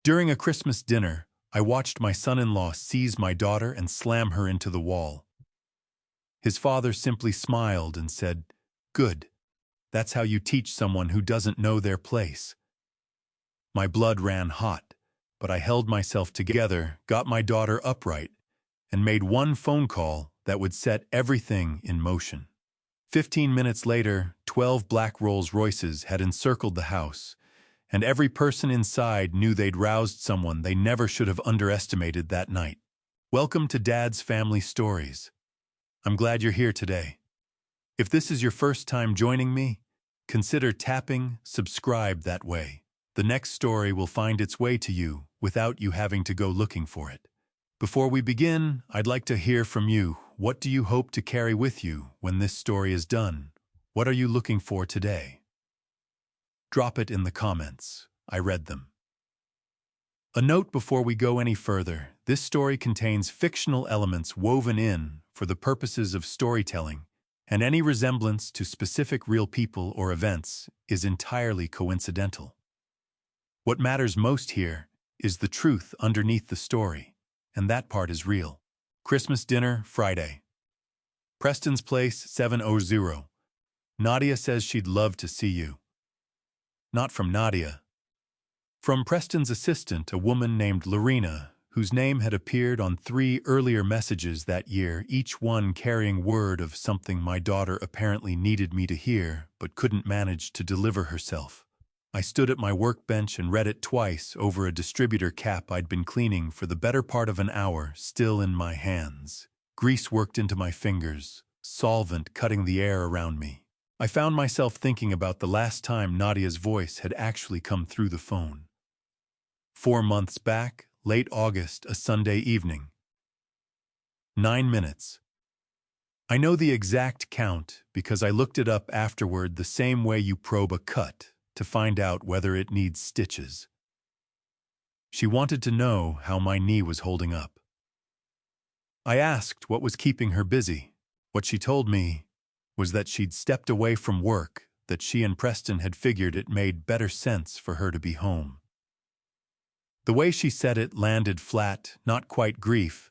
During a Christmas dinner, I watched my son-in-law seize my daughter and slam her into the wall. His father simply smiled and said, "Good. That's how you teach someone who doesn't know their place." My blood ran hot, but I held myself together, got my daughter upright, and made one phone call that would set everything in motion. 15 minutes later, 12 black Rolls-Royces had encircled the house, and every person inside knew they'd roused someone they never should have underestimated that night. Welcome to Dad's Family Stories. I'm glad you're here today. If this is your first time joining me, consider tapping subscribe that way. The next story will find its way to you without you having to go looking for it. Before we begin, I'd like to hear from you. What do you hope to carry with you when this story is done? What are you looking for today? Drop it in the comments. I read them. A note before we go any further: this story contains fictional elements woven in for the purposes of storytelling, and any resemblance to specific real people or events is entirely coincidental. What matters most here is the truth underneath the story, and that part is real. Christmas dinner, Friday. Preston's place, 7:00. Nadia says she'd love to see you. Not from Nadia. From Preston's assistant, a woman named Lorena, whose name had appeared on 3 earlier messages that year, each one carrying word of something my daughter apparently needed me to hear, but couldn't manage to deliver herself. I stood at my workbench and read it twice over a distributor cap I'd been cleaning for the better part of an hour, still in my hands. Grease worked into my fingers, solvent cutting the air around me. I found myself thinking about the last time Nadia's voice had actually come through the phone. 4 months back, late August, a Sunday evening. 9 minutes. I know the exact count because I looked it up afterward, the same way you probe a cut to find out whether it needs stitches. She wanted to know how my knee was holding up. I asked what was keeping her busy. What she told me was that she'd stepped away from work, that she and Preston had figured it made better sense for her to be home. The way she said it landed flat, not quite grief,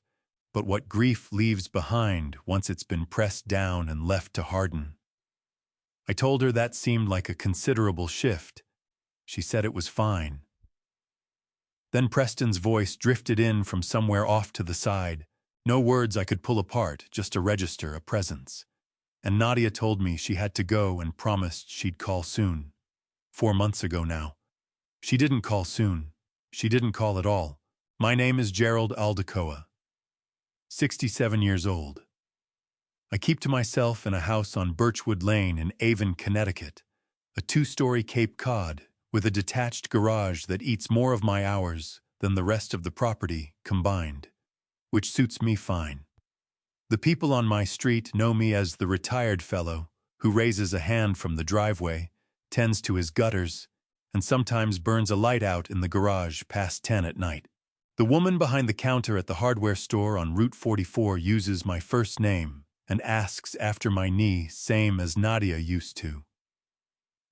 but what grief leaves behind once it's been pressed down and left to harden. I told her that seemed like a considerable shift. She said it was fine. Then Preston's voice drifted in from somewhere off to the side. No words I could pull apart, just a register, a presence. And Nadia told me she had to go and promised she'd call soon. 4 months ago now. She didn't call soon. She didn't call at all. My name is Gerald Aldecoa. 67 years old. I keep to myself in a house on Birchwood Lane in Avon, Connecticut, a 2-story Cape Cod with a detached garage that eats more of my hours than the rest of the property combined, which suits me fine. The people on my street know me as the retired fellow who raises a hand from the driveway, tends to his gutters, and sometimes burns a light out in the garage past 10 at night. The woman behind the counter at the hardware store on Route 44 uses my first name and asks after my knee, same as Nadia used to.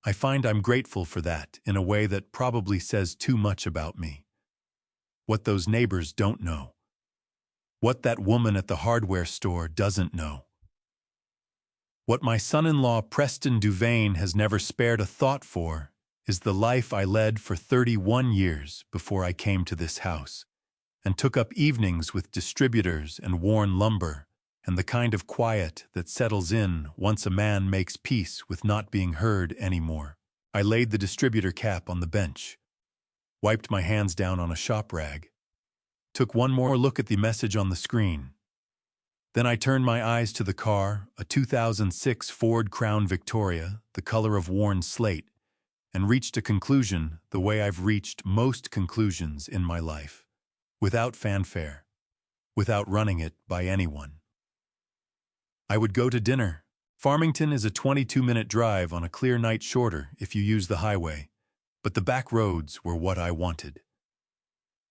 I find I'm grateful for that in a way that probably says too much about me. What those neighbors don't know. What that woman at the hardware store doesn't know. What my son-in-law Preston Duvain has never spared a thought for is the life I led for 31 years before I came to this house, and took up evenings with distributors and worn lumber, and the kind of quiet that settles in once a man makes peace with not being heard anymore. I laid the distributor cap on the bench, wiped my hands down on a shop rag, took one more look at the message on the screen. Then I turned my eyes to the car, a 2006 Ford Crown Victoria, the color of worn slate, and reached a conclusion the way I've reached most conclusions in my life. Without fanfare. Without running it by anyone. I would go to dinner. Farmington is a 22-minute drive on a clear night, shorter if you use the highway, but the back roads were what I wanted.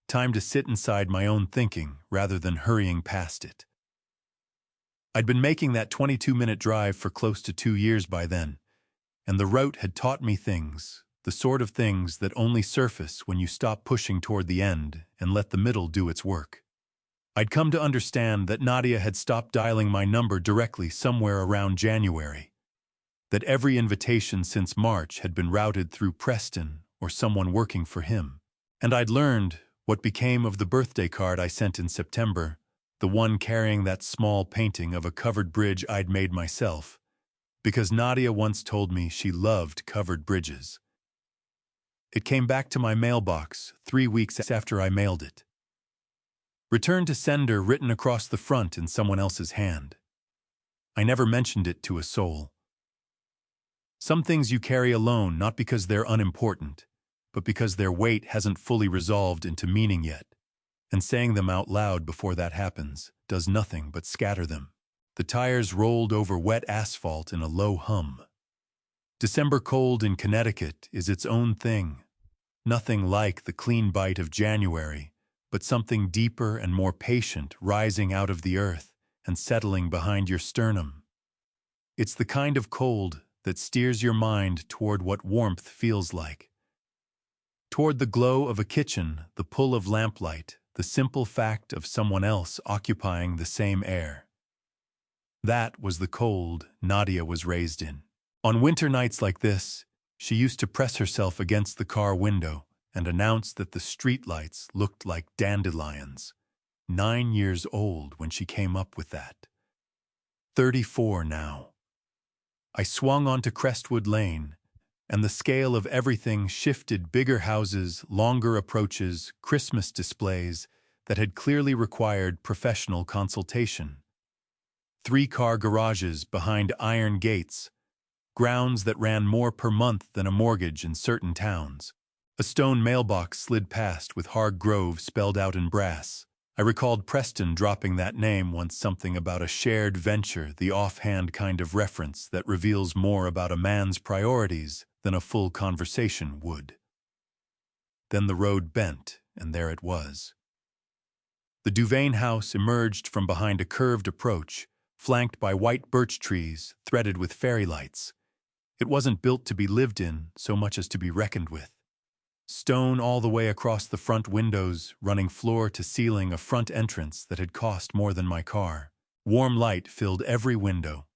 Time to sit inside my own thinking rather than hurrying past it. I'd been making that 22-minute drive for close to 2 years by then, and the route had taught me things the sort of things that only surface when you stop pushing toward the end and let the middle do its work. I'd come to understand that Nadia had stopped dialing my number directly somewhere around January, that every invitation since March had been routed through Preston or someone working for him. And I'd learned what became of the birthday card I sent in September, the one carrying that small painting of a covered bridge I'd made myself, because Nadia once told me she loved covered bridges. It came back to my mailbox 3 weeks after I mailed it. Return to sender written across the front in someone else's hand. I never mentioned it to a soul. Some things you carry alone not because they're unimportant, but because their weight hasn't fully resolved into meaning yet, and saying them out loud before that happens does nothing but scatter them. The tires rolled over wet asphalt in a low hum. December cold in Connecticut is its own thing. Nothing like the clean bite of January, but something deeper and more patient rising out of the earth and settling behind your sternum. It's the kind of cold that steers your mind toward what warmth feels like. Toward the glow of a kitchen, the pull of lamplight, the simple fact of someone else occupying the same air. That was the cold Nadia was raised in. On winter nights like this, she used to press herself against the car window and announce that the streetlights looked like dandelions. 9 years old when she came up with that. 34 now. I swung onto Crestwood Lane, and the scale of everything shifted: bigger houses, longer approaches, Christmas displays that had clearly required professional consultation. 3-car garages behind iron gates, grounds that ran more per month than a mortgage in certain towns. A stone mailbox slid past with Hargrove spelled out in brass. I recalled Preston dropping that name once, something about a shared venture, the offhand kind of reference that reveals more about a man's priorities than a full conversation would. Then the road bent, and there it was. The Duvain house emerged from behind a curved approach, flanked by white birch trees threaded with fairy lights. It wasn't built to be lived in so much as to be reckoned with. Stone all the way across the front windows, running floor to ceiling, a front entrance that had cost more than my car. Warm light filled every window.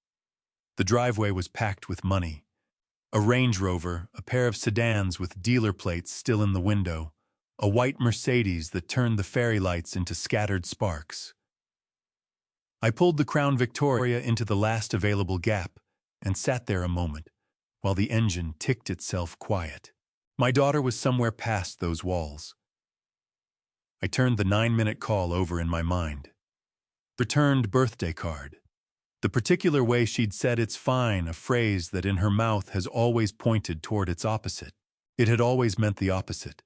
The driveway was packed with money. A Range Rover, a pair of sedans with dealer plates still in the window, a white Mercedes that turned the fairy lights into scattered sparks. I pulled the Crown Victoria into the last available gap and sat there a moment while the engine ticked itself quiet. My daughter was somewhere past those walls. I turned the 9-minute call over in my mind. Returned birthday card. The particular way she'd said "it's fine," a phrase that in her mouth has always pointed toward its opposite. It had always meant the opposite.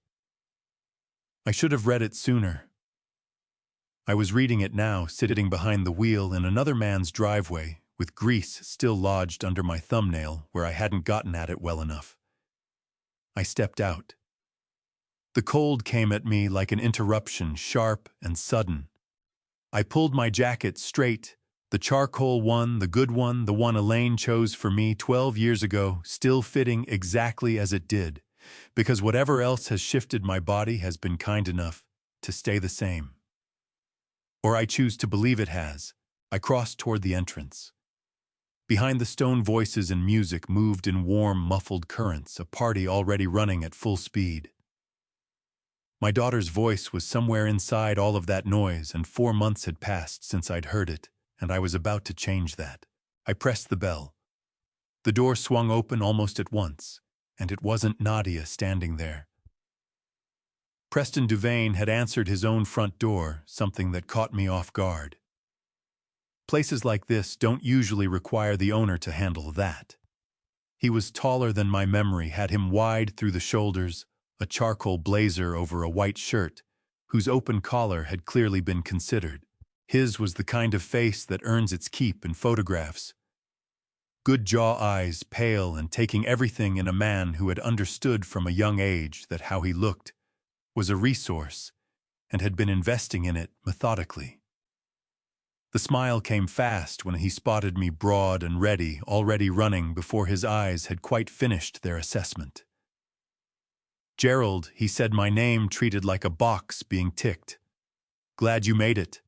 I should have read it sooner. I was reading it now, sitting behind the wheel in another man's driveway, with grease still lodged under my thumbnail where I hadn't gotten at it well enough. I stepped out. The cold came at me like an interruption, sharp and sudden. I pulled my jacket straight, the charcoal one, the good one, the one Elaine chose for me 12 years ago, still fitting exactly as it did, because whatever else has shifted my body has been kind enough to stay the same. Or I choose to believe it has. I crossed toward the entrance. Behind the stone, voices and music moved in warm, muffled currents, a party already running at full speed. My daughter's voice was somewhere inside all of that noise, and 4 months had passed since I'd heard it, and I was about to change that. I pressed the bell. The door swung open almost at once, and it wasn't Nadia standing there. Preston Duvain had answered his own front door, something that caught me off guard. Places like this don't usually require the owner to handle that. He was taller than my memory, had him wide through the shoulders, a charcoal blazer over a white shirt, whose open collar had clearly been considered. His was the kind of face that earns its keep in photographs. Good jaw, eyes, pale, and taking everything in a man who had understood from a young age that how he looked was a resource and had been investing in it methodically. The smile came fast when he spotted me, broad and ready, already running before his eyes had quite finished their assessment. Gerald, he said my name treated like a box being ticked. Glad you made it.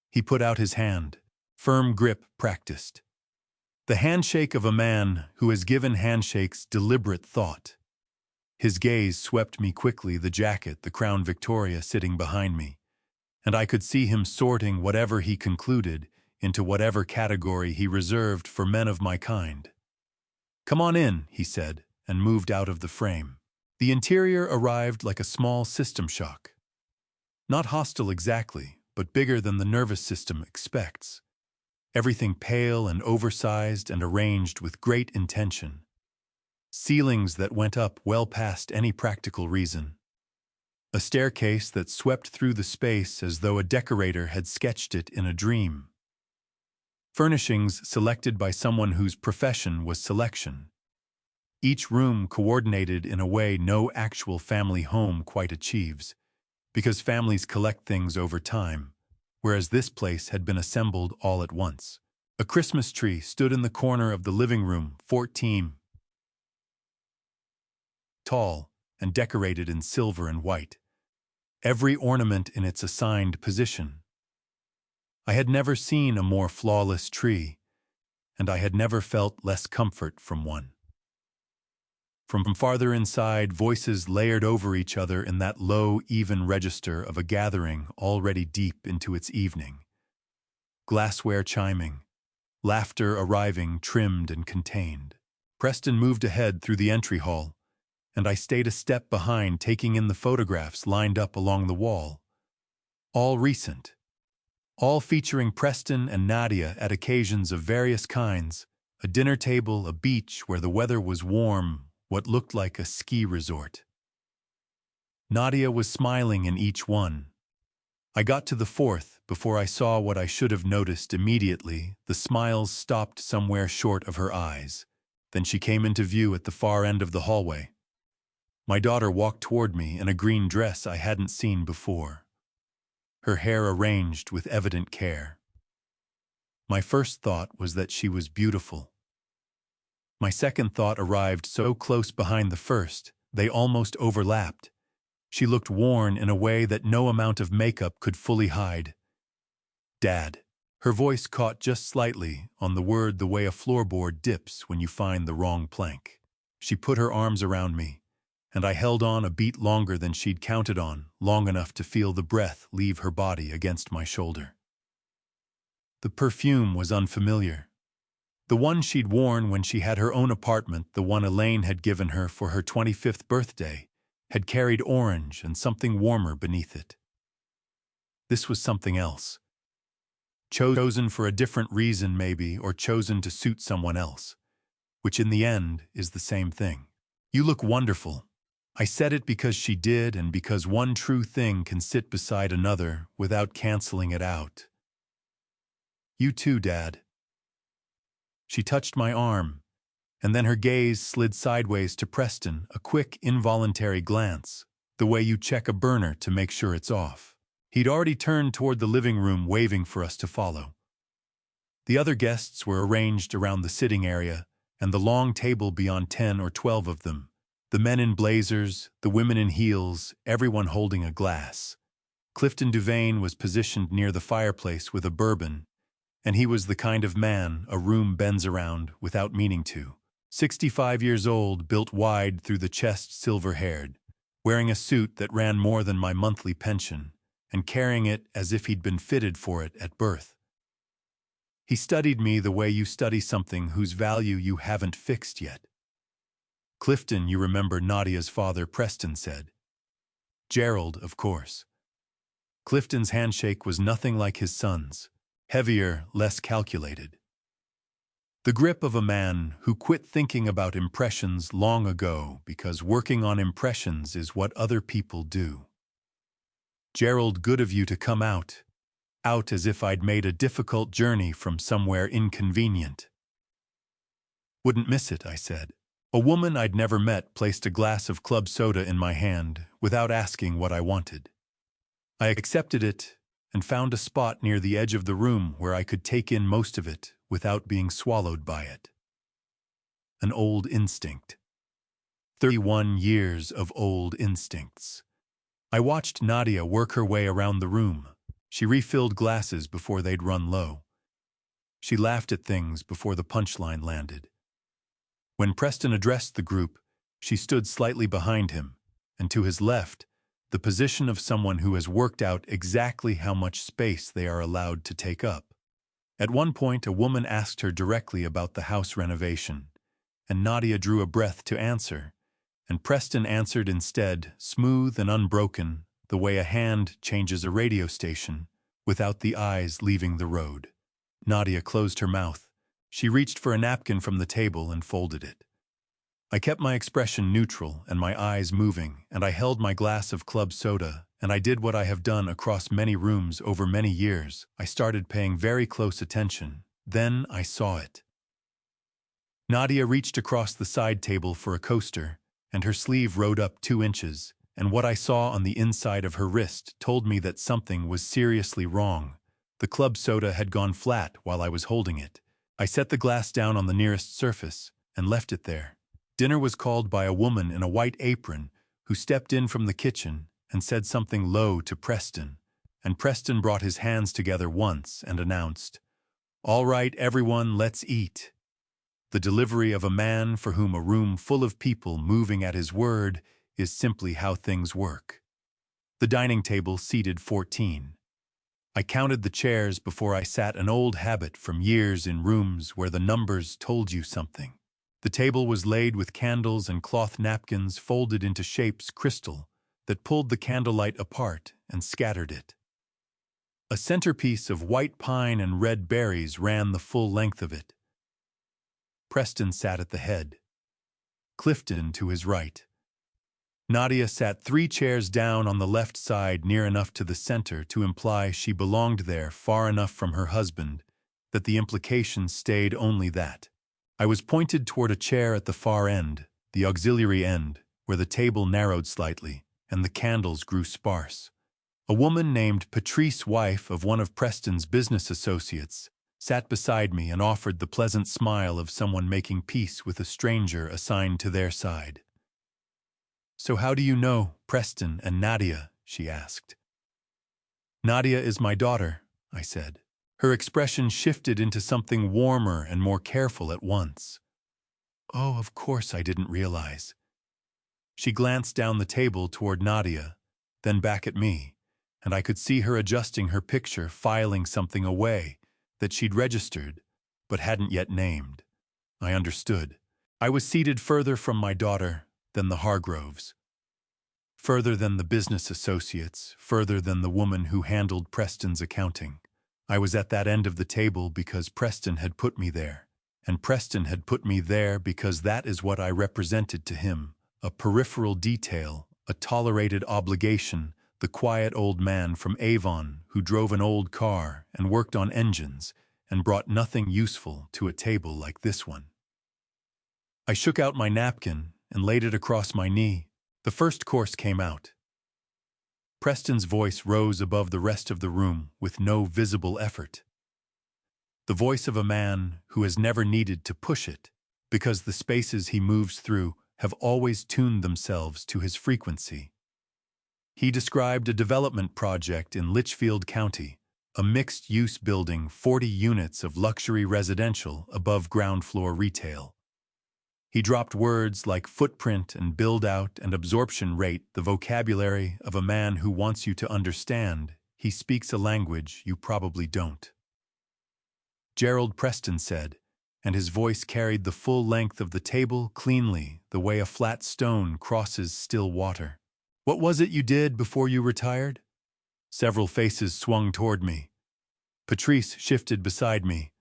He put out his hand. Firm grip practiced. The handshake of a man who has given handshakes deliberate thought. His gaze swept me quickly, the jacket, the Crown Victoria sitting behind me, and I could see him sorting whatever he concluded into whatever category he reserved for men of my kind. Come on in, he said, and moved out of the frame. The interior arrived like a small system shock. Not hostile exactly, but bigger than the nervous system expects. Everything pale and oversized and arranged with great intention. Ceilings that went up well past any practical reason. A staircase that swept through the space as though a decorator had sketched it in a dream. Furnishings selected by someone whose profession was selection. Each room coordinated in a way no actual family home quite achieves, because families collect things over time, whereas this place had been assembled all at once. A Christmas tree stood in the corner of the living room, 14 tall, and decorated in silver and white. Every ornament in its assigned position. I had never seen a more flawless tree, and I had never felt less comfort from one. From farther inside, voices layered over each other in that low, even register of a gathering already deep into its evening. Glassware chiming, laughter arriving trimmed and contained. Preston moved ahead through the entry hall, and I stayed a step behind, taking in the photographs lined up along the wall. All recent. All featuring Preston and Nadia at occasions of various kinds, a dinner table, a beach where the weather was warm, what looked like a ski resort. Nadia was smiling in each one. I got to the fourth before I saw what I should have noticed immediately. The smiles stopped somewhere short of her eyes. Then she came into view at the far end of the hallway. My daughter walked toward me in a green dress I hadn't seen before. Her hair arranged with evident care. My first thought was that she was beautiful. My second thought arrived so close behind the first, they almost overlapped. She looked worn in a way that no amount of makeup could fully hide. Dad. Her voice caught just slightly on the word the way a floorboard dips when you find the wrong plank. She put her arms around me, and I held on a beat longer than she'd counted on, long enough to feel the breath leave her body against my shoulder. The perfume was unfamiliar. The one she'd worn when she had her own apartment, the one Elaine had given her for her 25th birthday, had carried orange and something warmer beneath it. This was something else. Chosen for a different reason maybe, or chosen to suit someone else, which in the end is the same thing. You look wonderful. I said it because she did, and because one true thing can sit beside another without canceling it out. You too, Dad. She touched my arm, and then her gaze slid sideways to Preston, a quick, involuntary glance, the way you check a burner to make sure it's off. He'd already turned toward the living room, waving for us to follow. The other guests were arranged around the sitting area, and the long table beyond 10 or 12 of them. The men in blazers, the women in heels, everyone holding a glass. Clifton Duvain was positioned near the fireplace with a bourbon, and he was the kind of man a room bends around without meaning to. 65 years old, built wide through the chest, silver-haired, wearing a suit that ran more than my monthly pension, and carrying it as if he'd been fitted for it at birth. He studied me the way you study something whose value you haven't fixed yet. Clifton, you remember, Nadia's father, Preston said. Gerald, of course. Clifton's handshake was nothing like his son's, heavier, less calculated. The grip of a man who quit thinking about impressions long ago because working on impressions is what other people do. Gerald, good of you to come out as if I'd made a difficult journey from somewhere inconvenient. Wouldn't miss it, I said. A woman I'd never met placed a glass of club soda in my hand without asking what I wanted. I accepted it and found a spot near the edge of the room where I could take in most of it without being swallowed by it. An old instinct. 31 years of old instincts. I watched Nadia work her way around the room. She refilled glasses before they'd run low. She laughed at things before the punchline landed. When Preston addressed the group, she stood slightly behind him, and to his left, the position of someone who has worked out exactly how much space they are allowed to take up. At one point, a woman asked her directly about the house renovation, and Nadia drew a breath to answer, and Preston answered instead, smooth and unbroken, the way a hand changes a radio station, without the eyes leaving the road. Nadia closed her mouth. She reached for a napkin from the table and folded it. I kept my expression neutral and my eyes moving, and I held my glass of club soda, and I did what I have done across many rooms over many years. I started paying very close attention. Then I saw it. Nadia reached across the side table for a coaster, and her sleeve rode up 2 inches, and what I saw on the inside of her wrist told me that something was seriously wrong. The club soda had gone flat while I was holding it. I set the glass down on the nearest surface and left it there. Dinner was called by a woman in a white apron who stepped in from the kitchen and said something low to Preston, and Preston brought his hands together once and announced, "All right, everyone, let's eat." The delivery of a man for whom a room full of people moving at his word is simply how things work. The dining table seated 14. I counted the chairs before I sat, an old habit from years in rooms where the numbers told you something. The table was laid with candles and cloth napkins folded into shapes crystal that pulled the candlelight apart and scattered it. A centerpiece of white pine and red berries ran the full length of it. Preston sat at the head, Clifton to his right. Nadia sat 3 chairs down on the left side, near enough to the center to imply she belonged there, far enough from her husband that the implication stayed only that. I was pointed toward a chair at the far end, the auxiliary end, where the table narrowed slightly and the candles grew sparse. A woman named Patrice, wife of one of Preston's business associates, sat beside me and offered the pleasant smile of someone making peace with a stranger assigned to their side. "So how do you know Preston and Nadia?" she asked. "Nadia is my daughter," I said. Her expression shifted into something warmer and more careful at once. "Oh, of course I didn't realize." She glanced down the table toward Nadia, then back at me, and I could see her adjusting her picture, filing something away that she'd registered but hadn't yet named. I understood. I was seated further from my daughter than the Hargroves, further than the business associates, further than the woman who handled Preston's accounting. I was at that end of the table because Preston had put me there, and Preston had put me there because that is what I represented to him, a peripheral detail, a tolerated obligation, the quiet old man from Avon who drove an old car and worked on engines and brought nothing useful to a table like this one. I shook out my napkin and laid it across my knee. The first course came out. Preston's voice rose above the rest of the room with no visible effort. The voice of a man who has never needed to push it, because the spaces he moves through have always tuned themselves to his frequency. He described a development project in Litchfield County, a mixed-use building, 40 units of luxury residential above ground-floor retail. He dropped words like footprint and build-out and absorption rate, the vocabulary of a man who wants you to understand. He speaks a language you probably don't. Gerald Preston said, and his voice carried the full length of the table cleanly, the way a flat stone crosses still water. "What was it you did before you retired?" Several faces swung toward me. Patrice shifted beside me.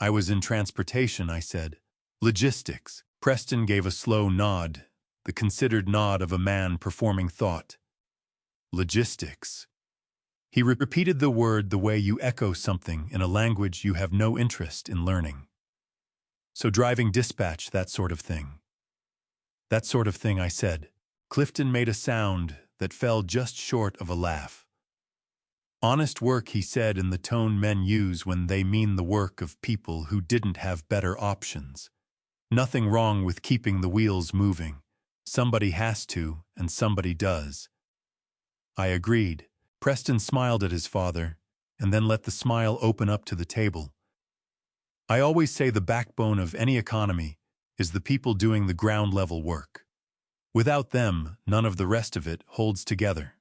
"I was in transportation," I said. "Logistics." Preston gave a slow nod, the considered nod of a man performing thought. "Logistics." He repeated the word the way you echo something in a language you have no interest in learning. "So driving dispatch, that sort of thing." "That sort of thing," I said. Clifton made a sound that fell just short of a laugh. "Honest work," he said in the tone men use when they mean the work of people who didn't have better options. "Nothing wrong with keeping the wheels moving. Somebody has to, and somebody does. I agreed. Preston smiled at his father, and then let the smile open up to the table. I always say the backbone of any economy is the people doing the ground-level work. Without them, none of the rest of it holds together.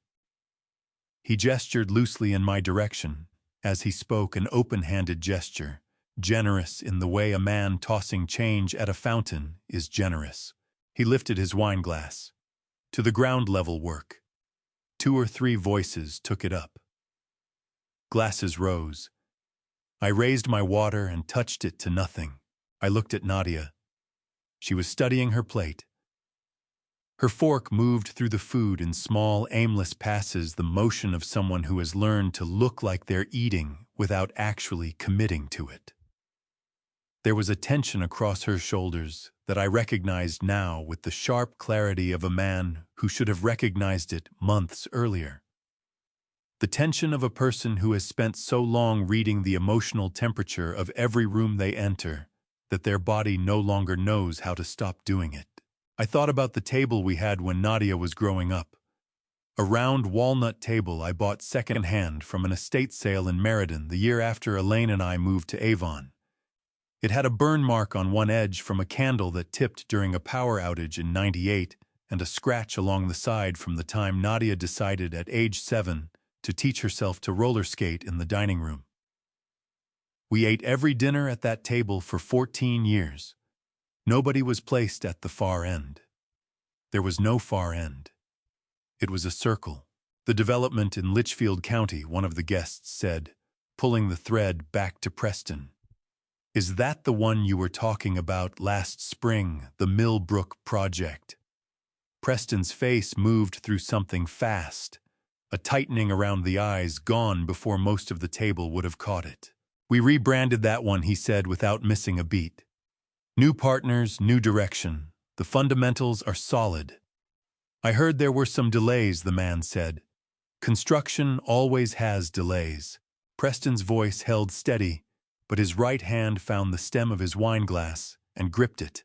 He gestured loosely in my direction, as he spoke, an open-handed gesture, generous in the way a man tossing change at a fountain is generous. He lifted his wineglass. To the ground-level work. 2 or 3 voices took it up. Glasses rose. I raised my water and touched it to nothing. I looked at Nadia. She was studying her plate. Her fork moved through the food in small, aimless passes, the motion of someone who has learned to look like they're eating without actually committing to it. There was a tension across her shoulders that I recognized now with the sharp clarity of a man who should have recognized it months earlier. The tension of a person who has spent so long reading the emotional temperature of every room they enter that their body no longer knows how to stop doing it. I thought about the table we had when Nadia was growing up. A round walnut table I bought second-hand from an estate sale in Meriden the year after Elaine and I moved to Avon. It had a burn mark on one edge from a candle that tipped during a power outage in '98 and a scratch along the side from the time Nadia decided at age 7 to teach herself to roller skate in the dining room. We ate every dinner at that table for 14 years. Nobody was placed at the far end. There was no far end. It was a circle. The development in Litchfield County, one of the guests said, pulling the thread back to Preston. Is that the one you were talking about last spring, the Millbrook project? Preston's face moved through something fast, a tightening around the eyes gone before most of the table would have caught it. We rebranded that one, he said without missing a beat. New partners, new direction. The fundamentals are solid. I heard there were some delays, the man said. Construction always has delays. Preston's voice held steady, but his right hand found the stem of his wineglass and gripped it.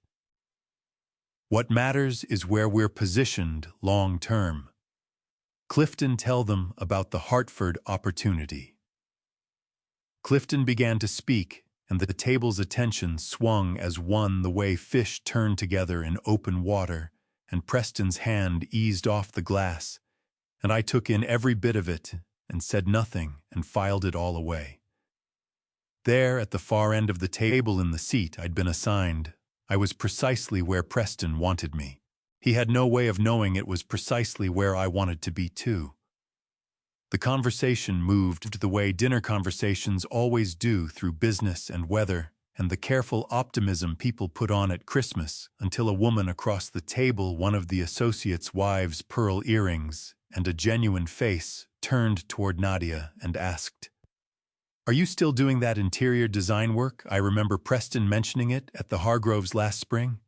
What matters is where we're positioned long-term. Clifton, tell them about the Hartford opportunity. Clifton began to speak, and the table's attention swung as one the way fish turn together in open water, and Preston's hand eased off the glass, and I took in every bit of it and said nothing and filed it all away. There, at the far end of the table in the seat I'd been assigned, I was precisely where Preston wanted me. He had no way of knowing it was precisely where I wanted to be too. The conversation moved the way dinner conversations always do, through business and weather and the careful optimism people put on at Christmas, until a woman across the table, one of the associates' wives' pearl earrings and a genuine face, turned toward Nadia and asked, "Are you still doing that interior design work? I remember Preston mentioning it at the Hargroves last spring."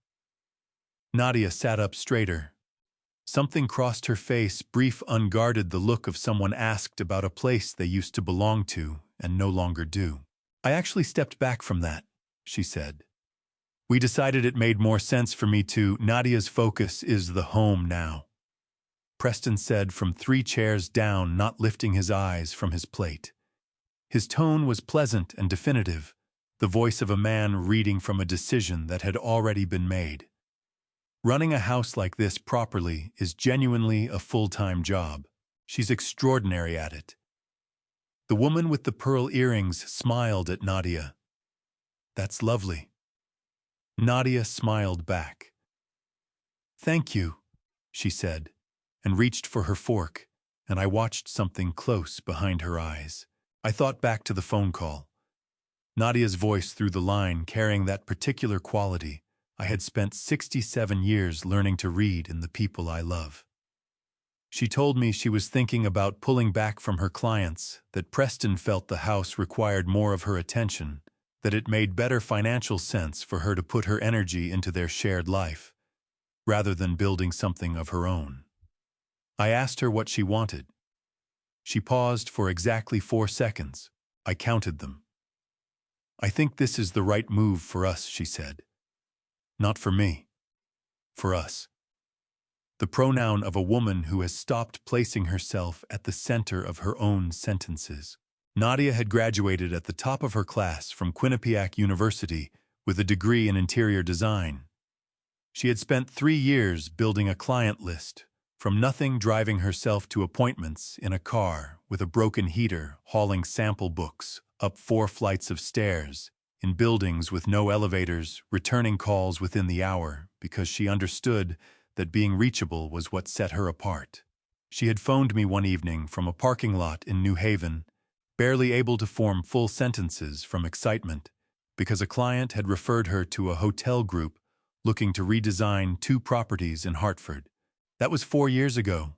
Nadia sat up straighter. Something crossed her face, brief, unguarded, the look of someone asked about a place they used to belong to and no longer do. "I actually stepped back from that," she said. "We decided it made more sense for me to. Nadia's focus is the home now," Preston said from 3 chairs down, not lifting his eyes from his plate. His tone was pleasant and definitive, the voice of a man reading from a decision that had already been made. Running a house like this properly is genuinely a full-time job. She's extraordinary at it. The woman with the pearl earrings smiled at Nadia. "That's lovely." Nadia smiled back. "Thank you," she said, and reached for her fork, and I watched something close behind her eyes. I thought back to the phone call. Nadia's voice through the line, carrying that particular quality I had spent 67 years learning to read in the people I love. She told me she was thinking about pulling back from her clients, that Preston felt the house required more of her attention, that it made better financial sense for her to put her energy into their shared life, rather than building something of her own. I asked her what she wanted. She paused for exactly 4 seconds. I counted them. "I think this is the right move for us," she said. "Not for me. For us." the pronoun of a woman who has stopped placing herself at the center of her own sentences. Nadia had graduated at the top of her class from Quinnipiac University with a degree in interior design. She had spent 3 years building a client list, from nothing, driving herself to appointments in a car with a broken heater, hauling sample books up 4 flights of stairs, in buildings with no elevators, returning calls within the hour because she understood that being reachable was what set her apart. She had phoned me one evening from a parking lot in New Haven, barely able to form full sentences from excitement, because a client had referred her to a hotel group looking to redesign 2 properties in Hartford. That was 4 years ago.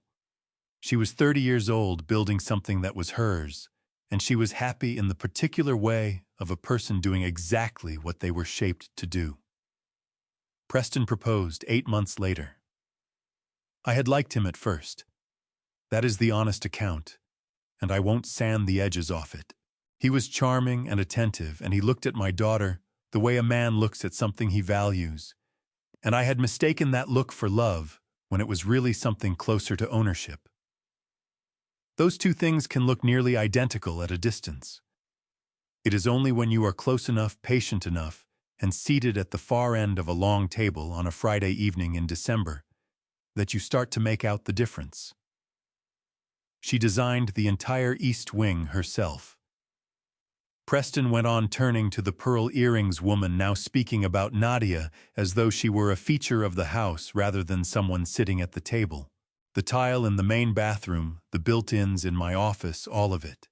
She was 30 years old building something that was hers, and she was happy in the particular way of a person doing exactly what they were shaped to do. Preston proposed 8 months later. I had liked him at first. That is the honest account, and I won't sand the edges off it. He was charming and attentive, and he looked at my daughter the way a man looks at something he values, and I had mistaken that look for love when it was really something closer to ownership. Those 2 things can look nearly identical at a distance. It is only when you are close enough, patient enough, and seated at the far end of a long table on a Friday evening in December that you start to make out the difference. She designed the entire East Wing herself. Preston went on, turning to the pearl earrings woman, now speaking about Nadia as though she were a feature of the house rather than someone sitting at the table. The tile in the main bathroom, the built-ins in my office, all of it.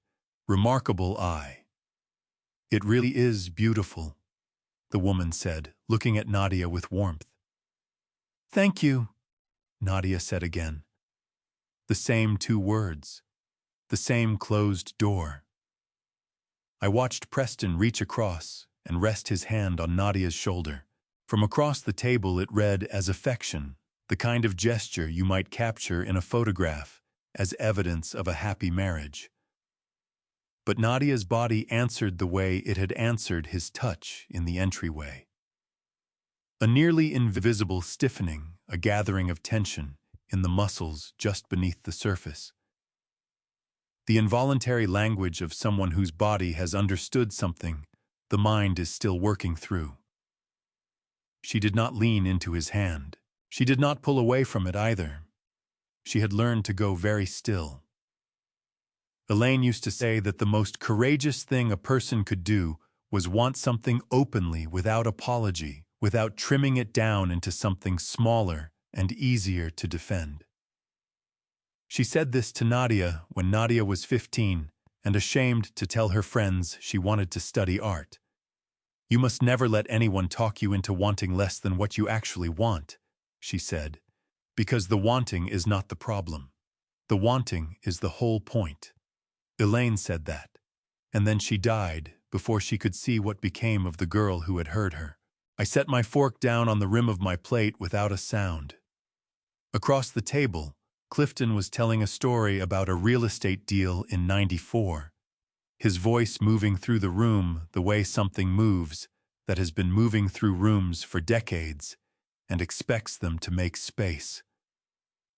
Remarkable eye. It really is beautiful, the woman said, looking at Nadia with warmth. Thank you, Nadia said again. The same 2 words. The same closed door. I watched Preston reach across and rest his hand on Nadia's shoulder. From across the table it read as affection, the kind of gesture you might capture in a photograph as evidence of a happy marriage. But Nadia's body answered the way it had answered his touch in the entryway. A nearly invisible stiffening, a gathering of tension in the muscles just beneath the surface. The involuntary language of someone whose body has understood something the mind is still working through. She did not lean into his hand. She did not pull away from it either. She had learned to go very still. Elaine used to say that the most courageous thing a person could do was want something openly, without apology, without trimming it down into something smaller and easier to defend. She said this to Nadia when Nadia was 15 and ashamed to tell her friends she wanted to study art. You must never let anyone talk you into wanting less than what you actually want, she said, because the wanting is not the problem. The wanting is the whole point. Elaine said that, and then she died before she could see what became of the girl who had heard her. I set my fork down on the rim of my plate without a sound. Across the table, Clifton was telling a story about a real estate deal in '94. His voice moving through the room the way something moves that has been moving through rooms for decades and expects them to make space.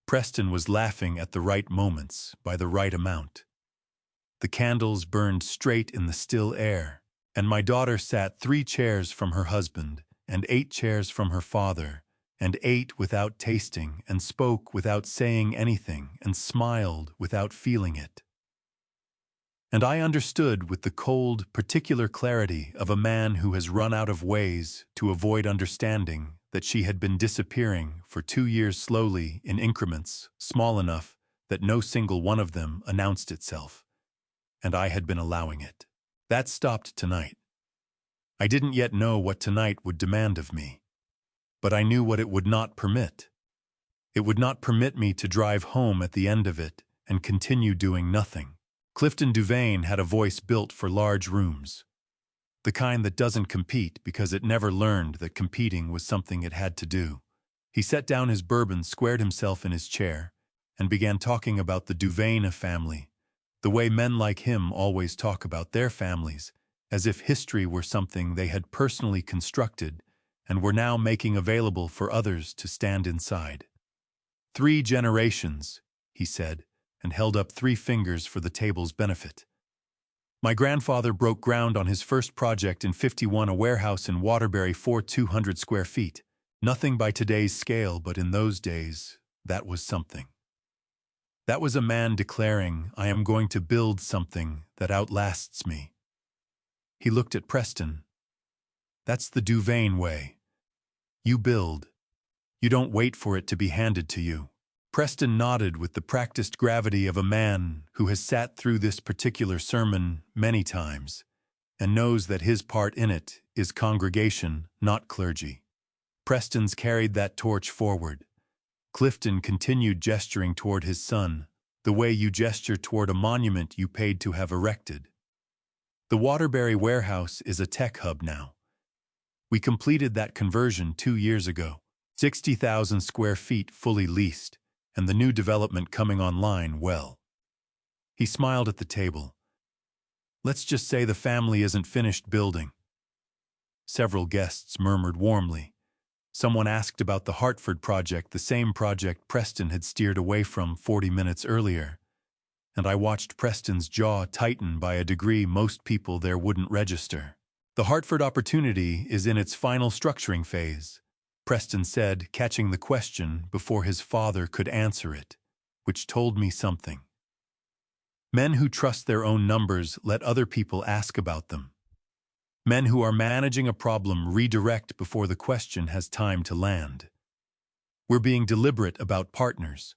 Preston was laughing at the right moments by the right amount. The candles burned straight in the still air, and my daughter sat 3 chairs from her husband and 8 chairs from her father, and ate without tasting, and spoke without saying anything, and smiled without feeling it. And I understood with the cold, particular clarity of a man who has run out of ways to avoid understanding that she had been disappearing for 2 years slowly in increments small enough that no single one of them announced itself, and I had been allowing it. That stopped tonight. I didn't yet know what tonight would demand of me. But I knew what it would not permit. It would not permit me to drive home at the end of it and continue doing nothing. Clifton Duvain had a voice built for large rooms. The kind that doesn't compete because it never learned that competing was something it had to do. He set down his bourbon, squared himself in his chair, and began talking about the Duvain family, the way men like him always talk about their families, as if history were something they had personally constructed and were now making available for others to stand inside. 3 generations, he said, and held up 3 fingers for the table's benefit. My grandfather broke ground on his first project in '51, a warehouse in Waterbury for 200 square feet. Nothing by today's scale, but in those days, that was something. That was a man declaring, "I am going to build something that outlasts me." He looked at Preston. "That's the Duvain way. You build. You don't wait for it to be handed to you." Preston nodded with the practiced gravity of a man who has sat through this particular sermon many times and knows that his part in it is congregation, not clergy. Preston's carried that torch forward. Clifton continued gesturing toward his son, the way you gesture toward a monument you paid to have erected. The Waterbury warehouse is a tech hub now. We completed that conversion 2 years ago, 60,000 square feet fully leased, and the new development coming online well. He smiled at the table. Let's just say the family isn't finished building. Several guests murmured warmly. Someone asked about the Hartford project, the same project Preston had steered away from 40 minutes earlier, and I watched Preston's jaw tighten by a degree most people there wouldn't register. The Hartford opportunity is in its final structuring phase, Preston said, catching the question before his father could answer it, which told me something. Men who trust their own numbers let other people ask about them. Men who are managing a problem redirect before the question has time to land. We're being deliberate about partners.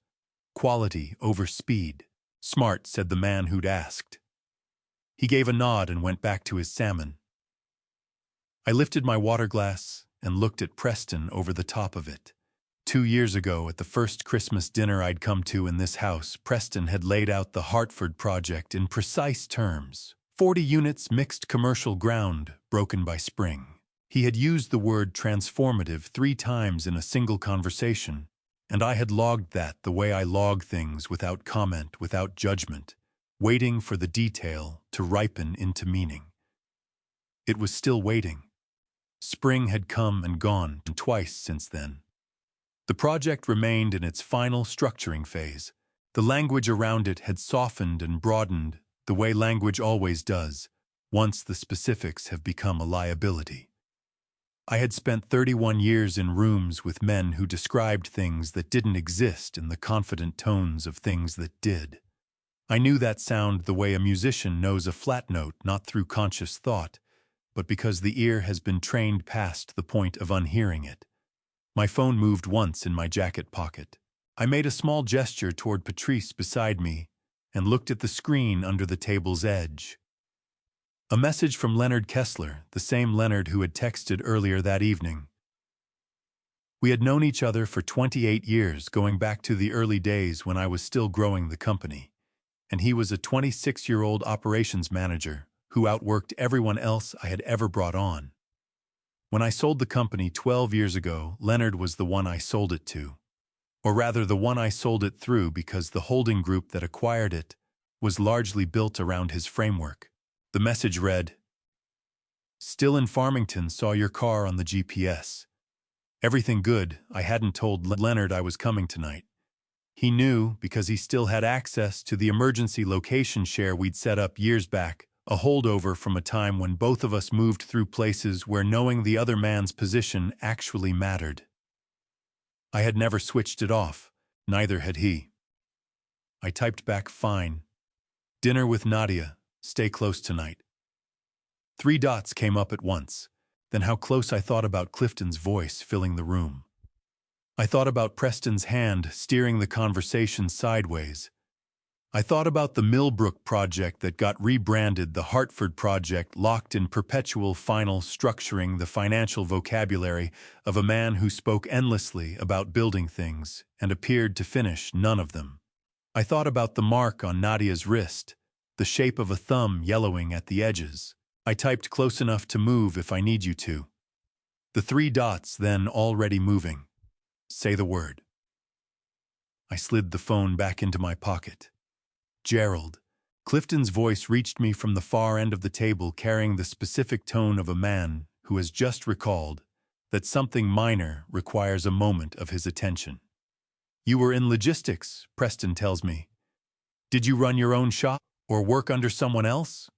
Quality over speed. Smart, said the man who'd asked. He gave a nod and went back to his salmon. I lifted my water glass and looked at Preston over the top of it. 2 years ago, at the first Christmas dinner I'd come to in this house, Preston had laid out the Hartford project in precise terms. 40 units, mixed commercial ground, broken by spring. He had used the word transformative 3 times in a single conversation, and I had logged that the way I log things, without comment, without judgment, waiting for the detail to ripen into meaning. It was still waiting. Spring had come and gone twice since then. The project remained in its final structuring phase. The language around it had softened and broadened the way language always does, once the specifics have become a liability. I had spent 31 years in rooms with men who described things that didn't exist in the confident tones of things that did. I knew that sound the way a musician knows a flat note, not through conscious thought, but because the ear has been trained past the point of unhearing it. My phone moved once in my jacket pocket. I made a small gesture toward Patrice beside me and looked at the screen under the table's edge. A message from Leonard Kessler, the same Leonard who had texted earlier that evening. We had known each other for 28 years, going back to the early days when I was still growing the company, and he was a 26-year-old operations manager who outworked everyone else I had ever brought on. When I sold the company 12 years ago, Leonard was the one I sold it to. Or rather, the one I sold it through, because the holding group that acquired it was largely built around his framework. The message read, "Still in Farmington, saw your car on the GPS. Everything good. I hadn't told Leonard I was coming tonight. He knew because he still had access to the emergency location share we'd set up years back, a holdover from a time when both of us moved through places where knowing the other man's position actually mattered. I had never switched it off, neither had he." I typed back, "Fine. Dinner with Nadia. Stay close tonight." 3 dots came up at once. Then how close I thought about Clifton's voice filling the room. I thought about Preston's hand steering the conversation sideways. I thought about the Millbrook project that got rebranded the Hartford project, locked in perpetual final structuring, the financial vocabulary of a man who spoke endlessly about building things and appeared to finish none of them. I thought about the mark on Nadia's wrist, the shape of a thumb yellowing at the edges. I typed, "Close enough to move if I need you to." The 3 dots then already moving. Say the word. I slid the phone back into my pocket. "Gerald." Clifton's voice reached me from the far end of the table, carrying the specific tone of a man who has just recalled that something minor requires a moment of his attention. You were in logistics, Preston tells me. Did you run your own shop or work under someone else?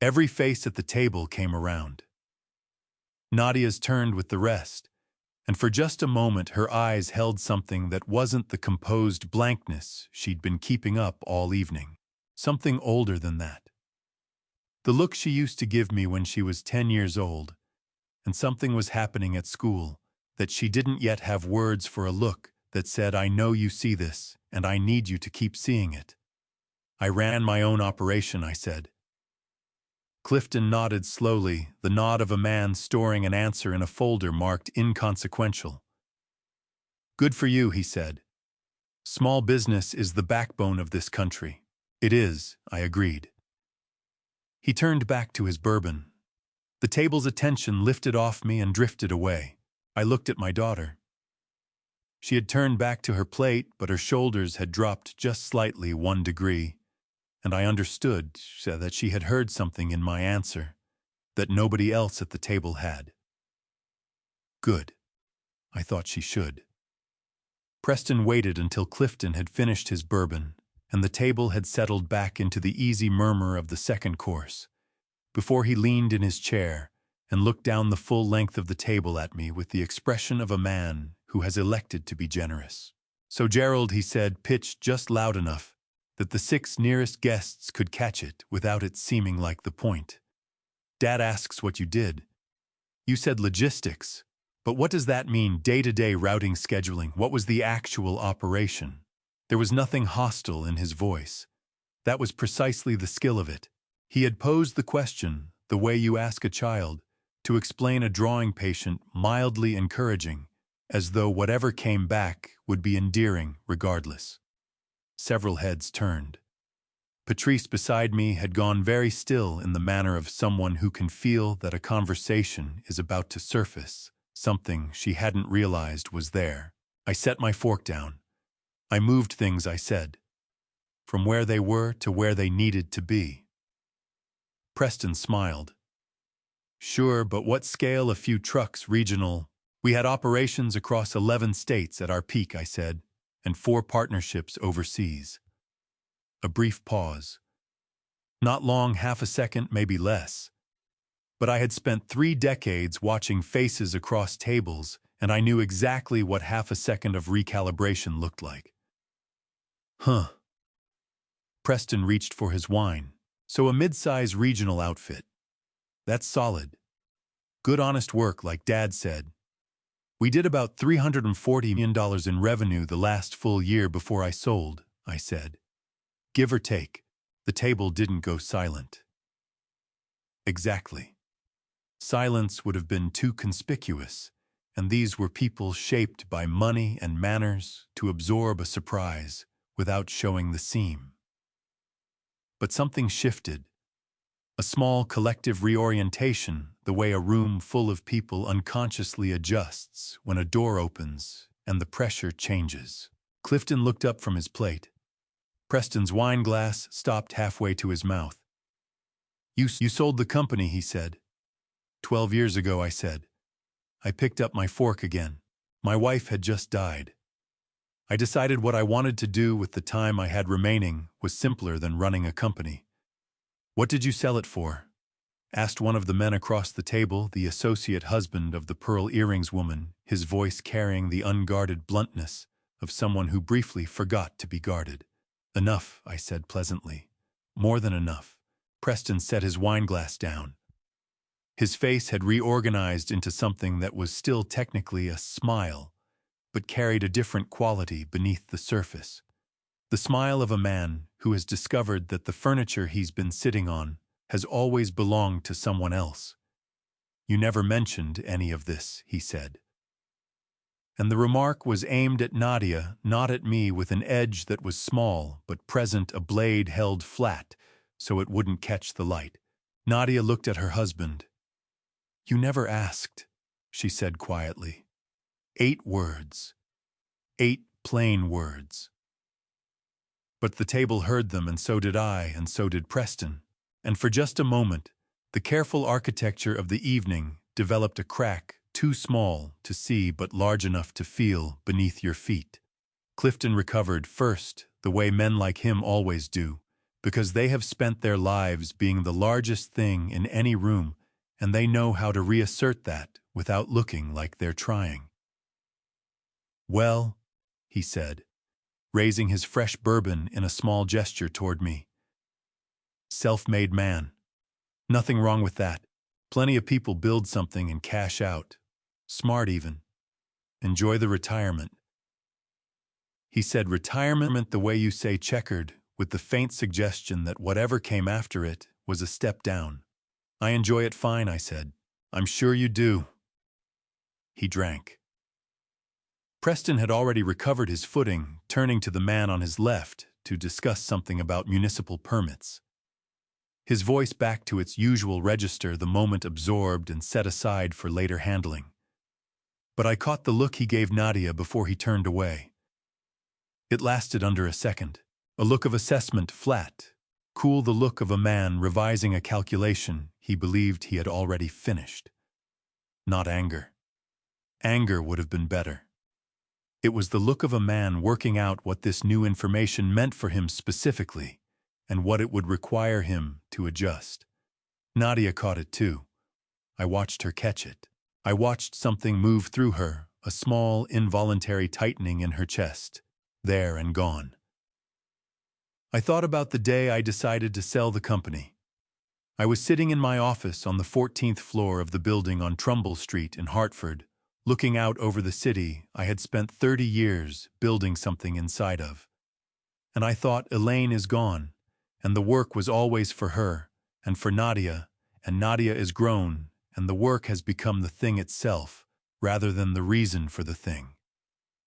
Every face at the table came around. Nadia's turned with the rest, and for just a moment her eyes held something that wasn't the composed blankness she'd been keeping up all evening. Something older than that. The look she used to give me when she was 10 years old, and something was happening at school that she didn't yet have words for, a look that said, I know you see this, and I need you to keep seeing it. I ran my own operation, I said. Clifton nodded slowly, the nod of a man storing an answer in a folder marked inconsequential. Good for you, he said. Small business is the backbone of this country. It is, I agreed. He turned back to his bourbon. The table's attention lifted off me and drifted away. I looked at my daughter. She had turned back to her plate, but her shoulders had dropped just slightly 1 degree, and I understood that she had heard something in my answer that nobody else at the table had. Good. I thought she should. Preston waited until Clifton had finished his bourbon, and the table had settled back into the easy murmur of the second course, before he leaned in his chair and looked down the full length of the table at me with the expression of a man who has elected to be generous. So Gerald, he said, pitched just loud enough that the 6 nearest guests could catch it without it seeming like the point. Dad asks what you did. You said logistics, but what does that mean, day-to-day routing scheduling? What was the actual operation? There was nothing hostile in his voice. That was precisely the skill of it. He had posed the question, the way you ask a child, to explain a drawing patient, mildly encouraging, as though whatever came back would be endearing regardless. Several heads turned. Patrice beside me had gone very still in the manner of someone who can feel that a conversation is about to surface, something she hadn't realized was there. I set my fork down. I moved things, I said, from where they were to where they needed to be. Preston smiled. Sure, but what scale? A few trucks, regional. We had operations across 11 states at our peak, I said, and 4 partnerships overseas. A brief pause. Not long, half a second, maybe less. But I had spent 3 decades watching faces across tables, and I knew exactly what half a second of recalibration looked like. Huh. Preston reached for his wine. So a mid-size regional outfit. That's solid. Good honest work, like Dad said. We did about $340 million in revenue the last full year before I sold, I said. Give or take. The table didn't go silent. Exactly. Silence would have been too conspicuous, and these were people shaped by money and manners to absorb a surprise without showing the seam. But something shifted. A small collective reorientation, the way a room full of people unconsciously adjusts when a door opens and the pressure changes. Clifton looked up from his plate. Preston's wine glass stopped halfway to his mouth. You sold the company, he said. 12 years ago, I said. I picked up my fork again. My wife had just died. I decided what I wanted to do with the time I had remaining was simpler than running a company. What did you sell it for? Asked one of the men across the table, the associate husband of the pearl earrings woman, his voice carrying the unguarded bluntness of someone who briefly forgot to be guarded. Enough, I said pleasantly. More than enough. Preston set his wineglass down. His face had reorganized into something that was still technically a smile, but carried a different quality beneath the surface. The smile of a man who has discovered that the furniture he's been sitting on has always belonged to someone else. You never mentioned any of this, he said. And the remark was aimed at Nadia, not at me, with an edge that was small but present, a blade held flat so it wouldn't catch the light. Nadia looked at her husband. You never asked, she said quietly. 8 words. 8 plain words. But the table heard them, and so did I, and so did Preston. And for just a moment, the careful architecture of the evening developed a crack too small to see but large enough to feel beneath your feet. Clifton recovered first, the way men like him always do, because they have spent their lives being the largest thing in any room, and they know how to reassert that without looking like they're trying. "Well," he said, raising his fresh bourbon in a small gesture toward me. "Self-made man. Nothing wrong with that. Plenty of people build something and cash out. Smart even. Enjoy the retirement." He said retirement the way you say checkered, with the faint suggestion that whatever came after it was a step down. "I enjoy it fine," I said. "I'm sure you do." He drank. Preston had already recovered his footing, turning to the man on his left to discuss something about municipal permits. His voice back to its usual register the moment absorbed and set aside for later handling. But I caught the look he gave Nadia before he turned away. It lasted under a second. A look of assessment, flat, cool, the look of a man revising a calculation he believed he had already finished. Not anger. Anger would have been better. It was the look of a man working out what this new information meant for him specifically, and what it would require him to adjust. Nadia caught it too. I watched her catch it. I watched something move through her, a small, involuntary tightening in her chest. There and gone. I thought about the day I decided to sell the company. I was sitting in my office on the 14th floor of the building on Trumbull Street in Hartford, looking out over the city I had spent 30 years building something inside of. And I thought, Elaine is gone, and the work was always for her, and for Nadia, and Nadia is grown, and the work has become the thing itself, rather than the reason for the thing.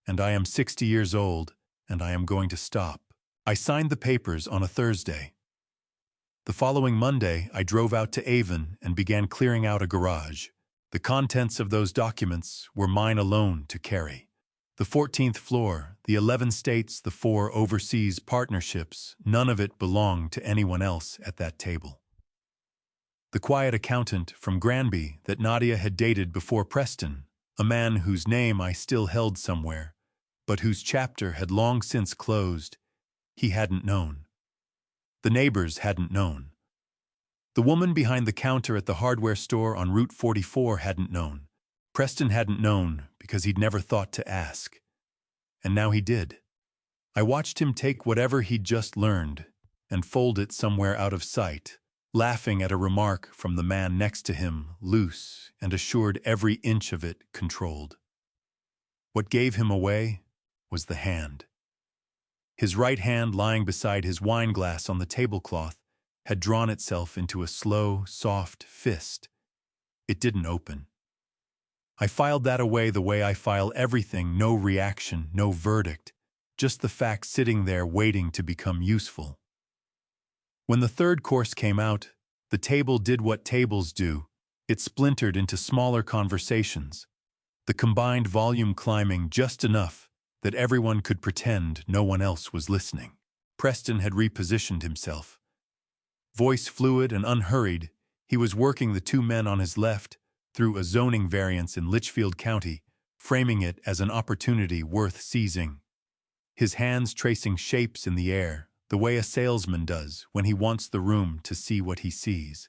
And I am 60 years old, and I am going to stop. I signed the papers on a Thursday. The following Monday, I drove out to Avon and began clearing out a garage. The contents of those documents were mine alone to carry. The 14th floor, the 11 states, the 4 overseas partnerships, none of it belonged to anyone else at that table. The quiet accountant from Granby that Nadia had dated before Preston, a man whose name I still held somewhere, but whose chapter had long since closed, he hadn't known. The neighbors hadn't known. The woman behind the counter at the hardware store on Route 44 hadn't known. Preston hadn't known because he'd never thought to ask. And now he did. I watched him take whatever he'd just learned and fold it somewhere out of sight, laughing at a remark from the man next to him, loose and assured, every inch of it controlled. What gave him away was the hand. His right hand, lying beside his wine glass on the tablecloth, had drawn itself into a slow, soft fist. It didn't open. I filed that away the way I file everything, no reaction, no verdict, just the fact sitting there waiting to become useful. When the third course came out, the table did what tables do. It splintered into smaller conversations, the combined volume climbing just enough that everyone could pretend no one else was listening. Preston had repositioned himself. Voice fluid and unhurried, he was working the 2 men on his left through a zoning variance in Litchfield County, framing it as an opportunity worth seizing. His hands tracing shapes in the air, the way a salesman does when he wants the room to see what he sees.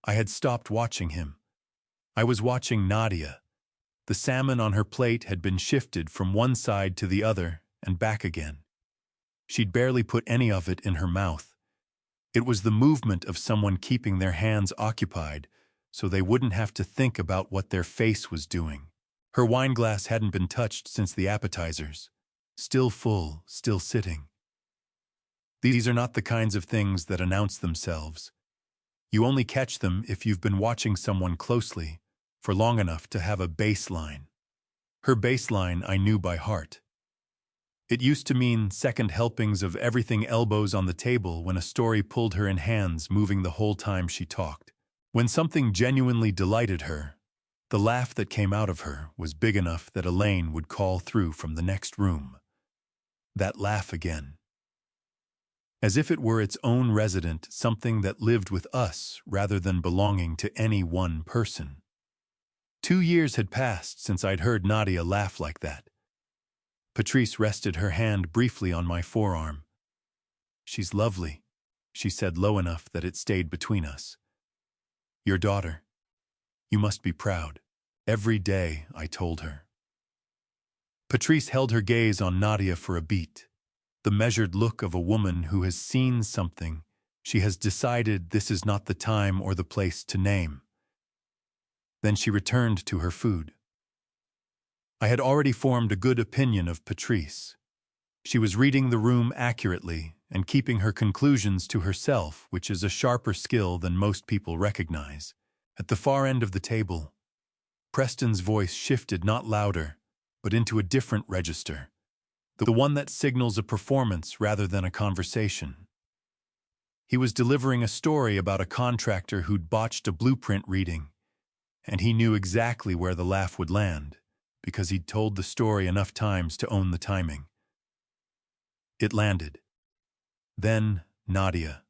I had stopped watching him. I was watching Nadia. The salmon on her plate had been shifted from one side to the other and back again. She'd barely put any of it in her mouth. It was the movement of someone keeping their hands occupied so they wouldn't have to think about what their face was doing. Her wineglass hadn't been touched since the appetizers. Still full, still sitting. These are not the kinds of things that announce themselves. You only catch them if you've been watching someone closely for long enough to have a baseline. Her baseline I knew by heart. It used to mean second helpings of everything, elbows on the table when a story pulled her in, hands moving the whole time she talked. When something genuinely delighted her, the laugh that came out of her was big enough that Elaine would call through from the next room. That laugh again. As if it were its own resident, something that lived with us rather than belonging to any one person. 2 years had passed since I'd heard Nadia laugh like that. Patrice rested her hand briefly on my forearm. "She's lovely," she said low enough that it stayed between us. "Your daughter. You must be proud." "Every day," I told her. Patrice held her gaze on Nadia for a beat, the measured look of a woman who has seen something she has decided this is not the time or the place to name. Then she returned to her food. I had already formed a good opinion of Patrice. She was reading the room accurately and keeping her conclusions to herself, which is a sharper skill than most people recognize. At the far end of the table, Preston's voice shifted not louder, but into a different register, the one that signals a performance rather than a conversation. He was delivering a story about a contractor who'd botched a blueprint reading, and he knew exactly where the laugh would land, because he'd told the story enough times to own the timing. It landed. Then, Nadia.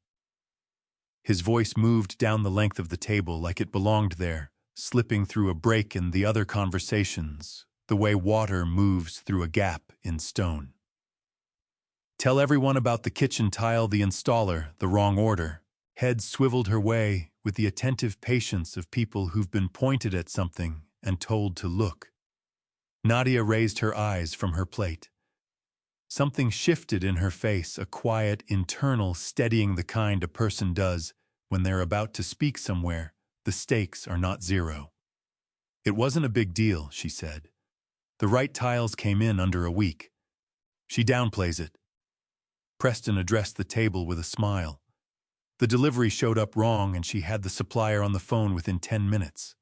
His voice moved down the length of the table like it belonged there, slipping through a break in the other conversations, the way water moves through a gap in stone. "Tell everyone about the kitchen tile, the installer, the wrong order." Head swiveled her way with the attentive patience of people who've been pointed at something and told to look. Nadia raised her eyes from her plate. Something shifted in her face, a quiet, internal steadying, the kind a person does when they're about to speak somewhere. The stakes are not zero. "It wasn't a big deal," she said. "The right tiles came in under a week." She downplays it. Preston addressed the table with a smile. The delivery showed up wrong and she had the supplier on the phone within 10 minutes.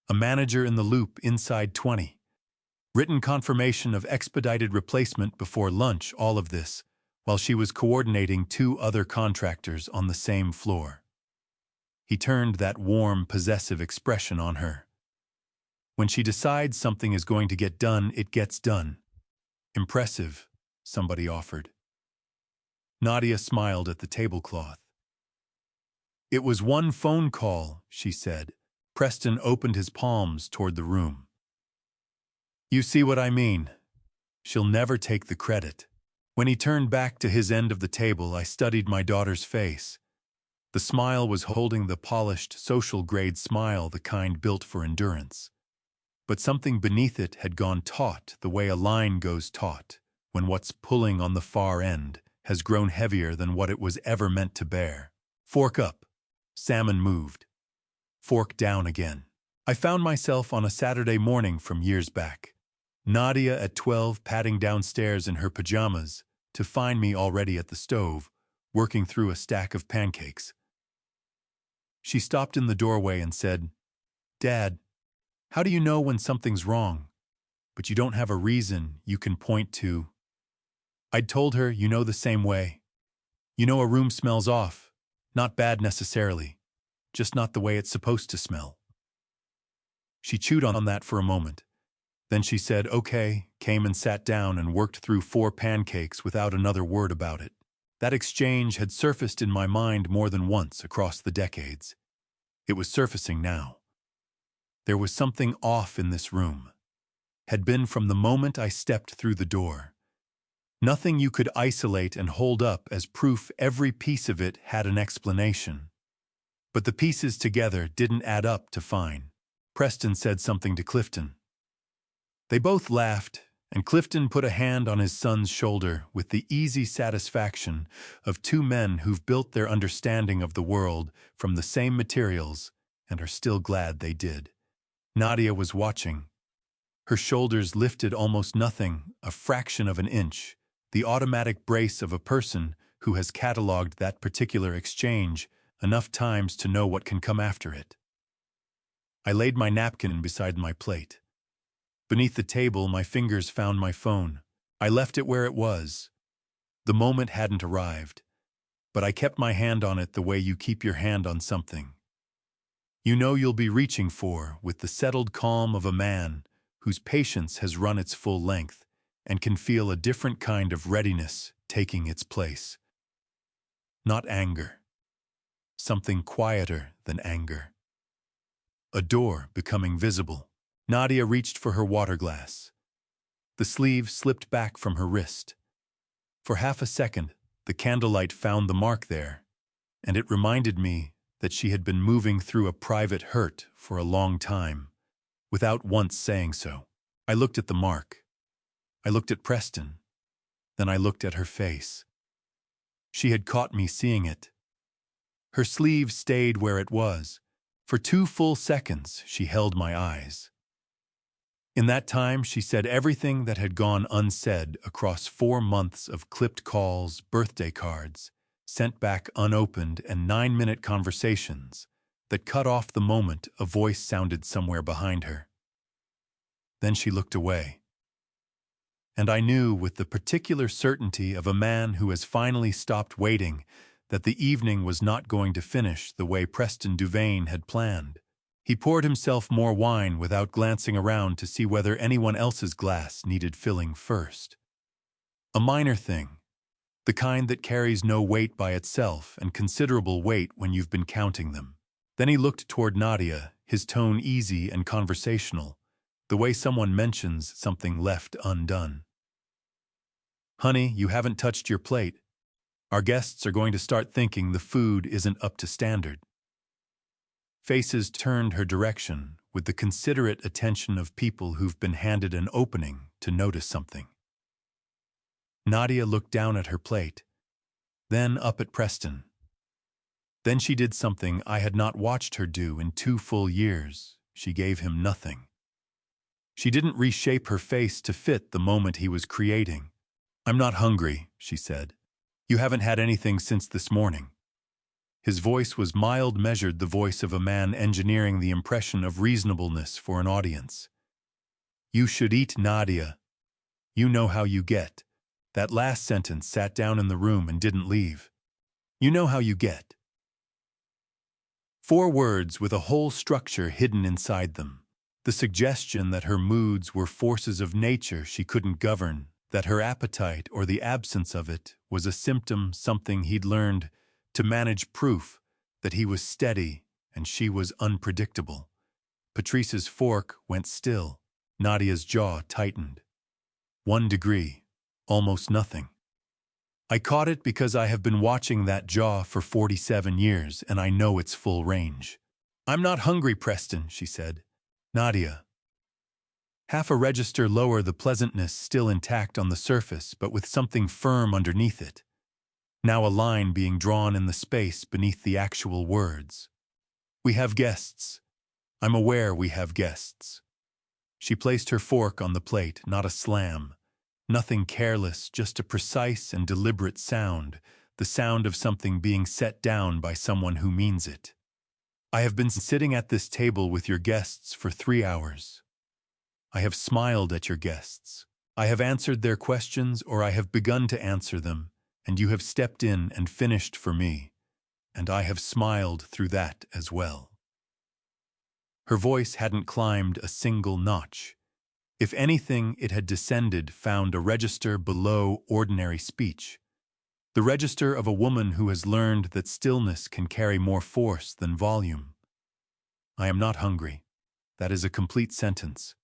A manager in the loop inside 20. Written confirmation of expedited replacement before lunch, all of this, while she was coordinating 2 other contractors on the same floor. He turned that warm, possessive expression on her. When she decides something is going to get done, it gets done. "Impressive," somebody offered. Nadia smiled at the tablecloth. "It was one phone call," she said. Preston opened his palms toward the room. "You see what I mean? She'll never take the credit." When he turned back to his end of the table, I studied my daughter's face. The smile was holding the polished, social-grade smile, the kind built for endurance. But something beneath it had gone taut, the way a line goes taut, when what's pulling on the far end has grown heavier than what it was ever meant to bear. "Fork up." Salmon moved. Fork down again. I found myself on a Saturday morning from years back. Nadia at 12 padding downstairs in her pajamas to find me already at the stove, working through a stack of pancakes. She stopped in the doorway and said, "Dad, how do you know when something's wrong, but you don't have a reason you can point to?" I'd told her, "You know the same way. You know a room smells off, not bad necessarily, just not the way it's supposed to smell." She chewed on that for a moment. Then she said, "Okay," came and sat down and worked through 4 pancakes without another word about it. That exchange had surfaced in my mind more than once across the decades. It was surfacing now. There was something off in this room. Had been from the moment I stepped through the door. Nothing you could isolate and hold up as proof. Every piece of it had an explanation. But the pieces together didn't add up to fine. Preston said something to Clifton. They both laughed, and Clifton put a hand on his son's shoulder with the easy satisfaction of 2 men who've built their understanding of the world from the same materials and are still glad they did. Nadia was watching. Her shoulders lifted almost nothing, a fraction of an inch, the automatic brace of a person who has cataloged that particular exchange enough times to know what can come after it. I laid my napkin beside my plate. Beneath the table, my fingers found my phone. I left it where it was. The moment hadn't arrived, but I kept my hand on it the way you keep your hand on something you know you'll be reaching for, with the settled calm of a man whose patience has run its full length and can feel a different kind of readiness taking its place. Not anger. Something quieter than anger. A door becoming visible. Nadia reached for her water glass. The sleeve slipped back from her wrist. For half a second, the candlelight found the mark there, and it reminded me that she had been moving through a private hurt for a long time, without once saying so. I looked at the mark. I looked at Preston. Then I looked at her face. She had caught me seeing it. Her sleeve stayed where it was. For 2 full seconds, she held my eyes. In that time, she said everything that had gone unsaid across 4 months of clipped calls, birthday cards, sent back unopened, and 9-minute conversations that cut off the moment a voice sounded somewhere behind her. Then she looked away. And I knew with the particular certainty of a man who has finally stopped waiting that the evening was not going to finish the way Preston Duvain had planned. He poured himself more wine without glancing around to see whether anyone else's glass needed filling first. A minor thing, the kind that carries no weight by itself and considerable weight when you've been counting them. Then he looked toward Nadia, his tone easy and conversational, the way someone mentions something left undone. "Honey, you haven't touched your plate. Our guests are going to start thinking the food isn't up to standard." Faces turned her direction with the considerate attention of people who've been handed an opening to notice something. Nadia looked down at her plate, then up at Preston. Then she did something I had not watched her do in 2 full years. She gave him nothing. She didn't reshape her face to fit the moment he was creating. "I'm not hungry," she said. "You haven't had anything since this morning." His voice was mild, measured, the voice of a man engineering the impression of reasonableness for an audience. "You should eat, Nadia. You know how you get." That last sentence sat down in the room and didn't leave. "You know how you get." 4 words with a whole structure hidden inside them. The suggestion that her moods were forces of nature she couldn't govern, that her appetite or the absence of it was a symptom, something he'd learned to manage, proof that he was steady and she was unpredictable. Patrice's fork went still. Nadia's jaw tightened. 1 degree. Almost nothing. I caught it because I have been watching that jaw for 47 years and I know its full range. "I'm not hungry, Preston," she said. "Nadia." Half a register lower, the pleasantness still intact on the surface, but with something firm underneath it. Now a line being drawn in the space beneath the actual words. "We have guests. I'm aware we have guests." She placed her fork on the plate, not a slam. Nothing careless, just a precise and deliberate sound, the sound of something being set down by someone who means it. "I have been sitting at this table with your guests for 3 hours. I have smiled at your guests. I have answered their questions, or I have begun to answer them, and you have stepped in and finished for me, and I have smiled through that as well." Her voice hadn't climbed a single notch. If anything, it had descended, found a register below ordinary speech. The register of a woman who has learned that stillness can carry more force than volume. "I am not hungry." That is a complete sentence.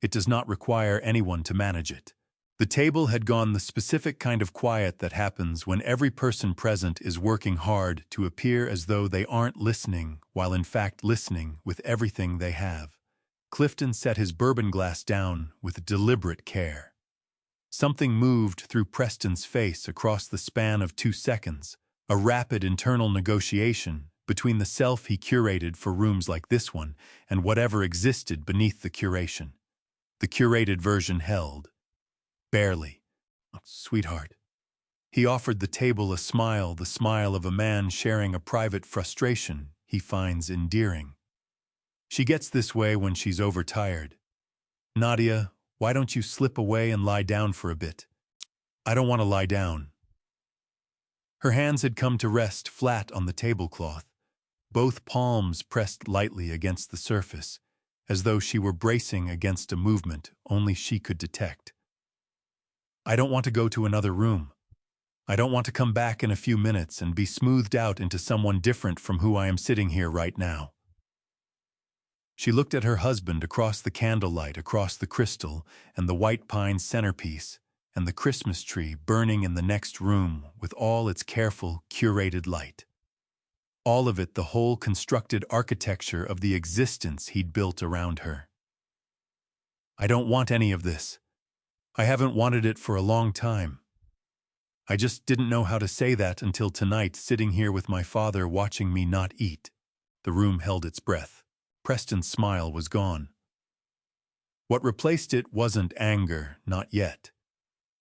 It does not require anyone to manage it. The table had gone the specific kind of quiet that happens when every person present is working hard to appear as though they aren't listening, while in fact listening with everything they have. Clifton set his bourbon glass down with deliberate care. Something moved through Preston's face across the span of 2 seconds, a rapid internal negotiation between the self he curated for rooms like this one and whatever existed beneath the curation. The curated version held. Barely. "Oh, sweetheart." He offered the table a smile, the smile of a man sharing a private frustration he finds endearing. She gets this way when she's overtired. "Nadia, why don't you slip away and lie down for a bit?" "I don't want to lie down." Her hands had come to rest flat on the tablecloth, both palms pressed lightly against the surface, as though she were bracing against a movement only she could detect. "I don't want to go to another room. I don't want to come back in a few minutes and be smoothed out into someone different from who I am sitting here right now." She looked at her husband across the candlelight, across the crystal, and the white pine centerpiece, and the Christmas tree burning in the next room with all its careful, curated light. All of it, the whole constructed architecture of the existence he'd built around her. I don't want any of this. I haven't wanted it for a long time. I just didn't know how to say that until tonight, sitting here with my father watching me not eat. The room held its breath. Preston's smile was gone. What replaced it wasn't anger, not yet.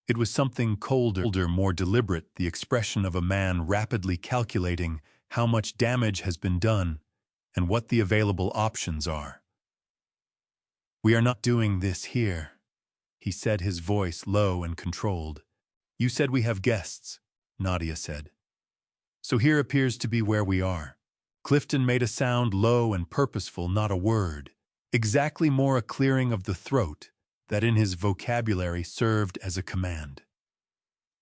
It was something colder, more deliberate, the expression of a man rapidly calculating how much damage has been done and what the available options are. "We are not doing this here," he said, his voice low and controlled. "You said we have guests," Nadia said. "So here appears to be where we are." Clifton made a sound low and purposeful, not a word, exactly more a clearing of the throat that in his vocabulary served as a command.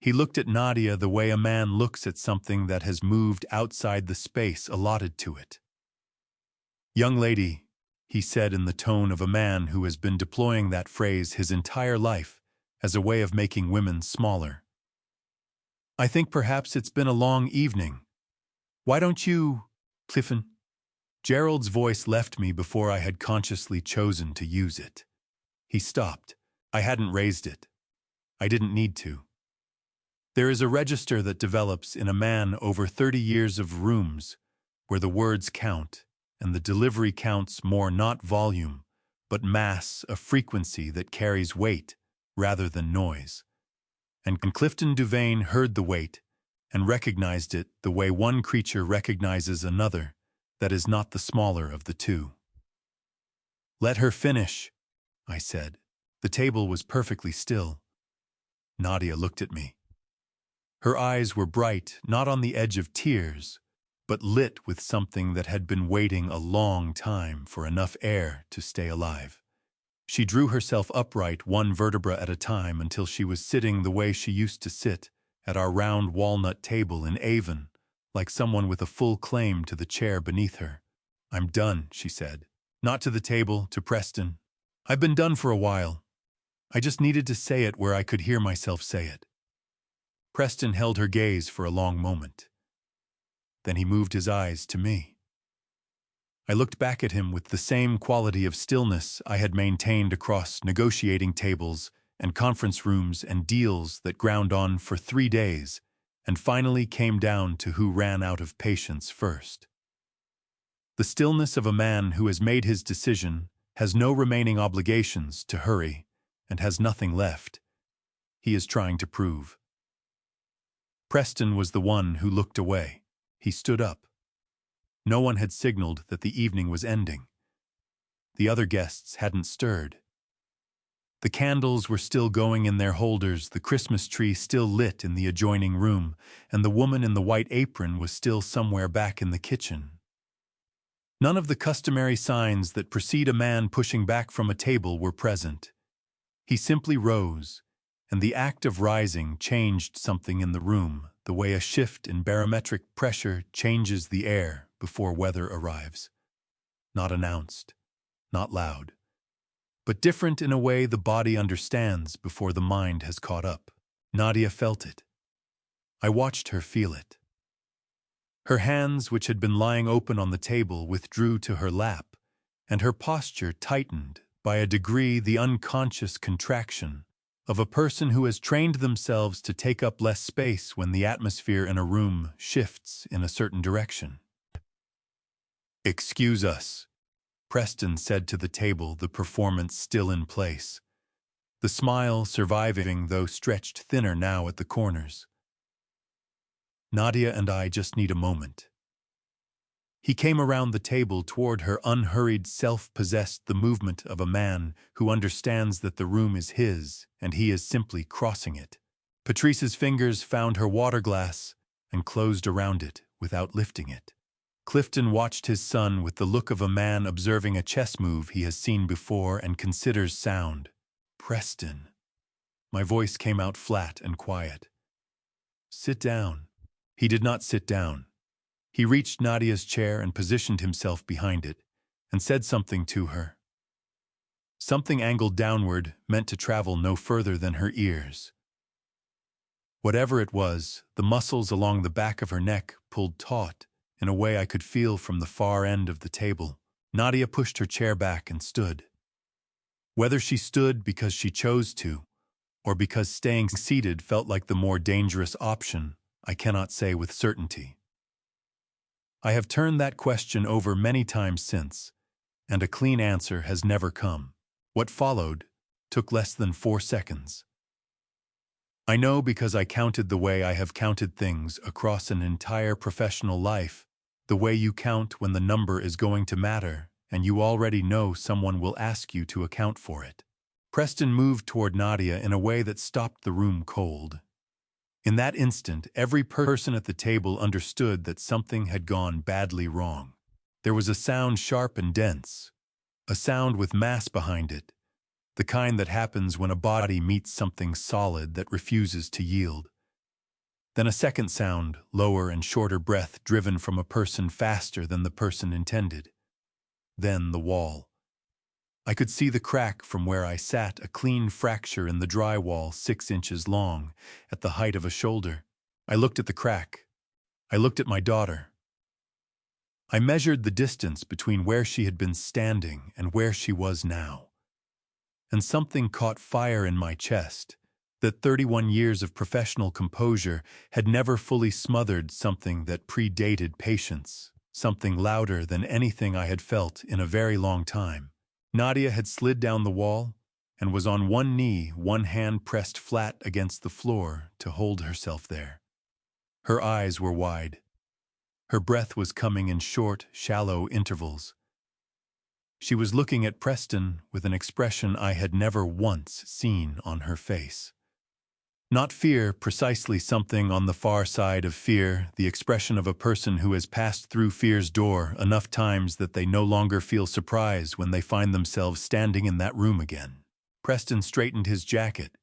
He looked at Nadia the way a man looks at something that has moved outside the space allotted to it. "Young lady," he said in the tone of a man who has been deploying that phrase his entire life as a way of making women smaller. "I think perhaps it's been a long evening. Why don't you, Clifton?" Gerald's voice left me before I had consciously chosen to use it. He stopped. I hadn't raised it. I didn't need to. There is a register that develops in a man over 30 years of rooms where the words count and the delivery counts more, not volume, but mass, a frequency that carries weight rather than noise. And Clifton Duvain heard the weight and recognized it the way one creature recognizes another that is not the smaller of the two. "Let her finish," I said. The table was perfectly still. Nadia looked at me. Her eyes were bright, not on the edge of tears, but lit with something that had been waiting a long time for enough air to stay alive. She drew herself upright, one vertebra at a time, until she was sitting the way she used to sit at our round walnut table in Avon, like someone with a full claim to the chair beneath her. "I'm done," she said. Not to the table, to Preston. "I've been done for a while. I just needed to say it where I could hear myself say it." Preston held her gaze for a long moment. Then he moved his eyes to me. I looked back at him with the same quality of stillness I had maintained across negotiating tables and conference rooms and deals that ground on for 3 days and finally came down to who ran out of patience first. The stillness of a man who has made his decision, has no remaining obligations to hurry, and has nothing left. He is trying to prove. Preston was the one who looked away. He stood up. No one had signaled that the evening was ending. The other guests hadn't stirred. The candles were still going in their holders, the Christmas tree still lit in the adjoining room, and the woman in the white apron was still somewhere back in the kitchen. None of the customary signs that precede a man pushing back from a table were present. He simply rose, and the act of rising changed something in the room, the way a shift in barometric pressure changes the air before weather arrives. Not announced, not loud, but different in a way the body understands before the mind has caught up. Nadia felt it. I watched her feel it. Her hands, which had been lying open on the table, withdrew to her lap, and her posture tightened by a degree, the unconscious contraction of a person who has trained themselves to take up less space when the atmosphere in a room shifts in a certain direction. "Excuse us," Preston said to the table, the performance still in place, the smile surviving though stretched thinner now at the corners. "Nadia and I just need a moment." He came around the table toward her, unhurried, self-possessed, the movement of a man who understands that the room is his and he is simply crossing it. Patrice's fingers found her water glass and closed around it without lifting it. Clifton watched his son with the look of a man observing a chess move he has seen before and considers sound. "Preston." My voice came out flat and quiet. "Sit down." He did not sit down. He reached Nadia's chair and positioned himself behind it, and said something to her. Something angled downward, meant to travel no further than her ears. Whatever it was, the muscles along the back of her neck pulled taut in a way I could feel from the far end of the table. Nadia pushed her chair back and stood. Whether she stood because she chose to, or because staying seated felt like the more dangerous option, I cannot say with certainty. I have turned that question over many times since, and a clean answer has never come. What followed took less than 4 seconds. I know because I counted the way I have counted things across an entire professional life, the way you count when the number is going to matter, and you already know someone will ask you to account for it. Preston moved toward Nadia in a way that stopped the room cold. In that instant, every person at the table understood that something had gone badly wrong. There was a sound sharp and dense, a sound with mass behind it, the kind that happens when a body meets something solid that refuses to yield. Then a second sound, lower and shorter breath driven from a person faster than the person intended. Then the wall. I could see the crack from where I sat, a clean fracture in the drywall 6 inches long, at the height of a shoulder. I looked at the crack. I looked at my daughter. I measured the distance between where she had been standing and where she was now. And something caught fire in my chest, that 31 years of professional composure had never fully smothered something that predated patience, something louder than anything I had felt in a very long time. Nadia had slid down the wall and was on one knee, one hand pressed flat against the floor to hold herself there. Her eyes were wide. Her breath was coming in short, shallow intervals. She was looking at Preston with an expression I had never once seen on her face. Not fear, precisely something on the far side of fear, the expression of a person who has passed through fear's door enough times that they no longer feel surprise when they find themselves standing in that room again. Preston straightened his jacket.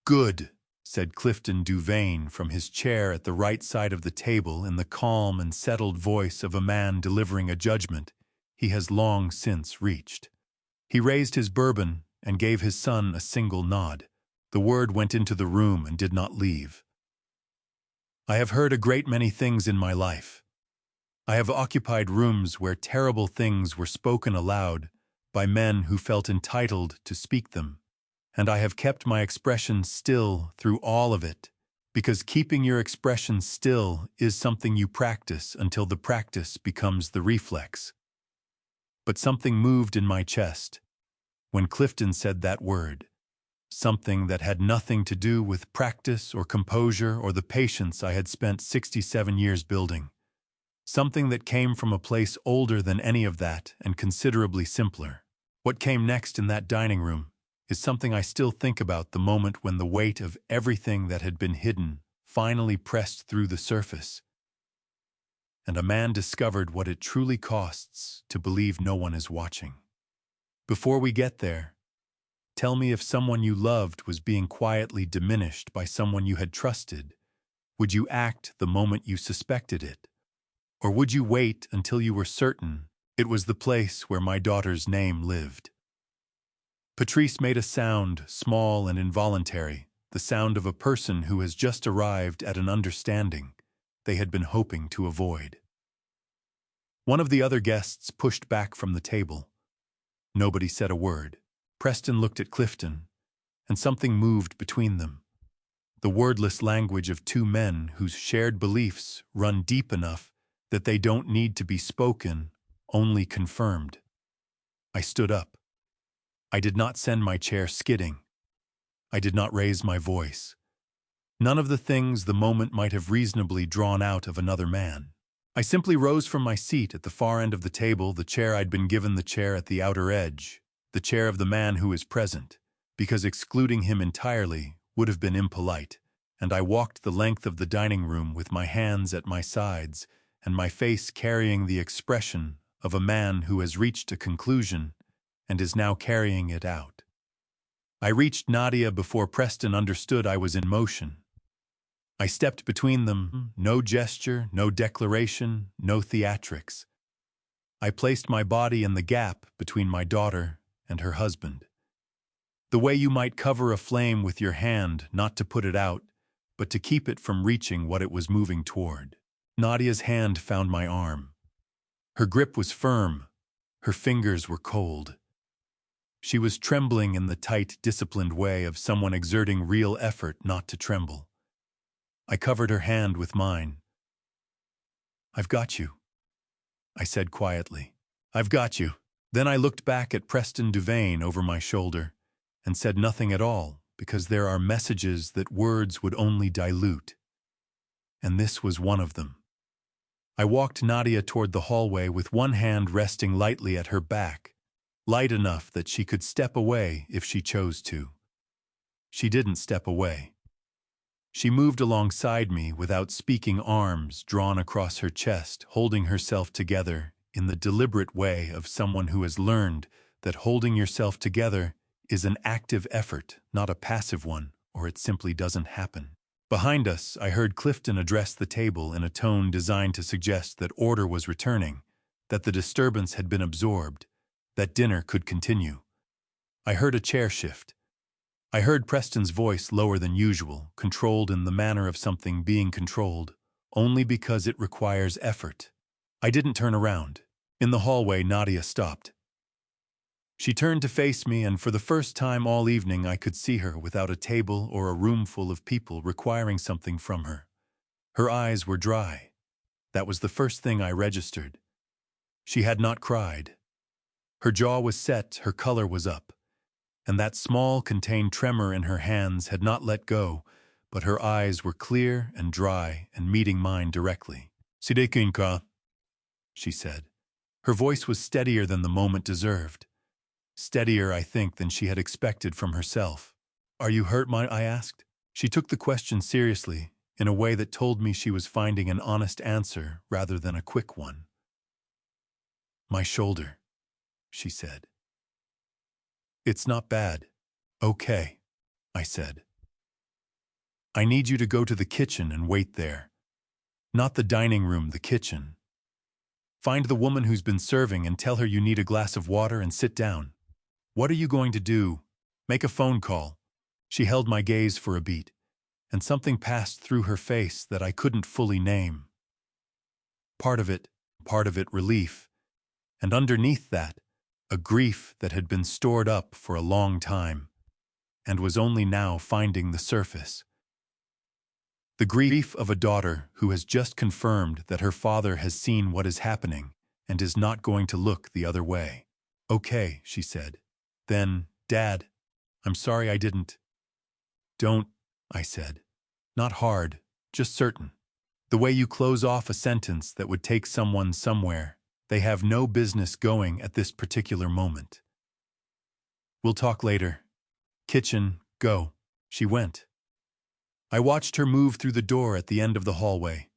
"Good," said Clifton Duvain from his chair at the right side of the table in the calm and settled voice of a man delivering a judgment he has long since reached. He raised his bourbon and gave his son a single nod. The word went into the room and did not leave. I have heard a great many things in my life. I have occupied rooms where terrible things were spoken aloud by men who felt entitled to speak them, and I have kept my expression still through all of it, because keeping your expression still is something you practice until the practice becomes the reflex. But something moved in my chest when Clifton said that word. Something that had nothing to do with practice or composure or the patience I had spent 67 years building. Something that came from a place older than any of that and considerably simpler. What came next in that dining room is something I still think about, the moment when the weight of everything that had been hidden finally pressed through the surface, and a man discovered what it truly costs to believe no one is watching. Before we get there, tell me, if someone you loved was being quietly diminished by someone you had trusted, would you act the moment you suspected it? Or would you wait until you were certain it was the place where my daughter's name lived? Patrice made a sound, small and involuntary, the sound of a person who has just arrived at an understanding they had been hoping to avoid. One of the other guests pushed back from the table. Nobody said a word. Preston looked at Clifton, and something moved between them. The wordless language of two men whose shared beliefs run deep enough that they don't need to be spoken, only confirmed. I stood up. I did not send my chair skidding. I did not raise my voice. None of the things the moment might have reasonably drawn out of another man. I simply rose from my seat at the far end of the table, the chair I'd been given, the chair at the outer edge, the chair of the man who is present, because excluding him entirely would have been impolite, and I walked the length of the dining room with my hands at my sides and my face carrying the expression of a man who has reached a conclusion and is now carrying it out. I reached Nadia before Preston understood I was in motion. I stepped between them, no gesture, no declaration, no theatrics. I placed my body in the gap between my daughter and her husband. The way you might cover a flame with your hand, not to put it out, but to keep it from reaching what it was moving toward. Nadia's hand found my arm. Her grip was firm. Her fingers were cold. She was trembling in the tight, disciplined way of someone exerting real effort not to tremble. I covered her hand with mine. "I've got you," I said quietly. "I've got you." Then I looked back at Preston Duvain over my shoulder and said nothing at all, because there are messages that words would only dilute. And this was one of them. I walked Nadia toward the hallway with one hand resting lightly at her back, light enough that she could step away if she chose to. She didn't step away. She moved alongside me without speaking, arms drawn across her chest, holding herself together in the deliberate way of someone who has learned that holding yourself together is an active effort, not a passive one, or it simply doesn't happen. Behind us, I heard Clifton address the table in a tone designed to suggest that order was returning, that the disturbance had been absorbed, that dinner could continue. I heard a chair shift. I heard Preston's voice lower than usual, controlled in the manner of something being controlled, only because it requires effort. I didn't turn around. In the hallway, Nadia stopped. She turned to face me, and for the first time all evening I could see her without a table or a room full of people requiring something from her. Her eyes were dry. That was the first thing I registered. She had not cried. Her jaw was set, her color was up, and that small, contained tremor in her hands had not let go, but her eyes were clear and dry and meeting mine directly. "Sidekinka," she said. Her voice was steadier than the moment deserved. Steadier, I think, than she had expected from herself. "Are you hurt, I asked. She took the question seriously, in a way that told me she was finding an honest answer rather than a quick one. "My shoulder," she said. "It's not bad." "Okay," I said. "I need you to go to the kitchen and wait there. Not the dining room, the kitchen. Find the woman who's been serving and tell her you need a glass of water and sit down. What are you going to do? Make a phone call." She held my gaze for a beat, and something passed through her face that I couldn't fully name. Part of it relief, and underneath that, a grief that had been stored up for a long time, and was only now finding the surface. The grief of a daughter who has just confirmed that her father has seen what is happening and is not going to look the other way. "Okay," she said. Then, "Dad, I'm sorry I didn't." "Don't," I said. "Not hard, just certain. The way you close off a sentence that would take someone somewhere they have no business going at this particular moment. We'll talk later. Kitchen, go." She went. I watched her move through the door at the end of the hallway.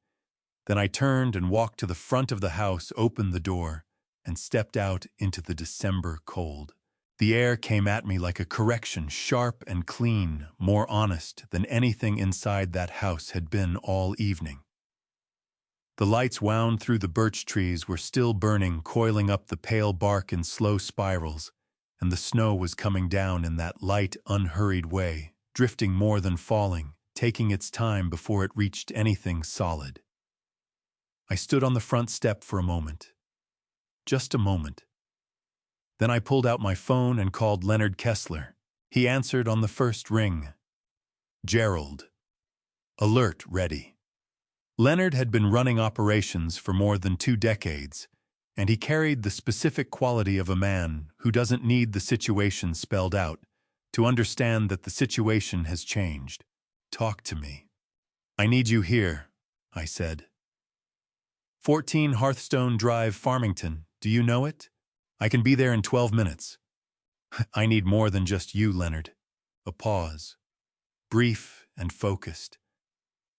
Then I turned and walked to the front of the house, opened the door, and stepped out into the December cold. The air came at me like a correction, sharp and clean, more honest than anything inside that house had been all evening. The lights wound through the birch trees were still burning, coiling up the pale bark in slow spirals, and the snow was coming down in that light, unhurried way, drifting more than falling, taking its time before it reached anything solid. I stood on the front step for a moment. Just a moment. Then I pulled out my phone and called Leonard Kessler. He answered on the first ring. "Gerald." Alert ready. Leonard had been running operations for more than 2 decades, and he carried the specific quality of a man who doesn't need the situation spelled out to understand that the situation has changed. "Talk to me." "I need you here," I said. 14 Hearthstone Drive, Farmington. Do you know it? I can be there in 12 minutes. "I need more than just you, Leonard." A pause. Brief and focused.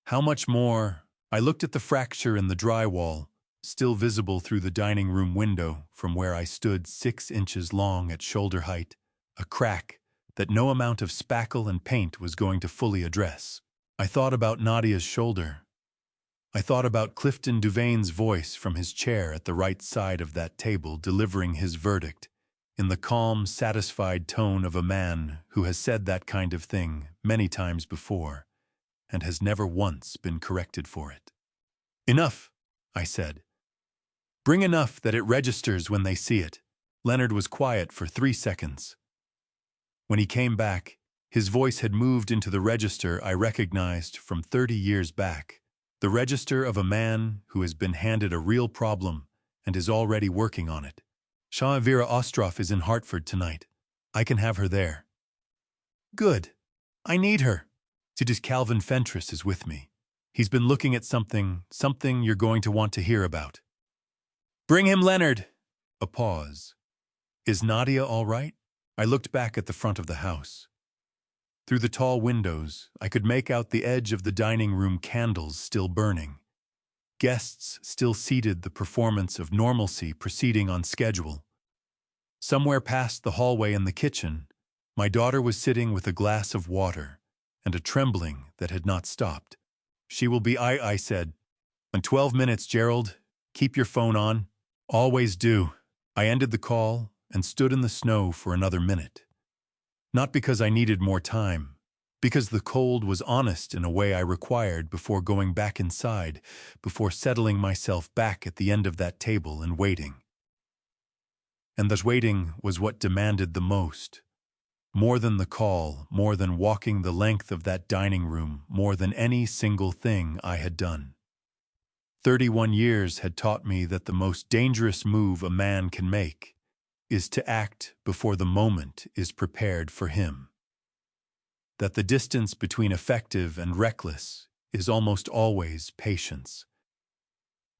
"How much more?" I looked at the fracture in the drywall, still visible through the dining room window from where I stood 6 inches long at shoulder height, a crack that no amount of spackle and paint was going to fully address. I thought about Nadia's shoulder. I thought about Clifton Duvane's voice from his chair at the right side of that table delivering his verdict, in the calm, satisfied tone of a man who has said that kind of thing many times before and has never once been corrected for it. "Enough," I said. "Bring enough that it registers when they see it." Leonard was quiet for 3 seconds. When he came back, his voice had moved into the register I recognized from 30 years back, the register of a man who has been handed a real problem and is already working on it. "Vera Ostroff is in Hartford tonight. I can have her there." "Good. I need her." "Just Calvin Fentress is with me. He's been looking at something you're going to want to hear about." "Bring him Leonard." A pause. "Is Nadia all right?" I looked back at the front of the house. Through the tall windows, I could make out the edge of the dining room candles still burning. Guests still seated, the performance of normalcy proceeding on schedule. Somewhere past the hallway in the kitchen, my daughter was sitting with a glass of water and a trembling that had not stopped. "She will be," I said. "In 12 minutes, Gerald. Keep your phone on." "Always do." I ended the call and stood in the snow for another minute. Not because I needed more time, because the cold was honest in a way I required before going back inside, before settling myself back at the end of that table and waiting. And that waiting was what demanded the most. More than the call, more than walking the length of that dining room, more than any single thing I had done. 31 years had taught me that the most dangerous move a man can make is to act before the moment is prepared for him. That the distance between effective and reckless is almost always patience.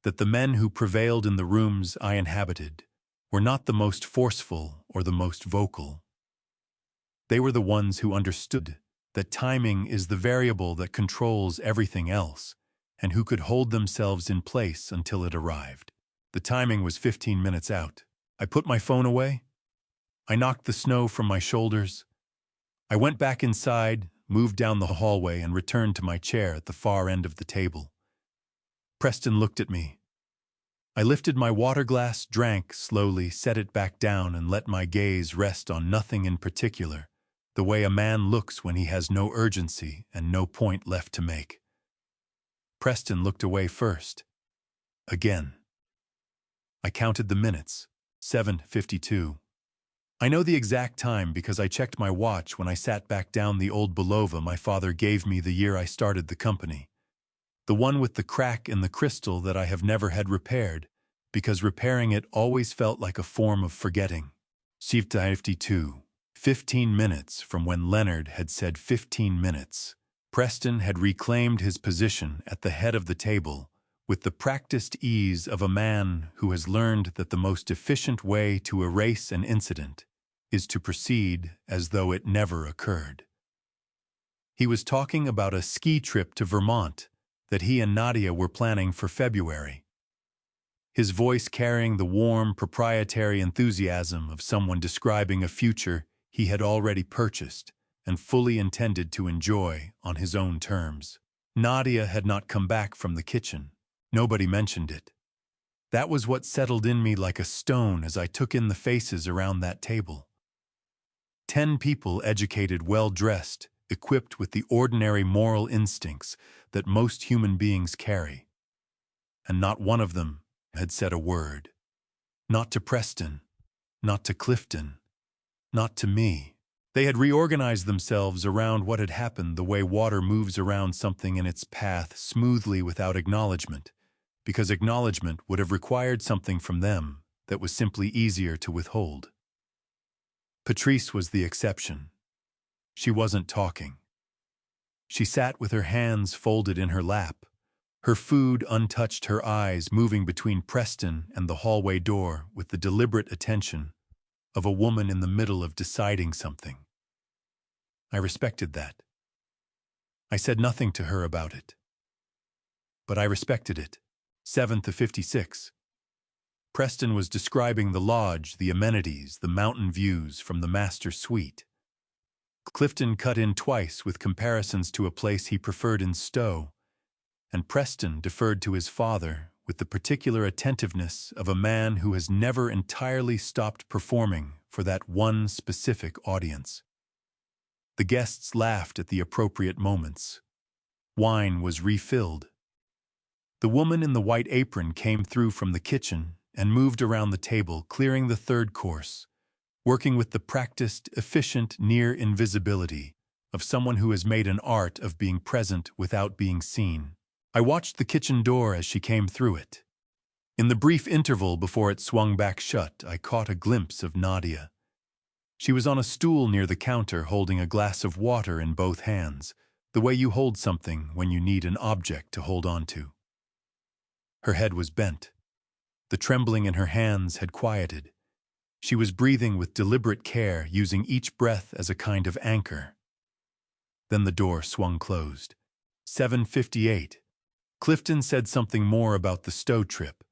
That the men who prevailed in the rooms I inhabited were not the most forceful or the most vocal. They were the ones who understood that timing is the variable that controls everything else, and who could hold themselves in place until it arrived. The timing was 15 minutes out. I put my phone away. I knocked the snow from my shoulders. I went back inside, moved down the hallway, and returned to my chair at the far end of the table. Preston looked at me. I lifted my water glass, drank slowly, set it back down, and let my gaze rest on nothing in particular, the way a man looks when he has no urgency and no point left to make. Preston looked away first. Again. I counted the minutes. 7:52. I know the exact time because I checked my watch when I sat back down the old Belova my father gave me the year I started the company. The one with the crack in the crystal that I have never had repaired, because repairing it always felt like a form of forgetting. 7:52. 15 minutes from when Leonard had said 15 minutes. Preston had reclaimed his position at the head of the table, with the practiced ease of a man who has learned that the most efficient way to erase an incident is to proceed as though it never occurred. He was talking about a ski trip to Vermont that he and Nadia were planning for February. His voice carrying the warm, proprietary enthusiasm of someone describing a future he had already purchased and fully intended to enjoy on his own terms. Nadia had not come back from the kitchen. Nobody mentioned it. That was what settled in me like a stone as I took in the faces around that table. 10 people educated, well-dressed, equipped with the ordinary moral instincts that most human beings carry. And not one of them had said a word. Not to Preston, not to Clifton, not to me. They had reorganized themselves around what had happened the way water moves around something in its path smoothly without acknowledgement, because acknowledgement would have required something from them that was simply easier to withhold. Patrice was the exception. She wasn't talking. She sat with her hands folded in her lap, her food untouched, her eyes moving between Preston and the hallway door with the deliberate attention of a woman in the middle of deciding something. I respected that. I said nothing to her about it. But I respected it. 7:56. Preston was describing the lodge, the amenities, the mountain views from the master suite. Clifton cut in twice with comparisons to a place he preferred in Stowe, and Preston deferred to his father with the particular attentiveness of a man who has never entirely stopped performing for that one specific audience. The guests laughed at the appropriate moments. Wine was refilled. The woman in the white apron came through from the kitchen and moved around the table, clearing the third course, working with the practiced, efficient near-invisibility of someone who has made an art of being present without being seen. I watched the kitchen door as she came through it. In the brief interval before it swung back shut, I caught a glimpse of Nadia. She was on a stool near the counter holding a glass of water in both hands, the way you hold something when you need an object to hold on to. Her head was bent. The trembling in her hands had quieted. She was breathing with deliberate care, using each breath as a kind of anchor. Then the door swung closed. 7:58. Clifton said something more about the Stowe trip,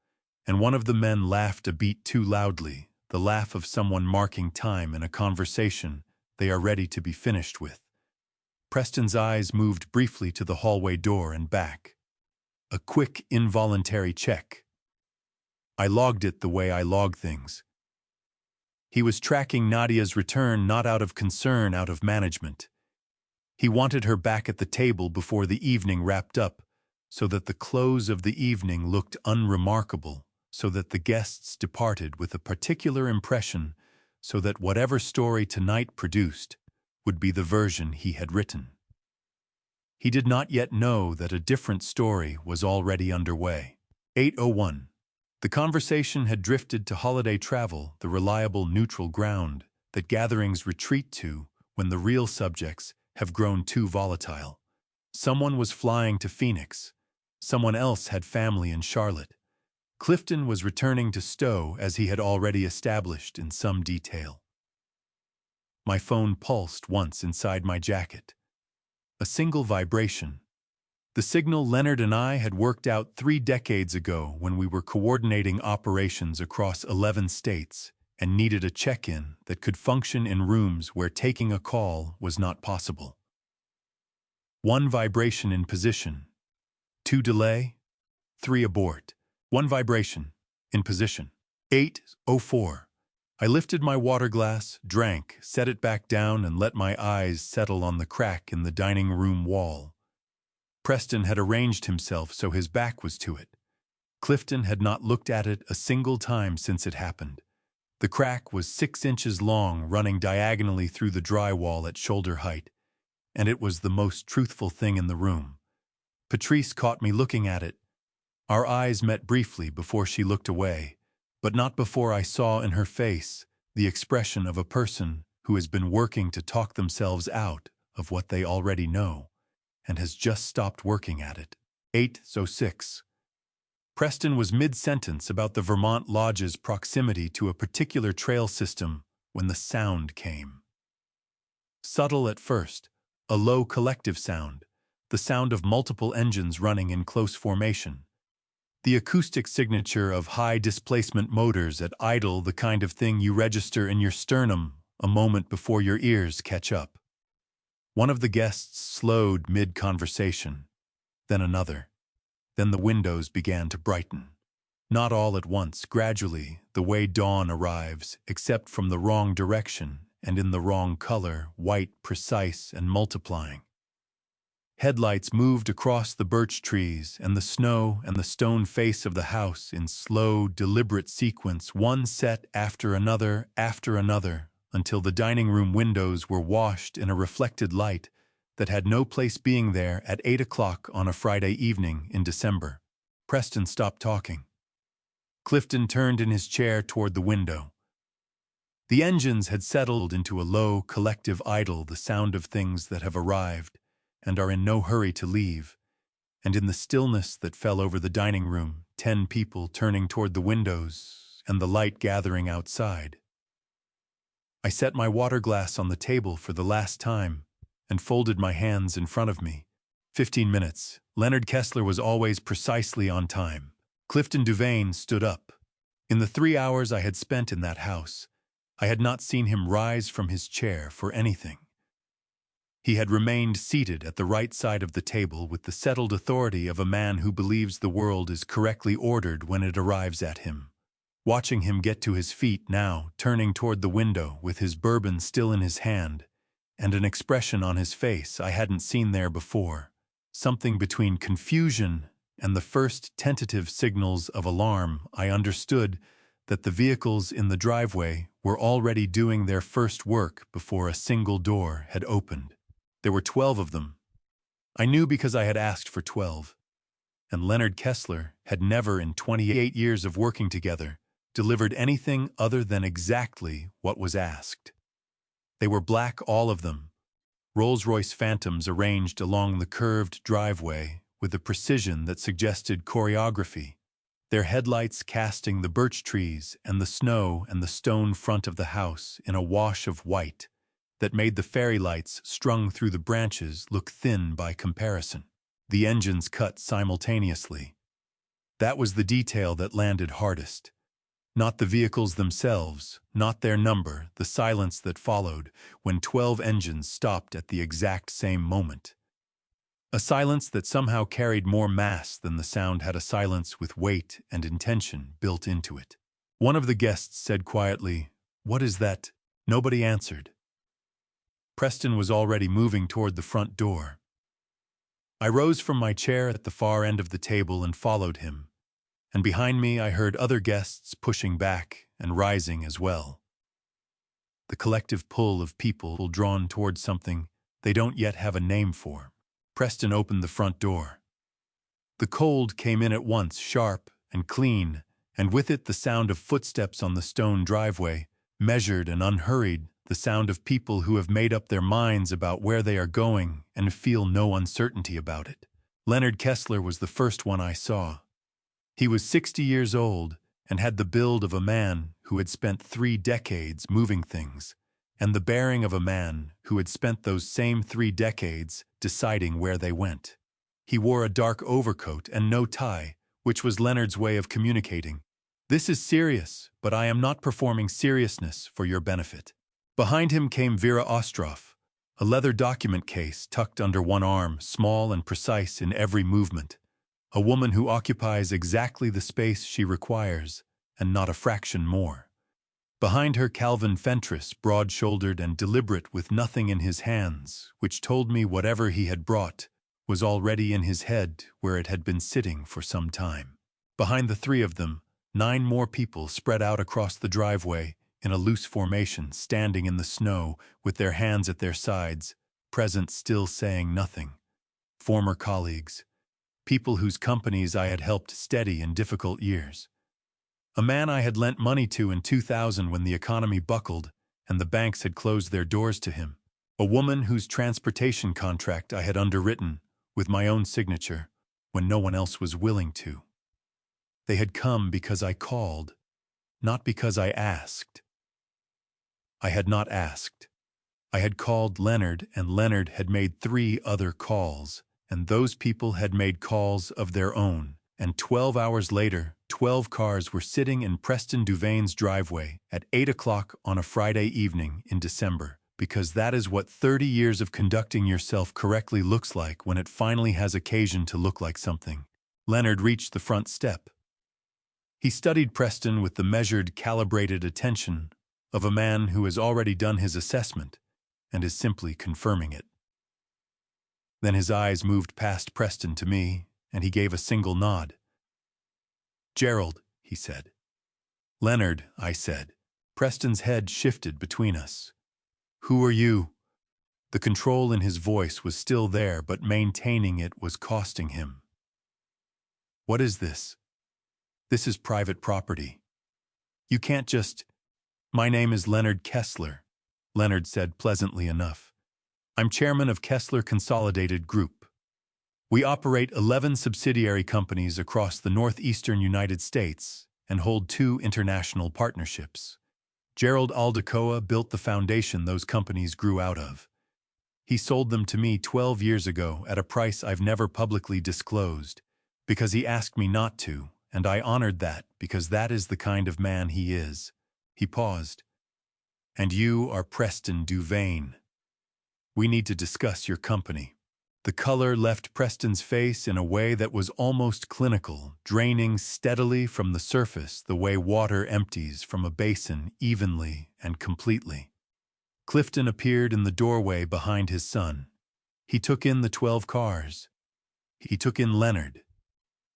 and one of the men laughed a beat too loudly, the laugh of someone marking time in a conversation they are ready to be finished with. Preston's eyes moved briefly to the hallway door and back. A quick, involuntary check. I logged it the way I log things. He was tracking Nadia's return not out of concern, out of management. He wanted her back at the table before the evening wrapped up, so that the close of the evening looked unremarkable, so that the guests departed with a particular impression, so that whatever story tonight produced would be the version he had written. He did not yet know that a different story was already underway. 8:01. The conversation had drifted to holiday travel, the reliable neutral ground that gatherings retreat to when the real subjects have grown too volatile. Someone was flying to Phoenix. Someone else had family in Charlotte. Clifton was returning to Stowe as he had already established in some detail. My phone pulsed once inside my jacket. A single vibration. The signal Leonard and I had worked out 3 decades ago when we were coordinating operations across 11 states and needed a check-in that could function in rooms where taking a call was not possible. 1 vibration in position. 2 delay. 3 abort. 1 vibration in position. 8:04. I lifted my water glass, drank, set it back down, and let my eyes settle on the crack in the dining room wall. Preston had arranged himself so his back was to it. Clifton had not looked at it a single time since it happened. The crack was 6 inches long, running diagonally through the drywall at shoulder height, and it was the most truthful thing in the room. Patrice caught me looking at it. Our eyes met briefly before she looked away, but not before I saw in her face the expression of a person who has been working to talk themselves out of what they already know and has just stopped working at it. 8:06. Preston was mid-sentence about the Vermont Lodge's proximity to a particular trail system when the sound came. Subtle at first, a low collective sound, the sound of multiple engines running in close formation. The acoustic signature of high-displacement motors at idle, the kind of thing you register in your sternum a moment before your ears catch up. One of the guests slowed mid-conversation, then another. Then the windows began to brighten. Not all at once, gradually, the way dawn arrives, except from the wrong direction and in the wrong color, white, precise, and multiplying. Headlights moved across the birch trees and the snow and the stone face of the house in slow, deliberate sequence, one set after another, until the dining room windows were washed in a reflected light that had no place being there at 8 o'clock on a Friday evening in December. Preston stopped talking. Clifton turned in his chair toward the window. The engines had settled into a low, collective idle, the sound of things that have arrived and are in no hurry to leave, and in the stillness that fell over the dining room, 10 people turning toward the windows and the light gathering outside. I set my water glass on the table for the last time and folded my hands in front of me. 15 minutes. Leonard Kessler was always precisely on time. Clifton Duvain stood up. In the 3 hours I had spent in that house, I had not seen him rise from his chair for anything. He had remained seated at the right side of the table with the settled authority of a man who believes the world is correctly ordered when it arrives at him. Watching him get to his feet now, turning toward the window with his bourbon still in his hand, and an expression on his face I hadn't seen there before, something between confusion and the first tentative signals of alarm, I understood that the vehicles in the driveway were already doing their first work before a single door had opened. There were 12 of them. I knew because I had asked for 12. And Leonard Kessler had never, in 28 years of working together, delivered anything other than exactly what was asked. They were black, all of them, Rolls-Royce Phantoms arranged along the curved driveway with a precision that suggested choreography, their headlights casting the birch trees and the snow and the stone front of the house in a wash of white that made the fairy lights strung through the branches look thin by comparison. The engines cut simultaneously. That was the detail that landed hardest. Not the vehicles themselves, not their number, the silence that followed when 12 engines stopped at the exact same moment. A silence that somehow carried more mass than the sound had, a silence with weight and intention built into it. One of the guests said quietly, "What is that?" Nobody answered. Preston was already moving toward the front door. I rose from my chair at the far end of the table and followed him. And behind me I heard other guests pushing back and rising as well. The collective pull of people drawn toward something they don't yet have a name for. Preston opened the front door. The cold came in at once, sharp and clean, and with it the sound of footsteps on the stone driveway, measured and unhurried, the sound of people who have made up their minds about where they are going and feel no uncertainty about it. Leonard Kessler was the first one I saw. He was 60 years old and had the build of a man who had spent 3 decades moving things, and the bearing of a man who had spent those same 3 decades deciding where they went. He wore a dark overcoat and no tie, which was Leonard's way of communicating. "This is serious, but I am not performing seriousness for your benefit." Behind him came Vera Ostroff, a leather document case tucked under one arm, small and precise in every movement. A woman who occupies exactly the space she requires, and not a fraction more. Behind her Calvin Fentress, broad-shouldered and deliberate with nothing in his hands, which told me whatever he had brought was already in his head where it had been sitting for some time. Behind the 3 of them, 9 more people spread out across the driveway in a loose formation, standing in the snow with their hands at their sides, present still saying nothing. Former colleagues. People whose companies I had helped steady in difficult years. A man I had lent money to in 2000 when the economy buckled and the banks had closed their doors to him. A woman whose transportation contract I had underwritten with my own signature when no one else was willing to. They had come because I called, not because I asked. I had not asked. I had called Leonard, and Leonard had made 3 other calls. And those people had made calls of their own, and 12 hours later, 12 cars were sitting in Preston Duvane's driveway at 8 o'clock on a Friday evening in December, because that is what 30 years of conducting yourself correctly looks like when it finally has occasion to look like something. Leonard reached the front step. He studied Preston with the measured, calibrated attention of a man who has already done his assessment and is simply confirming it. Then his eyes moved past Preston to me, and he gave a single nod. "Gerald," he said. "Leonard," I said. Preston's head shifted between us. "Who are you?" The control in his voice was still there, but maintaining it was costing him. "What is this?" "This is private property. You can't just—" "My name is Leonard Kessler," Leonard said pleasantly enough. "I'm chairman of Kessler Consolidated Group. We operate 11 subsidiary companies across the northeastern United States and hold 2 international partnerships. Gerald Aldecoa built the foundation those companies grew out of. He sold them to me 12 years ago at a price I've never publicly disclosed, because he asked me not to, and I honored that because that is the kind of man he is." He paused. "And you are Preston Duvane." We need to discuss your company. The color left Preston's face in a way that was almost clinical, draining steadily from the surface the way water empties from a basin evenly and completely. Clifton appeared in the doorway behind his son. He took in the 12 cars. He took in Leonard.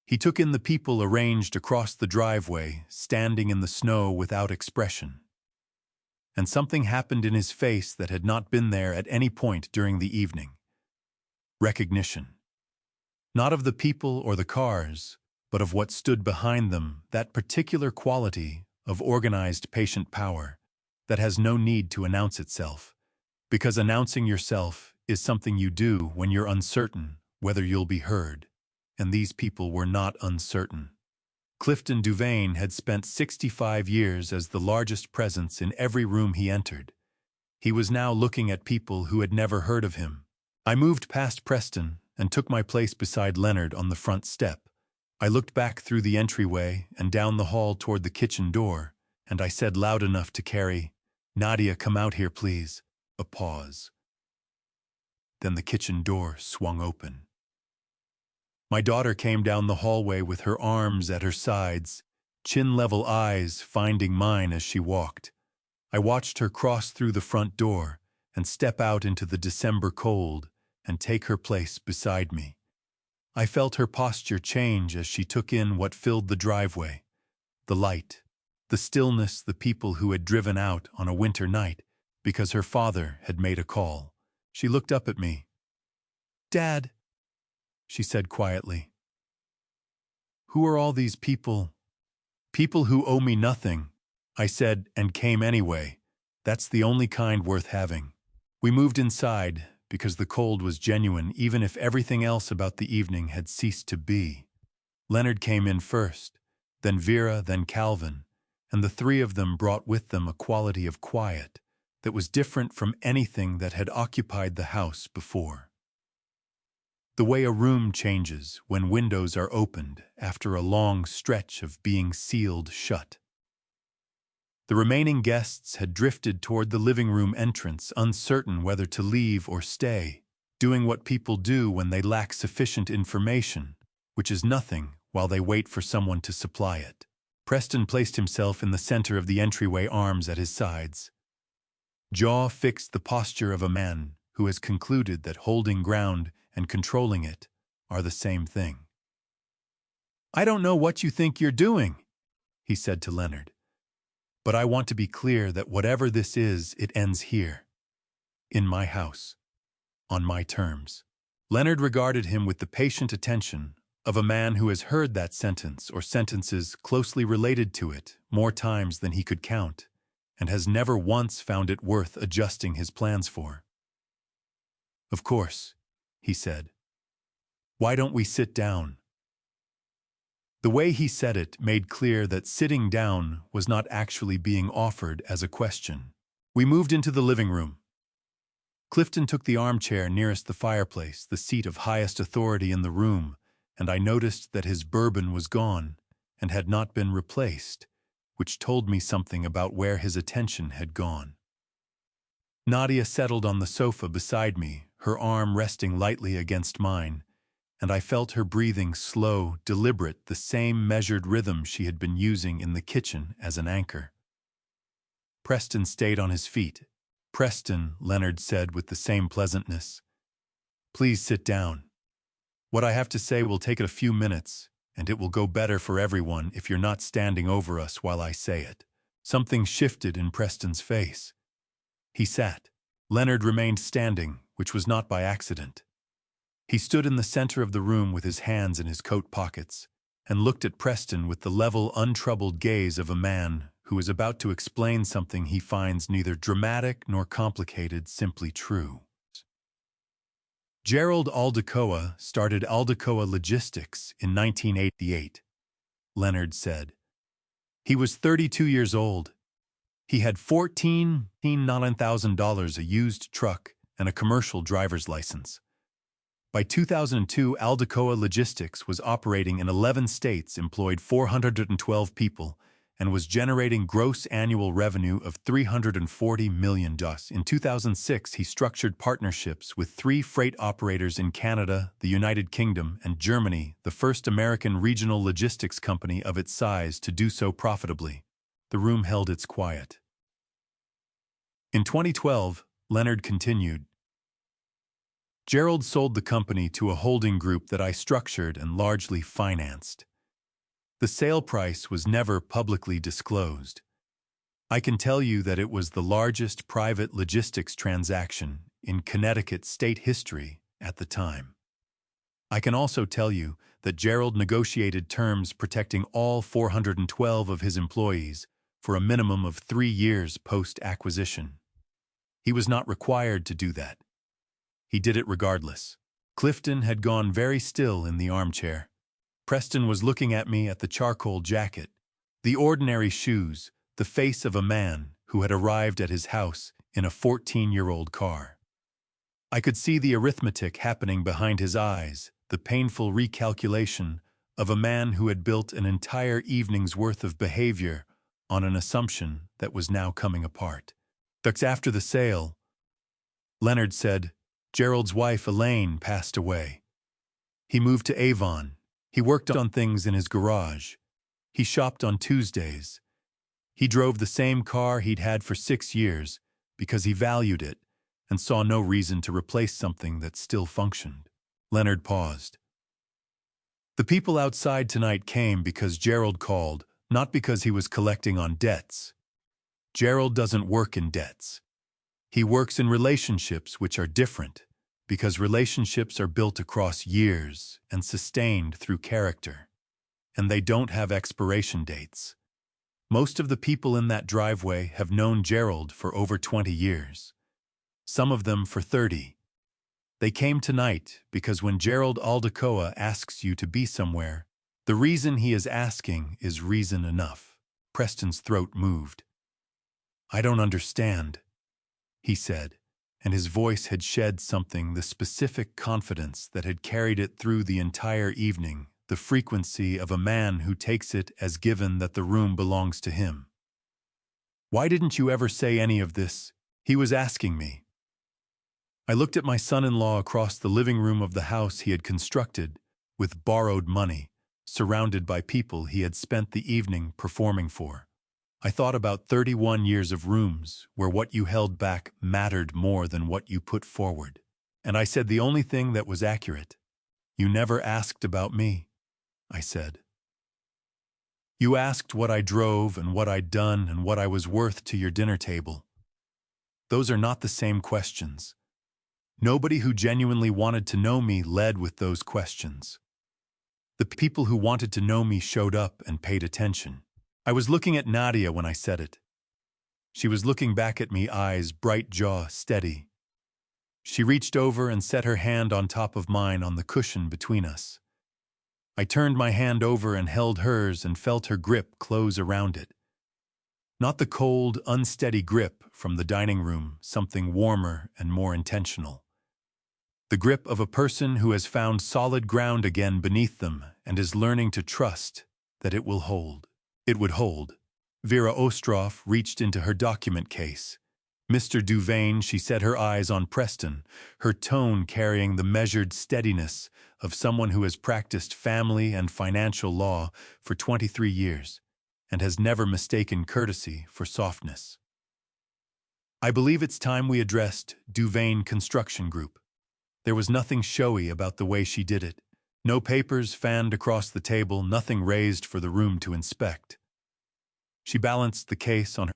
He took in the people arranged across the driveway, standing in the snow without expression. And something happened in his face that had not been there at any point during the evening. Recognition. Not of the people or the cars, but of what stood behind them, that particular quality of organized patient power that has no need to announce itself, because announcing yourself is something you do when you're uncertain whether you'll be heard, and these people were not uncertain. Clifton Duvain had spent 65 years as the largest presence in every room he entered. He was now looking at people who had never heard of him. I moved past Preston and took my place beside Leonard on the front step. I looked back through the entryway and down the hall toward the kitchen door, and I said loud enough to carry, "Nadia, come out here, please." A pause. Then the kitchen door swung open. My daughter came down the hallway with her arms at her sides, chin-level eyes finding mine as she walked. I watched her cross through the front door and step out into the December cold and take her place beside me. I felt her posture change as she took in what filled the driveway, the light, the stillness, the people who had driven out on a winter night because her father had made a call. She looked up at me. "Dad," she said quietly. "Who are all these people?" "People who owe me nothing," I said, "and came anyway. That's the only kind worth having." We moved inside because the cold was genuine even if everything else about the evening had ceased to be. Leonard came in first, then Vera, then Calvin, and the three of them brought with them a quality of quiet that was different from anything that had occupied the house before. The way a room changes when windows are opened after a long stretch of being sealed shut. The remaining guests had drifted toward the living room entrance, uncertain whether to leave or stay, doing what people do when they lack sufficient information, which is nothing while they wait for someone to supply it. Preston placed himself in the center of the entryway, arms at his sides. Jaw fixed, the posture of a man who has concluded that holding ground and controlling it are the same thing. "I don't know what you think you're doing," he said to Leonard. "But I want to be clear that whatever this is, it ends here. In my house. On my terms." Leonard regarded him with the patient attention of a man who has heard that sentence or sentences closely related to it more times than he could count, and has never once found it worth adjusting his plans for. "Of course," he said. "Why don't we sit down?" The way he said it made clear that sitting down was not actually being offered as a question. We moved into the living room. Clifton took the armchair nearest the fireplace, the seat of highest authority in the room, and I noticed that his bourbon was gone and had not been replaced, which told me something about where his attention had gone. Nadia settled on the sofa beside me, her arm resting lightly against mine, and I felt her breathing slow, deliberate, the same measured rhythm she had been using in the kitchen as an anchor. Preston stayed on his feet. "Preston," Leonard said with the same pleasantness, "please sit down. What I have to say will take a few minutes, and it will go better for everyone if you're not standing over us while I say it." Something shifted in Preston's face. He sat. Leonard remained standing, which was not by accident. He stood in the center of the room with his hands in his coat pockets and looked at Preston with the level, untroubled gaze of a man who is about to explain something he finds neither dramatic nor complicated, simply true. Gerald Aldecoa started Aldecoa Logistics in 1988, Leonard said. He was 32 years old. He had $14,900 a used truck and a commercial driver's license. By 2002, Aldecoa Logistics was operating in 11 states, employed 412 people, and was generating gross annual revenue of $340 million. In 2006, he structured partnerships with 3 freight operators in Canada, the United Kingdom, and Germany, the first American regional logistics company of its size to do so profitably. The room held its quiet. In 2012, Leonard continued, Gerald sold the company to a holding group that I structured and largely financed. The sale price was never publicly disclosed. I can tell you that it was the largest private logistics transaction in Connecticut state history at the time. I can also tell you that Gerald negotiated terms protecting all 412 of his employees for a minimum of 3 years post-acquisition. He was not required to do that. He did it regardless. Clifton had gone very still in the armchair. Preston was looking at me at the charcoal jacket, the ordinary shoes, the face of a man who had arrived at his house in a 14-year-old car. I could see the arithmetic happening behind his eyes, the painful recalculation of a man who had built an entire evening's worth of behavior on an assumption that was now coming apart. After the sale, Leonard said, Gerald's wife Elaine passed away. He moved to Avon. He worked on things in his garage. He shopped on Tuesdays. He drove the same car he'd had for 6 years because he valued it and saw no reason to replace something that still functioned. Leonard paused. The people outside tonight came because Gerald called, not because he was collecting on debts. Gerald doesn't work in debts. He works in relationships which are different, because relationships are built across years and sustained through character, and they don't have expiration dates. Most of the people in that driveway have known Gerald for over 20 years, some of them for 30. They came tonight because when Gerald Aldecoa asks you to be somewhere, the reason he is asking is reason enough. Preston's throat moved. I don't understand, he said, and his voice had shed something, the specific confidence that had carried it through the entire evening, the frequency of a man who takes it as given that the room belongs to him. Why didn't you ever say any of this? He was asking me. I looked at my son-in-law across the living room of the house he had constructed with borrowed money, surrounded by people he had spent the evening performing for. I thought about 31 years of rooms where what you held back mattered more than what you put forward. And I said the only thing that was accurate. You never asked about me, I said. You asked what I drove and what I'd done and what I was worth to your dinner table. Those are not the same questions. Nobody who genuinely wanted to know me led with those questions. The people who wanted to know me showed up and paid attention. I was looking at Nadia when I said it. She was looking back at me, eyes bright, jaw steady. She reached over and set her hand on top of mine on the cushion between us. I turned my hand over and held hers and felt her grip close around it. Not the cold, unsteady grip from the dining room, something warmer and more intentional. The grip of a person who has found solid ground again beneath them and is learning to trust that it will hold. It would hold. Vera Ostroff reached into her document case. Mr. Duvain, she set her eyes on Preston, her tone carrying the measured steadiness of someone who has practiced family and financial law for 23 years and has never mistaken courtesy for softness. I believe it's time we addressed Duvain Construction Group. There was nothing showy about the way she did it. No papers fanned across the table, nothing raised for the room to inspect. She balanced the case on her,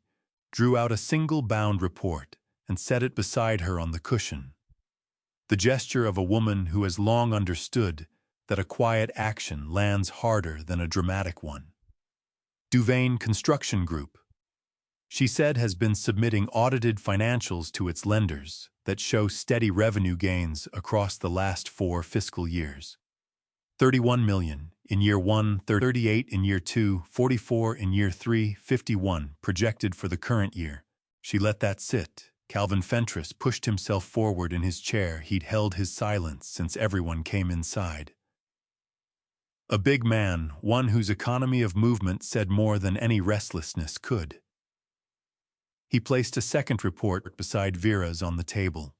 drew out a single bound report, and set it beside her on the cushion. The gesture of a woman who has long understood that a quiet action lands harder than a dramatic one. Duvain Construction Group, she said, has been submitting audited financials to its lenders that show steady revenue gains across the last 4 fiscal years. 31 million in year 1, 38 in year 2, 44 in year 3, 51 projected for the current year. She let that sit. Calvin Fentress pushed himself forward in his chair. He'd held his silence since everyone came inside. A big man, one whose economy of movement said more than any restlessness could. He placed a second report beside Vera's on the table.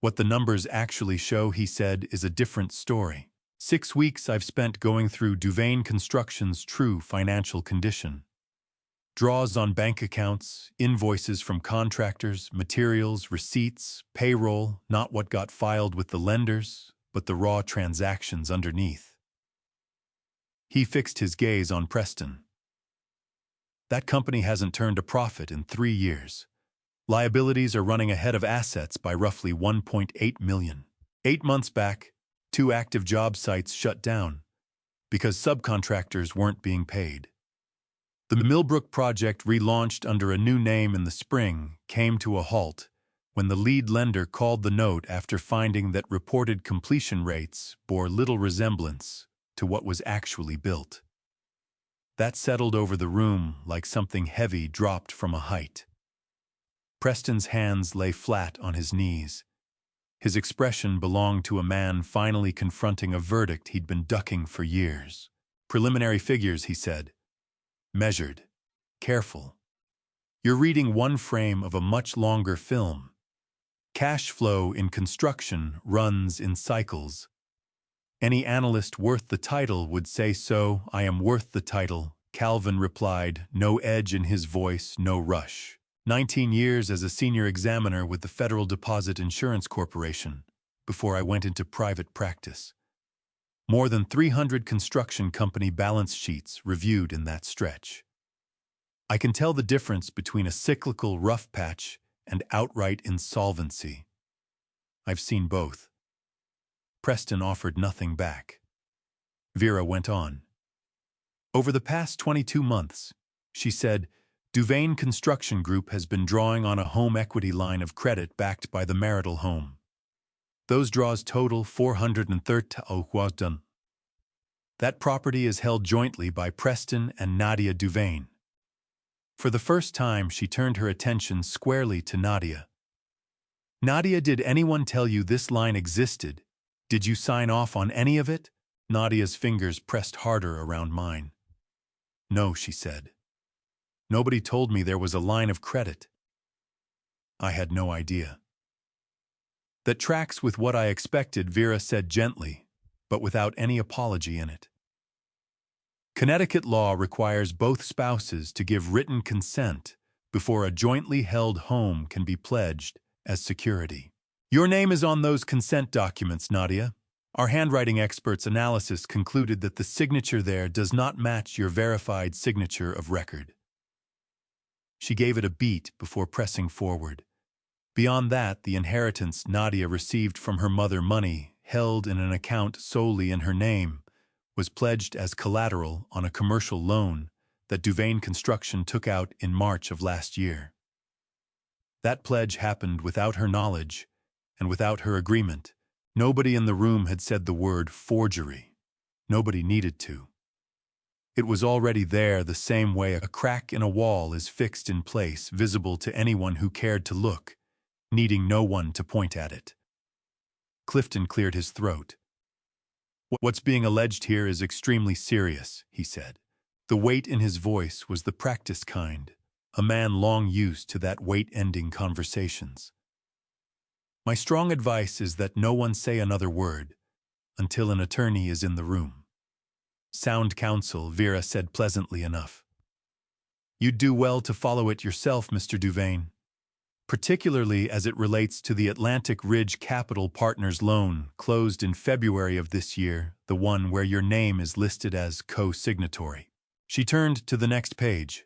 What the numbers actually show, he said, is a different story. 6 weeks I've spent going through Duvain Construction's true financial condition. Draws on bank accounts, invoices from contractors, materials, receipts, payroll, not what got filed with the lenders, but the raw transactions underneath. He fixed his gaze on Preston. That company hasn't turned a profit in 3 years. Liabilities are running ahead of assets by roughly $1.8 million. 8 months back, 2 active job sites shut down because subcontractors weren't being paid. The Millbrook project, relaunched under a new name in the spring, came to a halt when the lead lender called the note after finding that reported completion rates bore little resemblance to what was actually built. That settled over the room like something heavy dropped from a height. Preston's hands lay flat on his knees. His expression belonged to a man finally confronting a verdict he'd been ducking for years. Preliminary figures, he said. Measured. Careful. You're reading one frame of a much longer film. Cash flow in construction runs in cycles. Any analyst worth the title would say so. I am worth the title, Calvin replied, no edge in his voice, no rush. 19 years as a senior examiner with the Federal Deposit Insurance Corporation before I went into private practice. More than 300 construction company balance sheets reviewed in that stretch. I can tell the difference between a cyclical rough patch and outright insolvency. I've seen both. Preston offered nothing back. Vera went on. Over the past 22 months, she said, Duvain Construction Group has been drawing on a home equity line of credit backed by the marital home. Those draws total $430,000. That property is held jointly by Preston and Nadia Duvain. For the first time, she turned her attention squarely to Nadia. Nadia, did anyone tell you this line existed? Did you sign off on any of it? Nadia's fingers pressed harder around mine. No, she said. Nobody told me there was a line of credit. I had no idea. That tracks with what I expected, Vera said gently, but without any apology in it. Connecticut law requires both spouses to give written consent before a jointly held home can be pledged as security. Your name is on those consent documents, Nadia. Our handwriting expert's analysis concluded that the signature there does not match your verified signature of record. She gave it a beat before pressing forward. Beyond that, the inheritance Nadia received from her mother, money held in an account solely in her name, was pledged as collateral on a commercial loan that Duvain Construction took out in March of last year. That pledge happened without her knowledge and without her agreement. Nobody in the room had said the word forgery. Nobody needed to. It was already there, the same way a crack in a wall is fixed in place, visible to anyone who cared to look, needing no one to point at it. Clifton cleared his throat. What's being alleged here is extremely serious, he said. The weight in his voice was the practiced kind, a man long used to that weight-ending conversations. My strong advice is that no one say another word until an attorney is in the room. Sound counsel, Vera said pleasantly enough. You'd do well to follow it yourself, Mr. Duvain, particularly as it relates to the Atlantic Ridge Capital Partners loan closed in February of this year, the one where your name is listed as co-signatory. She turned to the next page.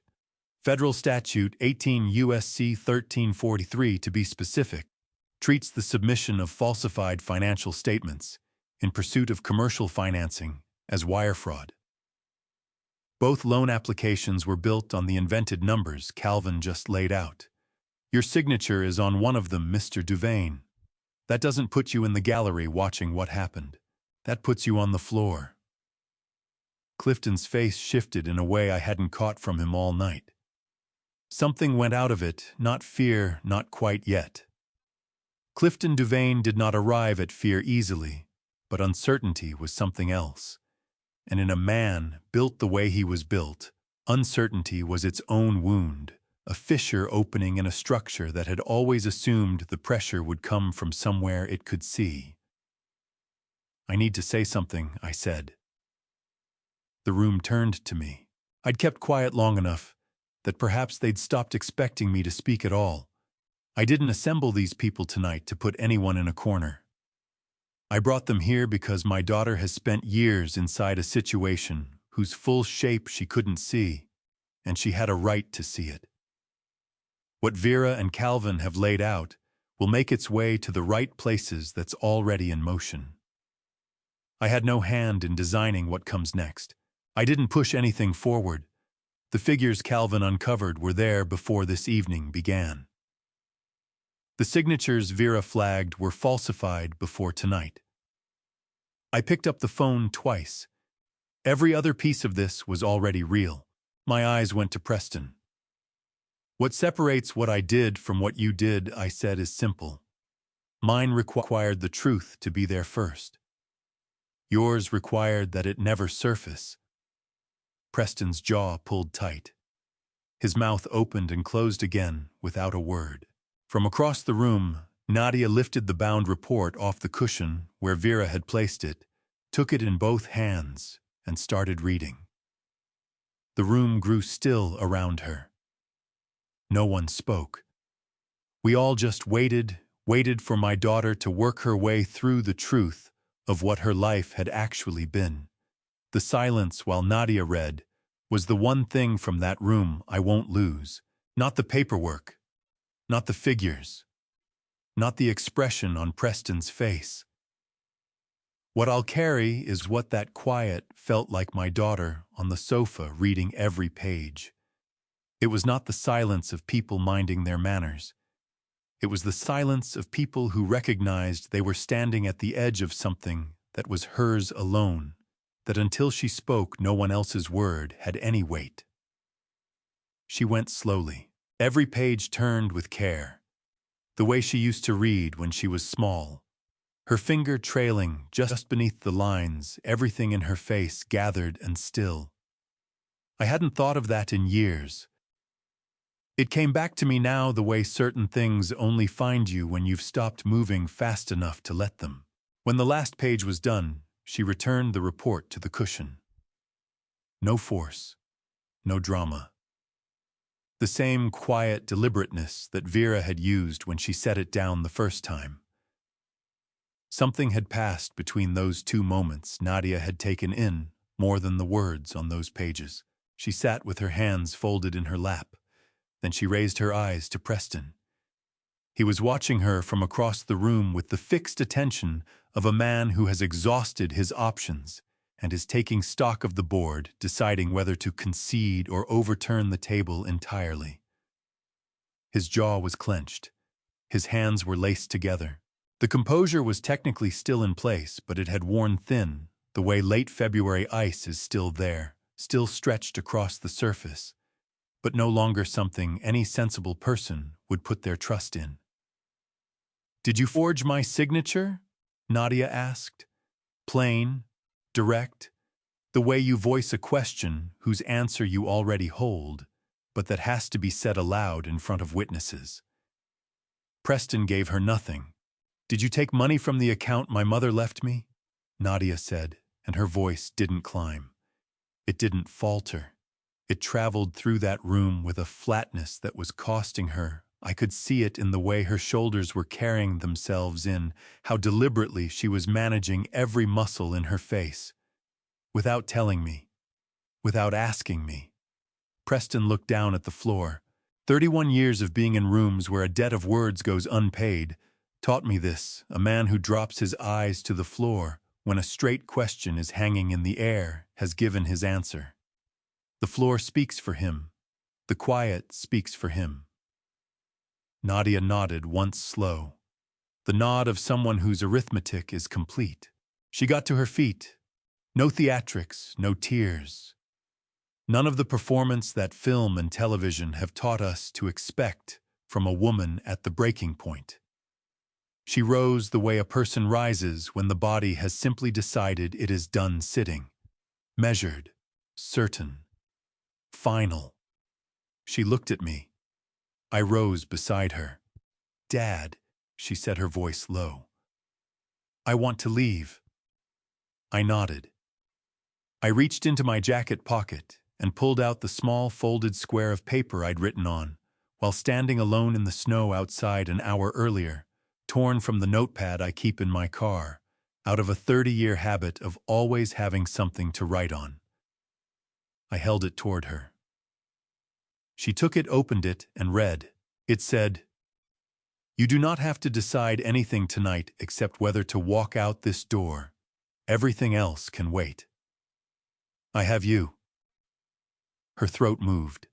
Federal Statute 18 U.S.C. 1343, to be specific, treats the submission of falsified financial statements in pursuit of commercial financing as wire fraud. Both loan applications were built on the invented numbers Calvin just laid out. Your signature is on one of them, Mr. Duvain. That doesn't put you in the gallery watching what happened. That puts you on the floor. Clifton's face shifted in a way I hadn't caught from him all night. Something went out of it, not fear, not quite yet. Clifton Duvain did not arrive at fear easily, but uncertainty was something else. and in a man built the way he was built, uncertainty was its own wound, a fissure opening in a structure that had always assumed the pressure would come from somewhere it could see. "I need to say something," I said. The room turned to me. I'd kept quiet long enough that perhaps they'd stopped expecting me to speak at all. I didn't assemble these people tonight to put anyone in a corner. I brought them here because my daughter has spent years inside a situation whose full shape she couldn't see, and she had a right to see it. What Vera and Calvin have laid out will make its way to the right places that's already in motion. I had no hand in designing what comes next. I didn't push anything forward. The figures Calvin uncovered were there before this evening began. The signatures Vera flagged were falsified before tonight. I picked up the phone twice. Every other piece of this was already real. My eyes went to Preston. "What separates what I did from what you did," I said, "is simple. Mine required the truth to be there first. Yours required that it never surface." Preston's jaw pulled tight. His mouth opened and closed again without a word. From across the room, Nadia lifted the bound report off the cushion where Vera had placed it, took it in both hands, and started reading. The room grew still around her. No one spoke. We all just waited for my daughter to work her way through the truth of what her life had actually been. The silence while Nadia read was the one thing from that room I won't lose. Not the paperwork, not the figures, not the expression on Preston's face. What I'll carry is what that quiet felt like my daughter on the sofa reading every page. It was not the silence of people minding their manners. It was the silence of people who recognized they were standing at the edge of something that was hers alone, that until she spoke, no one else's word had any weight. She went slowly. Every page turned with care, the way she used to read when she was small. Her finger trailing just beneath the lines, everything in her face gathered and still. I hadn't thought of that in years. It came back to me now the way certain things only find you when you've stopped moving fast enough to let them. When the last page was done, she returned the report to the cushion. No force, no drama. The same quiet deliberateness that Vera had used when she set it down the first time. Something had passed between those two moments Nadia had taken in more than the words on those pages. She sat with her hands folded in her lap. Then she raised her eyes to Preston. He was watching her from across the room with the fixed attention of a man who has exhausted his options and is taking stock of the board, deciding whether to concede or overturn the table entirely. His jaw was clenched. His hands were laced together. The composure was technically still in place, but it had worn thin, the way late February ice is still there, still stretched across the surface, but no longer something any sensible person would put their trust in. "Did you forge my signature?" Nadia asked. Plain, direct, the way you voice a question whose answer you already hold, but that has to be said aloud in front of witnesses. Preston gave her nothing. "Did you take money from the account my mother left me?" Nadia said, and her voice didn't climb. It didn't falter. It traveled through that room with a flatness that was costing her. I could see it in the way her shoulders were carrying themselves in, how deliberately she was managing every muscle in her face. Without telling me, without asking me. Preston looked down at the floor. 31 years of being in rooms where a debt of words goes unpaid taught me this. A man who drops his eyes to the floor when a straight question is hanging in the air has given his answer. The floor speaks for him. The quiet speaks for him. Nadia nodded once slow. The nod of someone whose arithmetic is complete. She got to her feet. No theatrics, no tears. None of the performance that film and television have taught us to expect from a woman at the breaking point. She rose the way a person rises when the body has simply decided it is done sitting. Measured, certain, final. She looked at me. I rose beside her. "Dad," she said, her voice low. "I want to leave." I nodded. I reached into my jacket pocket and pulled out the small folded square of paper I'd written on, while standing alone in the snow outside an hour earlier, torn from the notepad I keep in my car, out of a 30-year habit of always having something to write on. I held it toward her. She took it, opened it, and read. It said, "You do not have to decide anything tonight except whether to walk out this door. Everything else can wait. I have you." Her throat moved.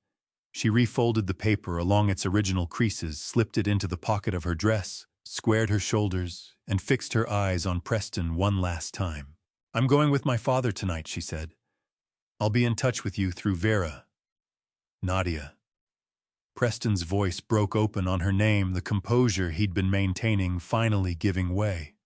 She refolded the paper along its original creases, slipped it into the pocket of her dress, squared her shoulders, and fixed her eyes on Preston one last time. "I'm going with my father tonight," she said. "I'll be in touch with you through Vera." "Nadia." Preston's voice broke open on her name, the composure he'd been maintaining finally giving way.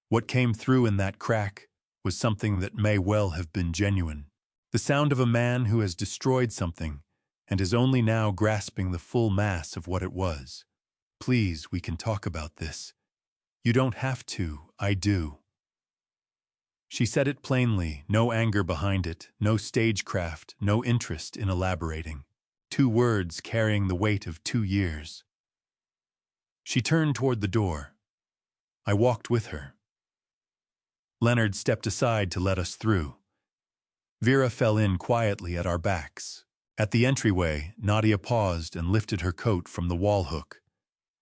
What came through in that crack was something that may well have been genuine. The sound of a man who has destroyed something and is only now grasping the full mass of what it was. "Please, we can talk about this." "You don't have to, I do." She said it plainly, no anger behind it, no stagecraft, no interest in elaborating. 2 words carrying the weight of 2 years. She turned toward the door. I walked with her. Leonard stepped aside to let us through. Vera fell in quietly at our backs. At the entryway, Nadia paused and lifted her coat from the wall hook.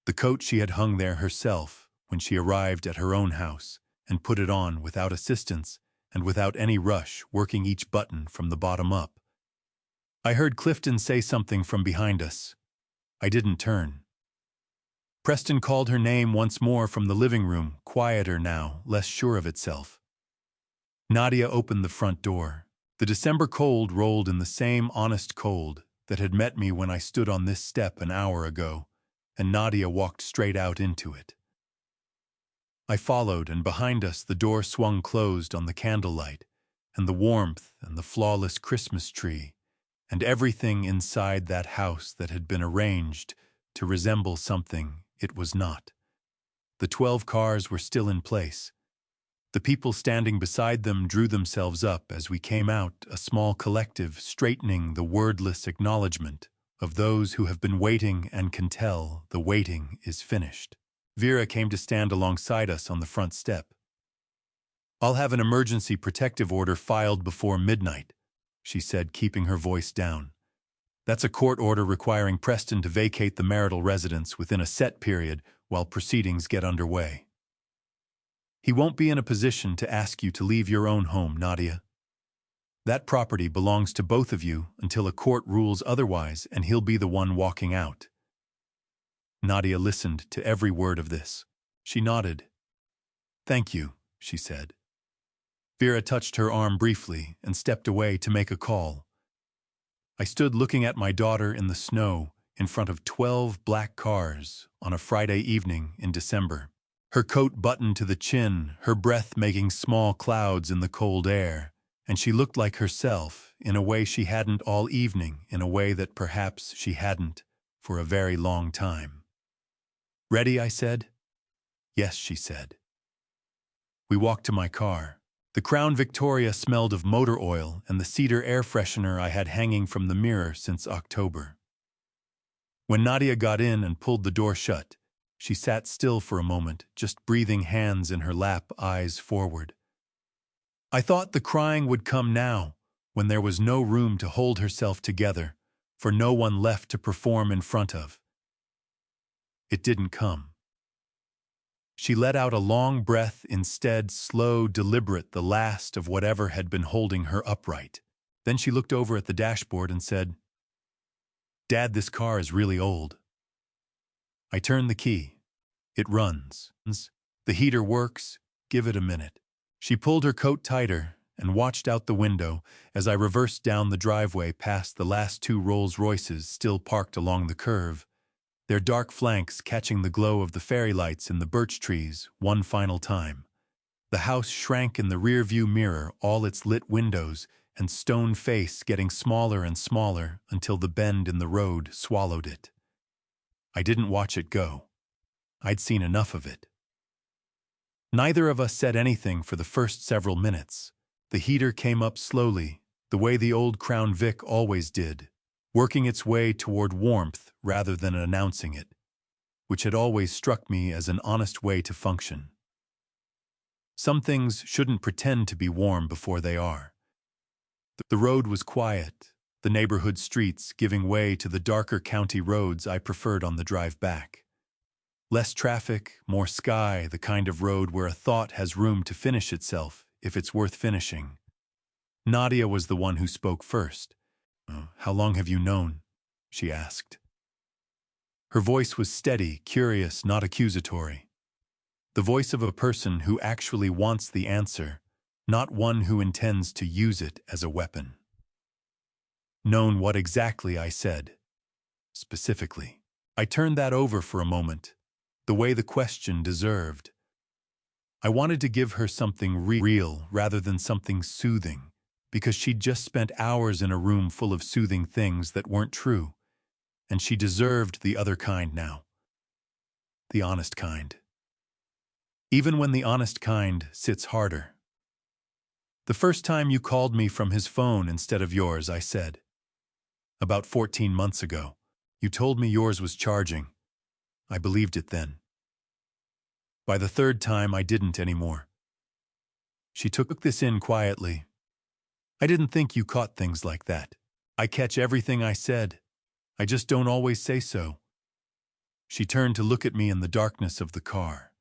The coat she had hung there herself when she arrived at her own house, and put it on without assistance and without any rush, working each button from the bottom up. I heard Clifton say something from behind us. I didn't turn. Preston called her name once more from the living room, quieter now, less sure of itself. Nadia opened the front door. The December cold rolled in the same honest cold that had met me when I stood on this step an hour ago, and Nadia walked straight out into it. I followed, and behind us the door swung closed on the candlelight, and the warmth and the flawless Christmas tree, and everything inside that house that had been arranged to resemble something it was not. The 12 cars were still in place. The people standing beside them drew themselves up as we came out, a small collective straightening the wordless acknowledgement of those who have been waiting and can tell the waiting is finished. Vera came to stand alongside us on the front step. "I'll have an emergency protective order filed before midnight," she said, keeping her voice down. "That's a court order requiring Preston to vacate the marital residence within a set period while proceedings get underway. He won't be in a position to ask you to leave your own home, Nadia. That property belongs to both of you until a court rules otherwise, and he'll be the one walking out." Nadia listened to every word of this. She nodded. "Thank you," she said. Vera touched her arm briefly and stepped away to make a call. I stood looking at my daughter in the snow in front of 12 black cars on a Friday evening in December. Her coat buttoned to the chin, her breath making small clouds in the cold air, and she looked like herself in a way she hadn't all evening, in a way that perhaps she hadn't for a very long time. "Ready?" I said. "Yes," she said. We walked to my car. The Crown Victoria smelled of motor oil and the cedar air freshener I had hanging from the mirror since October. When Nadia got in and pulled the door shut, she sat still for a moment, just breathing, hands in her lap, eyes forward. I thought the crying would come now, when there was no room to hold herself together, for no one left to perform in front of. It didn't come. She let out a long breath instead, slow, deliberate, the last of whatever had been holding her upright. Then she looked over at the dashboard and said, "Dad, this car is really old." I turned the key. "It runs. The heater works. Give it a minute." She pulled her coat tighter and watched out the window as I reversed down the driveway past the last 2 Rolls-Royces still parked along the curve, their dark flanks catching the glow of the fairy lights in the birch trees one final time. The house shrank in the rearview mirror, all its lit windows and stone face getting smaller and smaller until the bend in the road swallowed it. I didn't watch it go. I'd seen enough of it. Neither of us said anything for the first several minutes. The heater came up slowly, the way the old Crown Vic always did, working its way toward warmth rather than announcing it, which had always struck me as an honest way to function. Some things shouldn't pretend to be warm before they are. The road was quiet, the neighborhood streets giving way to the darker county roads I preferred on the drive back. Less traffic, more sky, the kind of road where a thought has room to finish itself if it's worth finishing. Nadia was the one who spoke first. "How long have you known?" she asked. Her voice was steady, curious, not accusatory. The voice of a person who actually wants the answer, not one who intends to use it as a weapon. "Known what exactly?" I said. "Specifically." I turned that over for a moment, the way the question deserved. I wanted to give her something real rather than something soothing, because she'd just spent hours in a room full of soothing things that weren't true, and she deserved the other kind now. The honest kind. Even when the honest kind sits harder. "The first time you called me from his phone instead of yours," I said. "About 14 months ago. You told me yours was charging. I believed it then. By the third time, I didn't anymore." She took this in quietly. "I didn't think you caught things like that. I catch everything I said. I just don't always say so." She turned to look at me in the darkness of the car.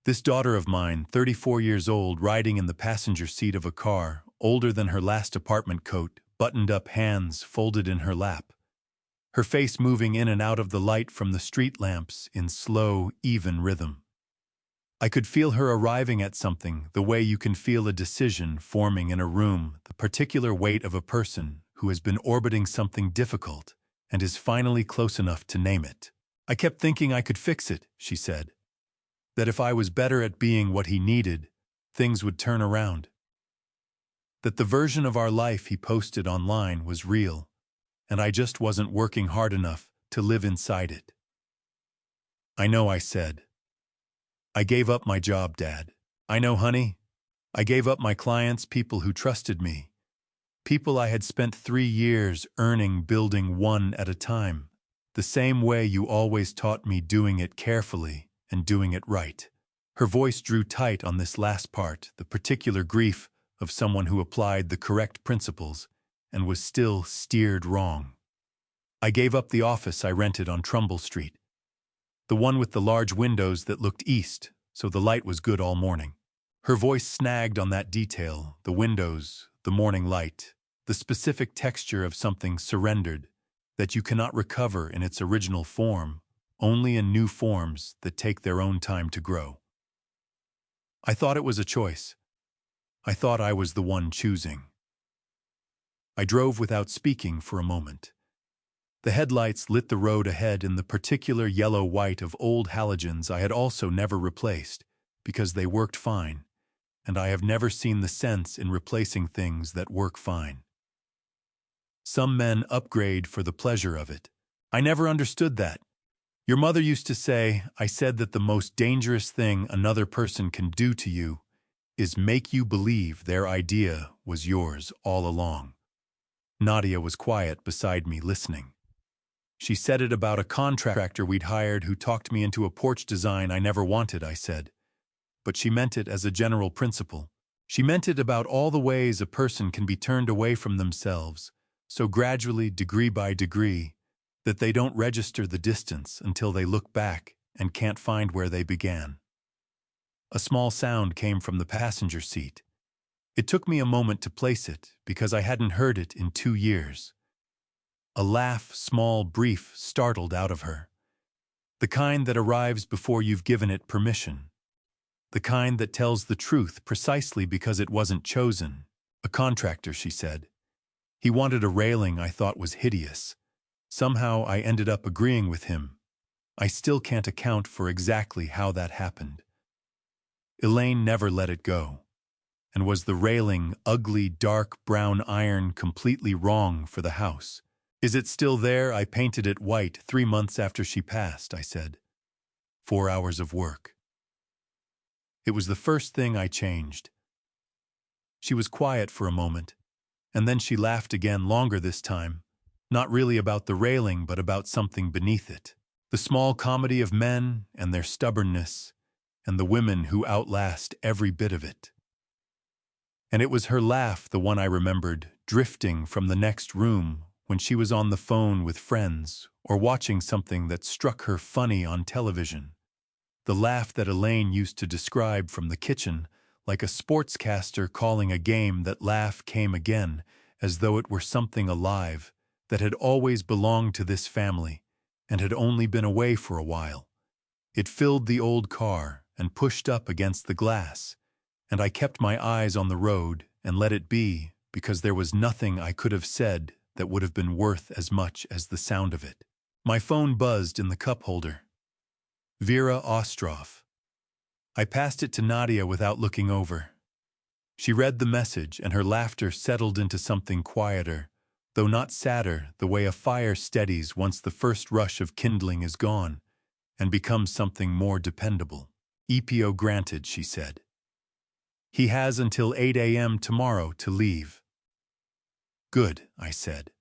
This daughter of mine, 34 years old, riding in the passenger seat of a car, older than her last apartment coat, buttoned up, hands folded in her lap. Her face moving in and out of the light from the street lamps in slow, even rhythm. I could feel her arriving at something, the way you can feel a decision forming in a room, the particular weight of a person who has been orbiting something difficult and is finally close enough to name it. "I kept thinking I could fix it," she said. "That if I was better at being what he needed, things would turn around. That the version of our life he posted online was real, and I just wasn't working hard enough to live inside it." "I know," I said. "I gave up my job, Dad. I know, honey. I gave up my clients, people who trusted me. People I had spent 3 years earning, building one at a time. The same way you always taught me, doing it carefully and doing it right." Her voice drew tight on this last part, the particular grief of someone who applied the correct principles and was still steered wrong. "I gave up the office I rented on Trumbull Street. The one with the large windows that looked east, so the light was good all morning." Her voice snagged on that detail, the windows, the morning light, the specific texture of something surrendered that you cannot recover in its original form, only in new forms that take their own time to grow. I thought it was a choice. I thought I was the one choosing. I drove without speaking for a moment. The headlights lit the road ahead in the particular yellow-white of old halogens I had also never replaced, because they worked fine, and I have never seen the sense in replacing things that work fine. Some men upgrade for the pleasure of it. I never understood that. Your mother used to say, I said that the most dangerous thing another person can do to you is make you believe their idea was yours all along. Nadia was quiet beside me, listening. She said it about a contractor we'd hired who talked me into a porch design I never wanted, I said. But she meant it as a general principle. She meant it about all the ways a person can be turned away from themselves, so gradually, degree by degree, that they don't register the distance until they look back and can't find where they began. A small sound came from the passenger seat. It took me a moment to place it, because I hadn't heard it in 2 years. A laugh, small, brief, startled out of her. The kind that arrives before you've given it permission. The kind that tells the truth precisely because it wasn't chosen. A contractor, she said. He wanted a railing I thought was hideous. Somehow I ended up agreeing with him. I still can't account for exactly how that happened. Elaine never let it go. And was the railing, ugly, dark brown iron completely wrong for the house? Is it still there? I painted it white 3 months after she passed, I said. 4 hours of work. It was the first thing I changed. She was quiet for a moment, and then she laughed again, longer this time, not really about the railing but about something beneath it. The small comedy of men and their stubbornness, and the women who outlast every bit of it. And it was her laugh, the one I remembered, drifting from the next room when she was on the phone with friends or watching something that struck her funny on television. The laugh that Elaine used to describe from the kitchen, like a sportscaster calling a game. That laugh came again, as though it were something alive, that had always belonged to this family, and had only been away for a while. It filled the old car and pushed up against the glass, and I kept my eyes on the road and let it be, because there was nothing I could have said that would have been worth as much as the sound of it. My phone buzzed in the cup holder. Vera Ostroff. I passed it to Nadia without looking over. She read the message, and her laughter settled into something quieter, though not sadder, the way a fire steadies once the first rush of kindling is gone, and becomes something more dependable. EPO granted, she said. He has until 8 a.m. tomorrow to leave. Good, I said.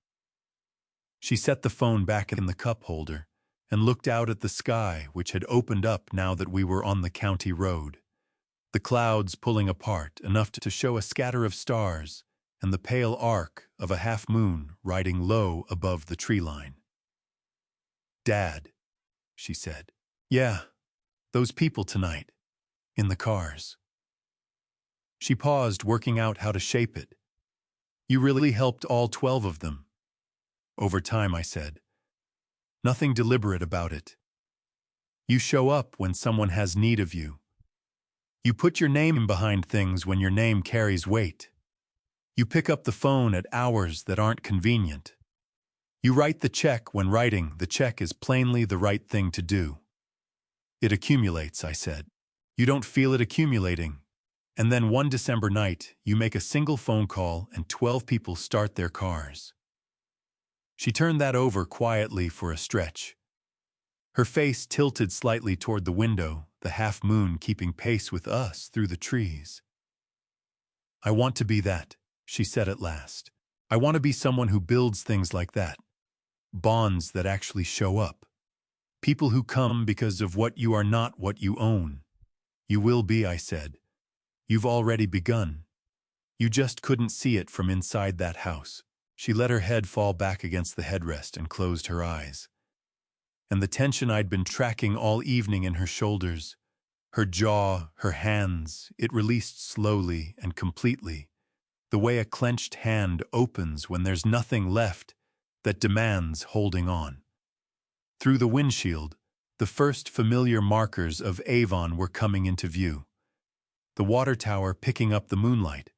She set the phone back in the cup holder and looked out at the sky, which had opened up now that we were on the county road. The clouds pulling apart enough to show a scatter of stars and the pale arc of a half-moon riding low above the tree line. Dad, she said. Yeah, those people tonight, in the cars. She paused, working out how to shape it. You really helped all 12 of them. Over time, I said. Nothing deliberate about it. You show up when someone has need of you. You put your name behind things when your name carries weight. You pick up the phone at hours that aren't convenient. You write the check when writing the check is plainly the right thing to do. It accumulates, I said. You don't feel it accumulating. And then one December night, you make a single phone call and 12 people start their cars. She turned that over quietly for a stretch. Her face tilted slightly toward the window, the half-moon keeping pace with us through the trees. I want to be that, she said at last. I want to be someone who builds things like that. Bonds that actually show up. People who come because of what you are, not what you own. You will be, I said. You've already begun. You just couldn't see it from inside that house. She let her head fall back against the headrest and closed her eyes. And the tension I'd been tracking all evening in her shoulders, her jaw, her hands, it released slowly and completely, the way a clenched hand opens when there's nothing left that demands holding on. Through the windshield, the first familiar markers of Avon were coming into view. The water tower picking up the moonlight,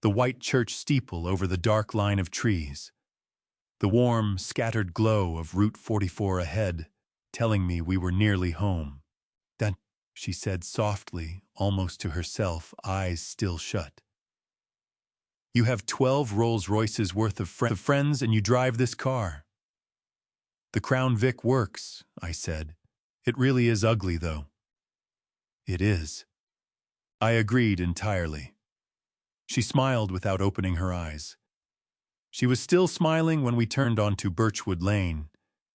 the white church steeple over the dark line of trees, the warm, scattered glow of Route 44 ahead, telling me we were nearly home. That, she said softly, almost to herself, eyes still shut. You have 12 Rolls-Royces worth of friends and you drive this car. The Crown Vic works, I said. It really is ugly, though. It is. I agreed entirely. She smiled without opening her eyes. She was still smiling when we turned onto Birchwood Lane,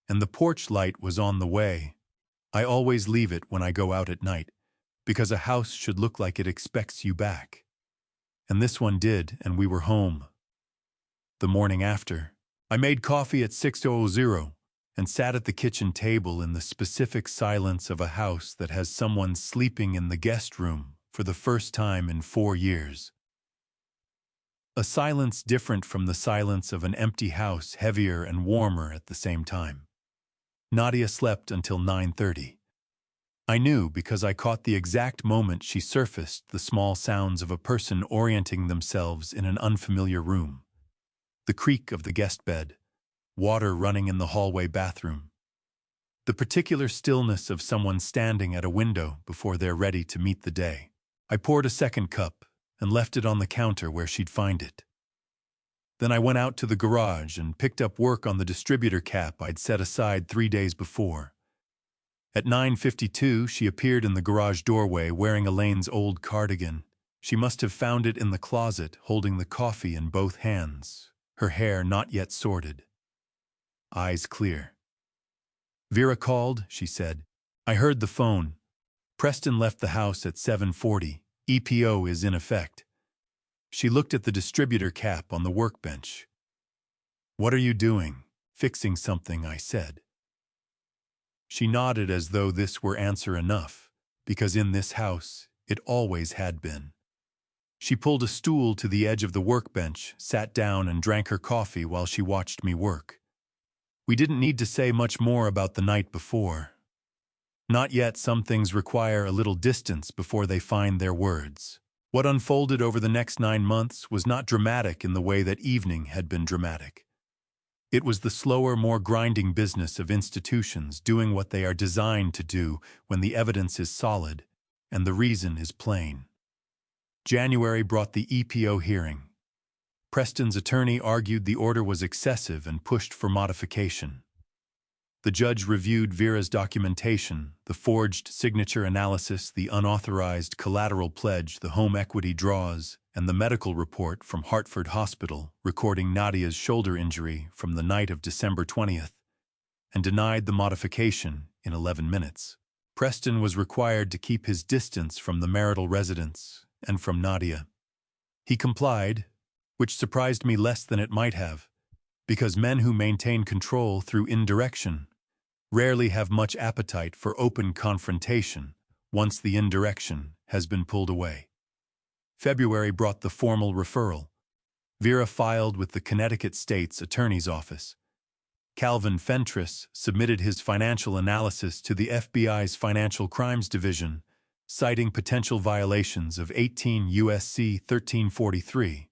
and the porch light was on the way. I always leave it when I go out at night, because a house should look like it expects you back. And this one did, and we were home. The morning after, I made coffee at 6:00 and sat at the kitchen table in the specific silence of a house that has someone sleeping in the guest room for the first time in 4 years. A silence different from the silence of an empty house, heavier and warmer at the same time. Nadia slept until 9:30. I knew because I caught the exact moment she surfaced the small sounds of a person orienting themselves in an unfamiliar room. The creak of the guest bed, water running in the hallway bathroom. The particular stillness of someone standing at a window before they're ready to meet the day. I poured a second cup and left it on the counter where she'd find it. Then I went out to the garage and picked up work on the distributor cap I'd set aside 3 days before. At 9:52, she appeared in the garage doorway wearing Elaine's old cardigan. She must have found it in the closet, holding the coffee in both hands, her hair not yet sorted. Eyes clear. "Vera called," she said. "I heard the phone. Preston left the house at 7:40. EPO is in effect." She looked at the distributor cap on the workbench. "What are you doing?" "Fixing something," I said. She nodded as though this were answer enough, because in this house it always had been. She pulled a stool to the edge of the workbench, sat down and drank her coffee while she watched me work. We didn't need to say much more about the night before. Not yet. Some things require a little distance before they find their words. What unfolded over the next 9 months was not dramatic in the way that evening had been dramatic. It was the slower, more grinding business of institutions doing what they are designed to do when the evidence is solid and the reason is plain. January brought the EPO hearing. Preston's attorney argued the order was excessive and pushed for modification. The judge reviewed Vera's documentation, the forged signature analysis, the unauthorized collateral pledge, the home equity draws, and the medical report from Hartford Hospital recording Nadia's shoulder injury from the night of December 20th, and denied the modification in 11 minutes. Preston was required to keep his distance from the marital residence and from Nadia. He complied, which surprised me less than it might have, because men who maintain control through indirection rarely have much appetite for open confrontation once the indirection has been pulled away. February brought the formal referral. Vera filed with the Connecticut State's Attorney's Office. Calvin Fentress submitted his financial analysis to the FBI's Financial Crimes Division, citing potential violations of 18 U.S.C. 1343.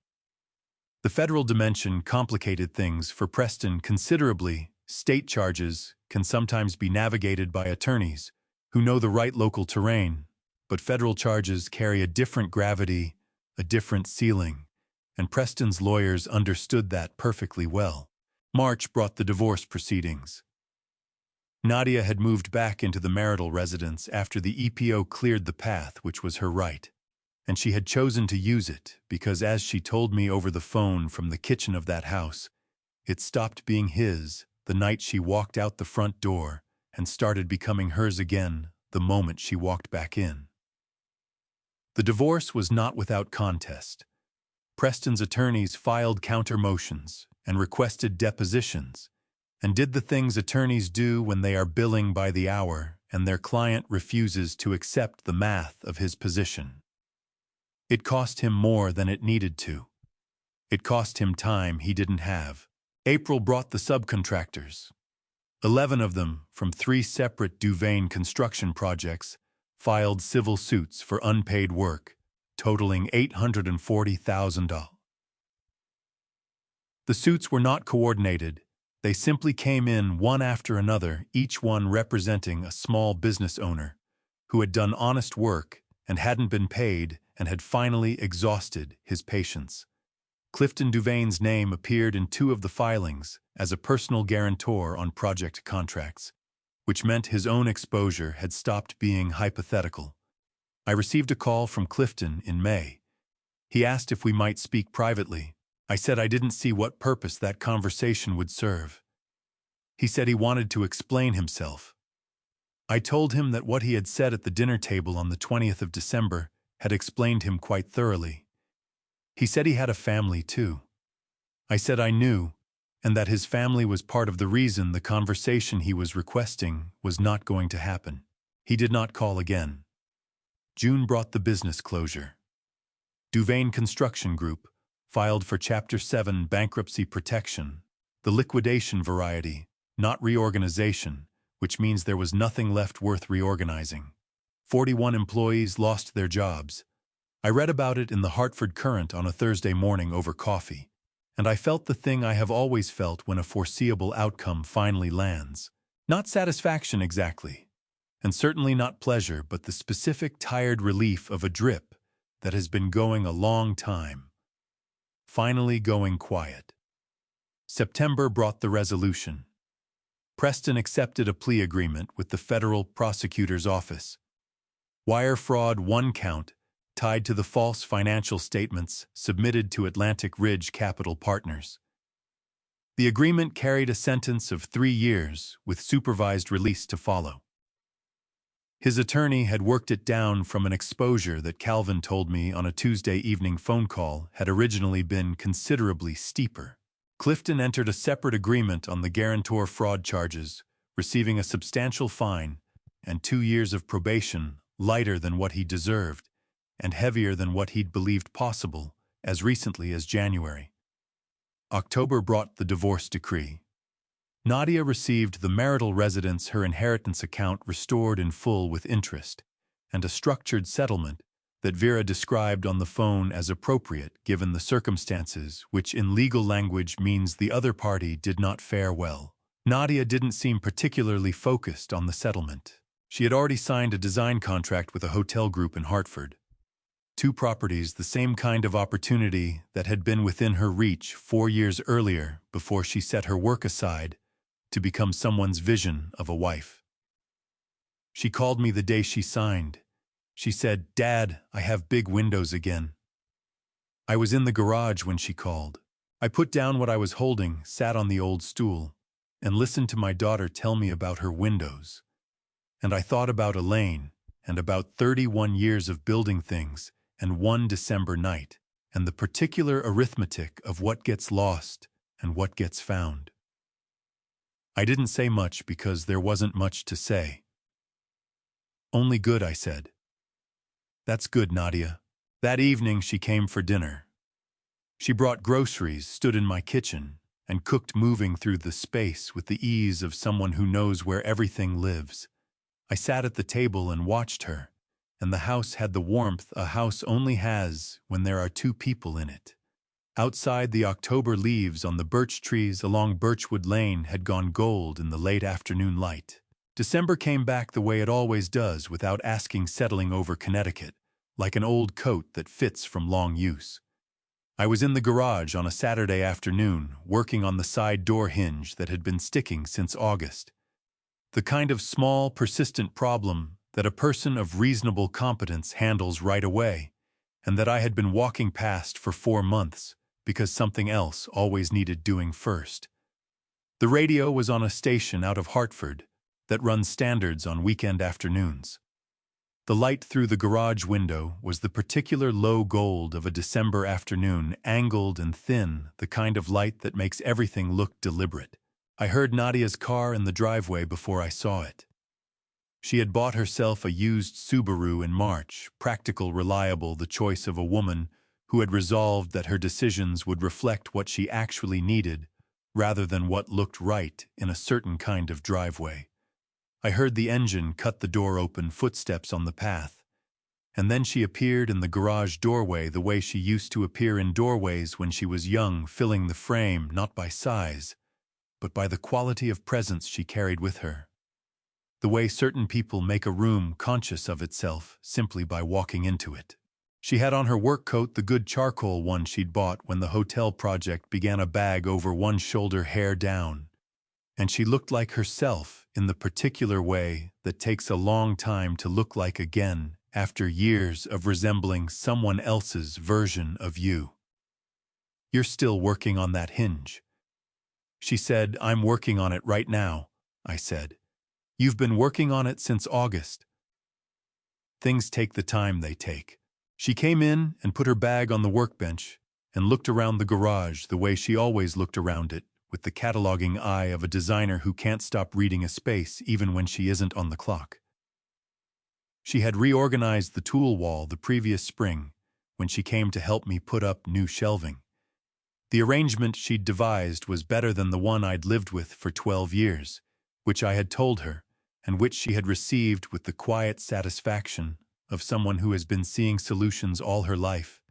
The federal dimension complicated things for Preston considerably. State charges can sometimes be navigated by attorneys who know the right local terrain, but federal charges carry a different gravity, a different ceiling, and Preston's lawyers understood that perfectly well. March brought the divorce proceedings. Nadia had moved back into the marital residence after the EPO cleared the path, which was her right, and she had chosen to use it because, as she told me over the phone from the kitchen of that house, it stopped being his the night she walked out the front door and started becoming hers again the moment she walked back in. The divorce was not without contest. Preston's attorneys filed counter motions and requested depositions, and did the things attorneys do when they are billing by the hour and their client refuses to accept the math of his position. It cost him more than it needed to. It cost him time he didn't have. April brought the subcontractors. 11 of them, from 3 separate Duvain construction projects, filed civil suits for unpaid work, totaling $840,000. The suits were not coordinated. They simply came in one after another, each one representing a small business owner who had done honest work and hadn't been paid and had finally exhausted his patience. Clifton Duvain's name appeared in 2 of the filings as a personal guarantor on project contracts, which meant his own exposure had stopped being hypothetical. I received a call from Clifton in May. He asked if we might speak privately. I said I didn't see what purpose that conversation would serve. He said he wanted to explain himself. I told him that what he had said at the dinner table on the 20th of December had explained him quite thoroughly. He said he had a family too. I said I knew, and that his family was part of the reason the conversation he was requesting was not going to happen. He did not call again. June brought the business closure. Duvain Construction Group filed for Chapter 7 bankruptcy protection, the liquidation variety, not reorganization, which means there was nothing left worth reorganizing. 41 employees lost their jobs. I read about it in the Hartford Courant on a Thursday morning over coffee, and I felt the thing I have always felt when a foreseeable outcome finally lands. Not satisfaction exactly, and certainly not pleasure, but the specific tired relief of a drip that has been going a long time, finally going quiet. September brought the resolution. Preston accepted a plea agreement with the federal prosecutor's office. Wire fraud, one count, tied to the false financial statements submitted to Atlantic Ridge Capital Partners. The agreement carried a sentence of 3 years with supervised release to follow. His attorney had worked it down from an exposure that Calvin told me on a Tuesday evening phone call had originally been considerably steeper. Clifton entered a separate agreement on the guarantor fraud charges, receiving a substantial fine and 2 years of probation, lighter than what he deserved and heavier than what he'd believed possible as recently as January. October brought the divorce decree. Nadia received the marital residence, her inheritance account restored in full with interest, and a structured settlement that Vera described on the phone as appropriate given the circumstances, which in legal language means the other party did not fare well. Nadia didn't seem particularly focused on the settlement. She had already signed a design contract with a hotel group in Hartford. 2 properties, the same kind of opportunity that had been within her reach 4 years earlier before she set her work aside to become someone's vision of a wife. She called me the day she signed. She said, "Dad, I have big windows again." I was in the garage when she called. I put down what I was holding, sat on the old stool, and listened to my daughter tell me about her windows. And I thought about Elaine, and about 31 years of building things, and one December night, and the particular arithmetic of what gets lost and what gets found. I didn't say much because there wasn't much to say. "Only good," I said. "That's good, Nadia." That evening she came for dinner. She brought groceries, stood in my kitchen, and cooked, moving through the space with the ease of someone who knows where everything lives. I sat at the table and watched her, and the house had the warmth a house only has when there are 2 people in it. Outside, the October leaves on the birch trees along Birchwood Lane had gone gold in the late afternoon light. December came back the way it always does without asking, settling over Connecticut, like an old coat that fits from long use. I was in the garage on a Saturday afternoon, working on the side door hinge that had been sticking since August. The kind of small, persistent problem that a person of reasonable competence handles right away, and that I had been walking past for 4 months, because something else always needed doing first. The radio was on a station out of Hartford that runs standards on weekend afternoons. The light through the garage window was the particular low gold of a December afternoon, angled and thin, the kind of light that makes everything look deliberate. I heard Nadia's car in the driveway before I saw it. She had bought herself a used Subaru in March, practical, reliable, the choice of a woman who had resolved that her decisions would reflect what she actually needed rather than what looked right in a certain kind of driveway. I heard the engine cut the door open, footsteps on the path, and then she appeared in the garage doorway the way she used to appear in doorways when she was young, filling the frame not by size, but by the quality of presence she carried with her. The way certain people make a room conscious of itself simply by walking into it. She had on her work coat, the good charcoal one she'd bought when the hotel project began, a bag over one shoulder, hair down. And she looked like herself in the particular way that takes a long time to look like again after years of resembling someone else's version of you. "You're still working on that hinge." She said. "I'm working on it right now," I said. "You've been working on it since August." Things take the time they take. She came in and put her bag on the workbench and looked around the garage the way she always looked around it, with the cataloging eye of a designer who can't stop reading a space even when she isn't on the clock. She had reorganized the tool wall the previous spring when she came to help me put up new shelving. The arrangement she'd devised was better than the one I'd lived with for 12 years, which I had told her, and which she had received with the quiet satisfaction of someone who has been seeing solutions all her life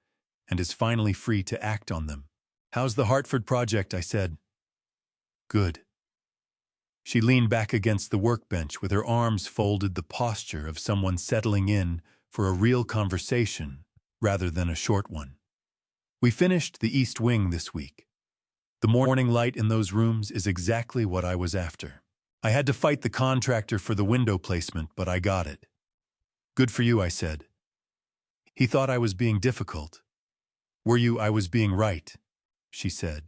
and is finally free to act on them. "How's the Hartford project?" I said. "Good." She leaned back against the workbench with her arms folded, the posture of someone settling in for a real conversation rather than a short one. We finished the east wing this week. The morning light in those rooms is exactly what I was after. I had to fight the contractor for the window placement, but I got it. Good for you, I said. He thought I was being difficult. Were you? I was being right, she said,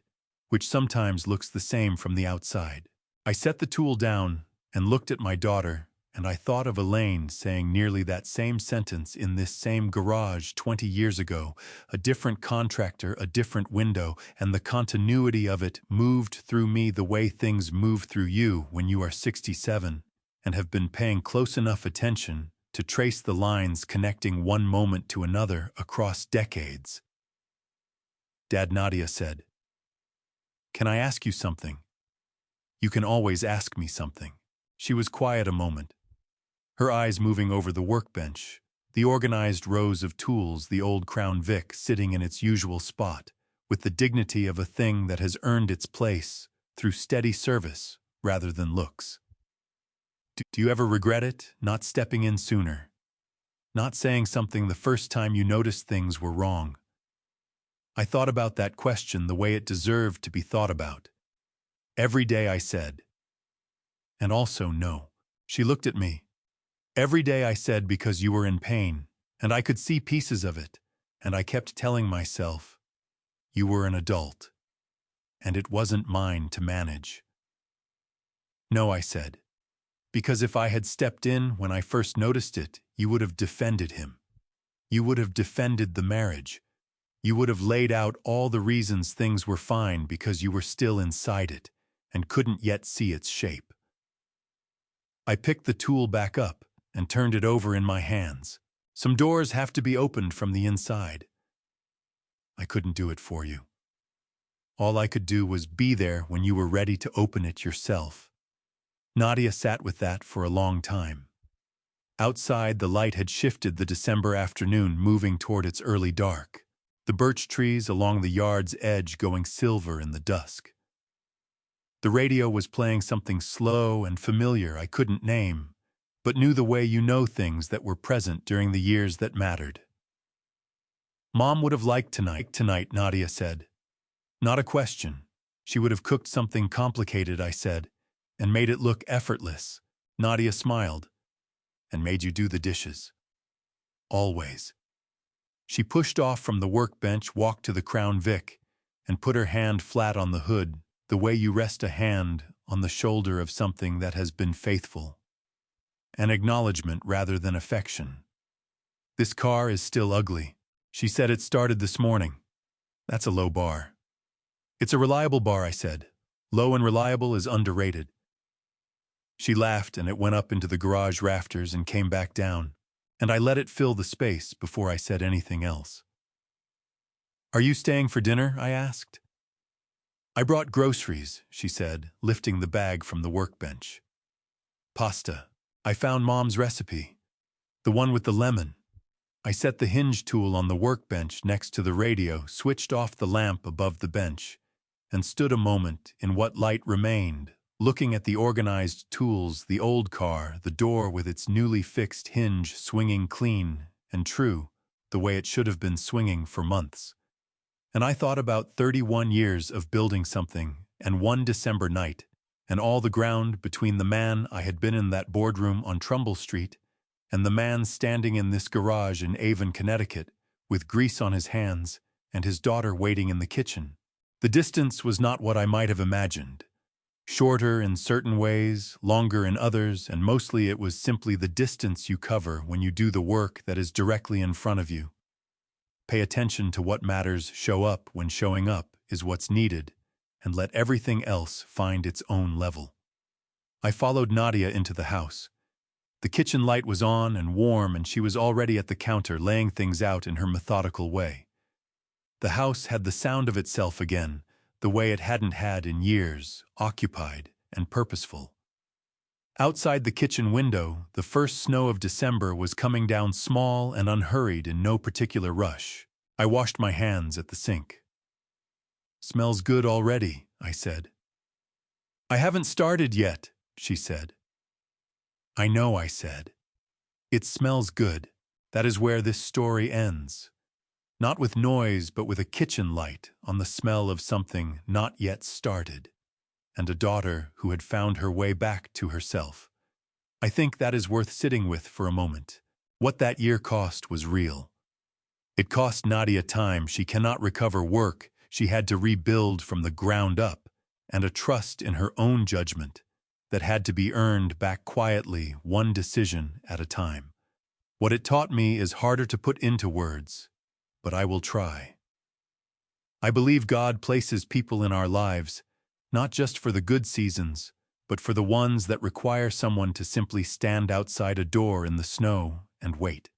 which sometimes looks the same from the outside. I set the tool down and looked at my daughter, and I thought of Elaine saying nearly that same sentence in this same garage 20 years ago, a different contractor, a different window, and the continuity of it moved through me the way things move through you when you are 67 and have been paying close enough attention to trace the lines connecting one moment to another across decades. Dad, Nadia said, "Can I ask you something?" "You can always ask me something." She was quiet a moment, her eyes moving over the workbench, the organized rows of tools, the old Crown Vic sitting in its usual spot, with the dignity of a thing that has earned its place through steady service rather than looks. Do you ever regret it, not stepping in sooner? Not saying something the first time you noticed things were wrong? I thought about that question the way it deserved to be thought about. Every day I said, and also no. She looked at me. Every day I said because you were in pain, and I could see pieces of it, and I kept telling myself, you were an adult, and it wasn't mine to manage. No, I said, because if I had stepped in when I first noticed it, you would have defended him. You would have defended the marriage. You would have laid out all the reasons things were fine because you were still inside it and couldn't yet see its shape. I picked the tool back up and turned it over in my hands. Some doors have to be opened from the inside. I couldn't do it for you. All I could do was be there when you were ready to open it yourself. Nadia sat with that for a long time. Outside, the light had shifted the December afternoon, moving toward its early dark, the birch trees along the yard's edge going silver in the dusk. The radio was playing something slow and familiar I couldn't name, but knew the way you know things that were present during the years that mattered. Mom would have liked tonight, Nadia said. Not a question. She would have cooked something complicated, I said, and made it look effortless. Nadia smiled. And made you do the dishes. Always. She pushed off from the workbench, walked to the Crown Vic, and put her hand flat on the hood, the way you rest a hand on the shoulder of something that has been faithful. An acknowledgement rather than affection. This car is still ugly. She said it started this morning. That's a low bar. It's a reliable bar, I said. Low and reliable is underrated. She laughed, and it went up into the garage rafters and came back down, and I let it fill the space before I said anything else. Are you staying for dinner? I asked. I brought groceries, she said, lifting the bag from the workbench. Pasta. I found Mom's recipe. The one with the lemon. I set the hinge tool on the workbench next to the radio, switched off the lamp above the bench, and stood a moment in what light remained, looking at the organized tools, the old car, the door with its newly fixed hinge swinging clean and true, the way it should have been swinging for months. And I thought about 31 years of building something, and one December night, and all the ground between the man I had been in that boardroom on Trumbull Street and the man standing in this garage in Avon, Connecticut, with grease on his hands and his daughter waiting in the kitchen. The distance was not what I might have imagined. Shorter in certain ways, longer in others, and mostly it was simply the distance you cover when you do the work that is directly in front of you. Pay attention to what matters, show up when showing up is what's needed, and let everything else find its own level. I followed Nadia into the house. The kitchen light was on and warm, and she was already at the counter laying things out in her methodical way. The house had the sound of itself again, the way it hadn't had in years, occupied and purposeful. Outside the kitchen window, the first snow of December was coming down small and unhurried in no particular rush. I washed my hands at the sink. Smells good already, I said. I haven't started yet, she said. I know, I said. It smells good. That is where this story ends. Not with noise, but with a kitchen light on the smell of something not yet started, and a daughter who had found her way back to herself. I think that is worth sitting with for a moment. What that year cost was real. It cost Nadia time she cannot recover, work she had to rebuild from the ground up, and a trust in her own judgment that had to be earned back quietly, one decision at a time. What it taught me is harder to put into words, but I will try. I believe God places people in our lives, not just for the good seasons, but for the ones that require someone to simply stand outside a door in the snow and wait.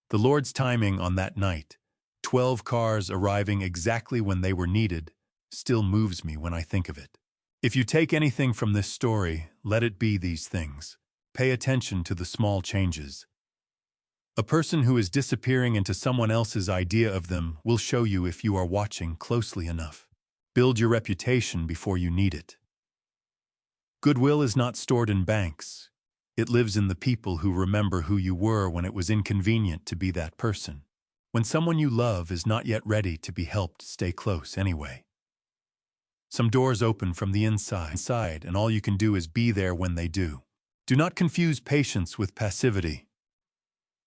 The Lord's timing on that night, 12 cars arriving exactly when they were needed, still moves me when I think of it. If you take anything from this story, let it be these things. Pay attention to the small changes. A person who is disappearing into someone else's idea of them will show you if you are watching closely enough. Build your reputation before you need it. Goodwill is not stored in banks. It lives in the people who remember who you were when it was inconvenient to be that person. When someone you love is not yet ready to be helped, stay close anyway. Some doors open from the inside, and all you can do is be there when they do. Do not confuse patience with passivity.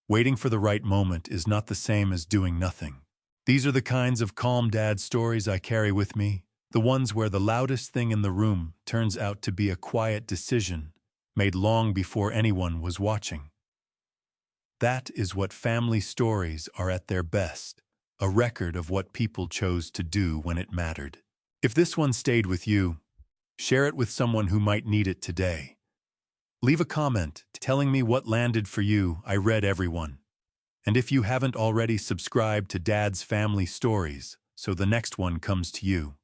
Waiting for the right moment is not the same as doing nothing. These are the kinds of calm dad stories I carry with me, the ones where the loudest thing in the room turns out to be a quiet decision made long before anyone was watching. That is what family stories are at their best, a record of what people chose to do when it mattered. If this one stayed with you, share it with someone who might need it today. Leave a comment telling me what landed for you. I read everyone. And if you haven't already, subscribe to Dad's Family Stories so the next one comes to you.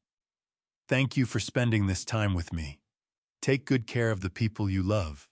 Thank you for spending this time with me. Take good care of the people you love.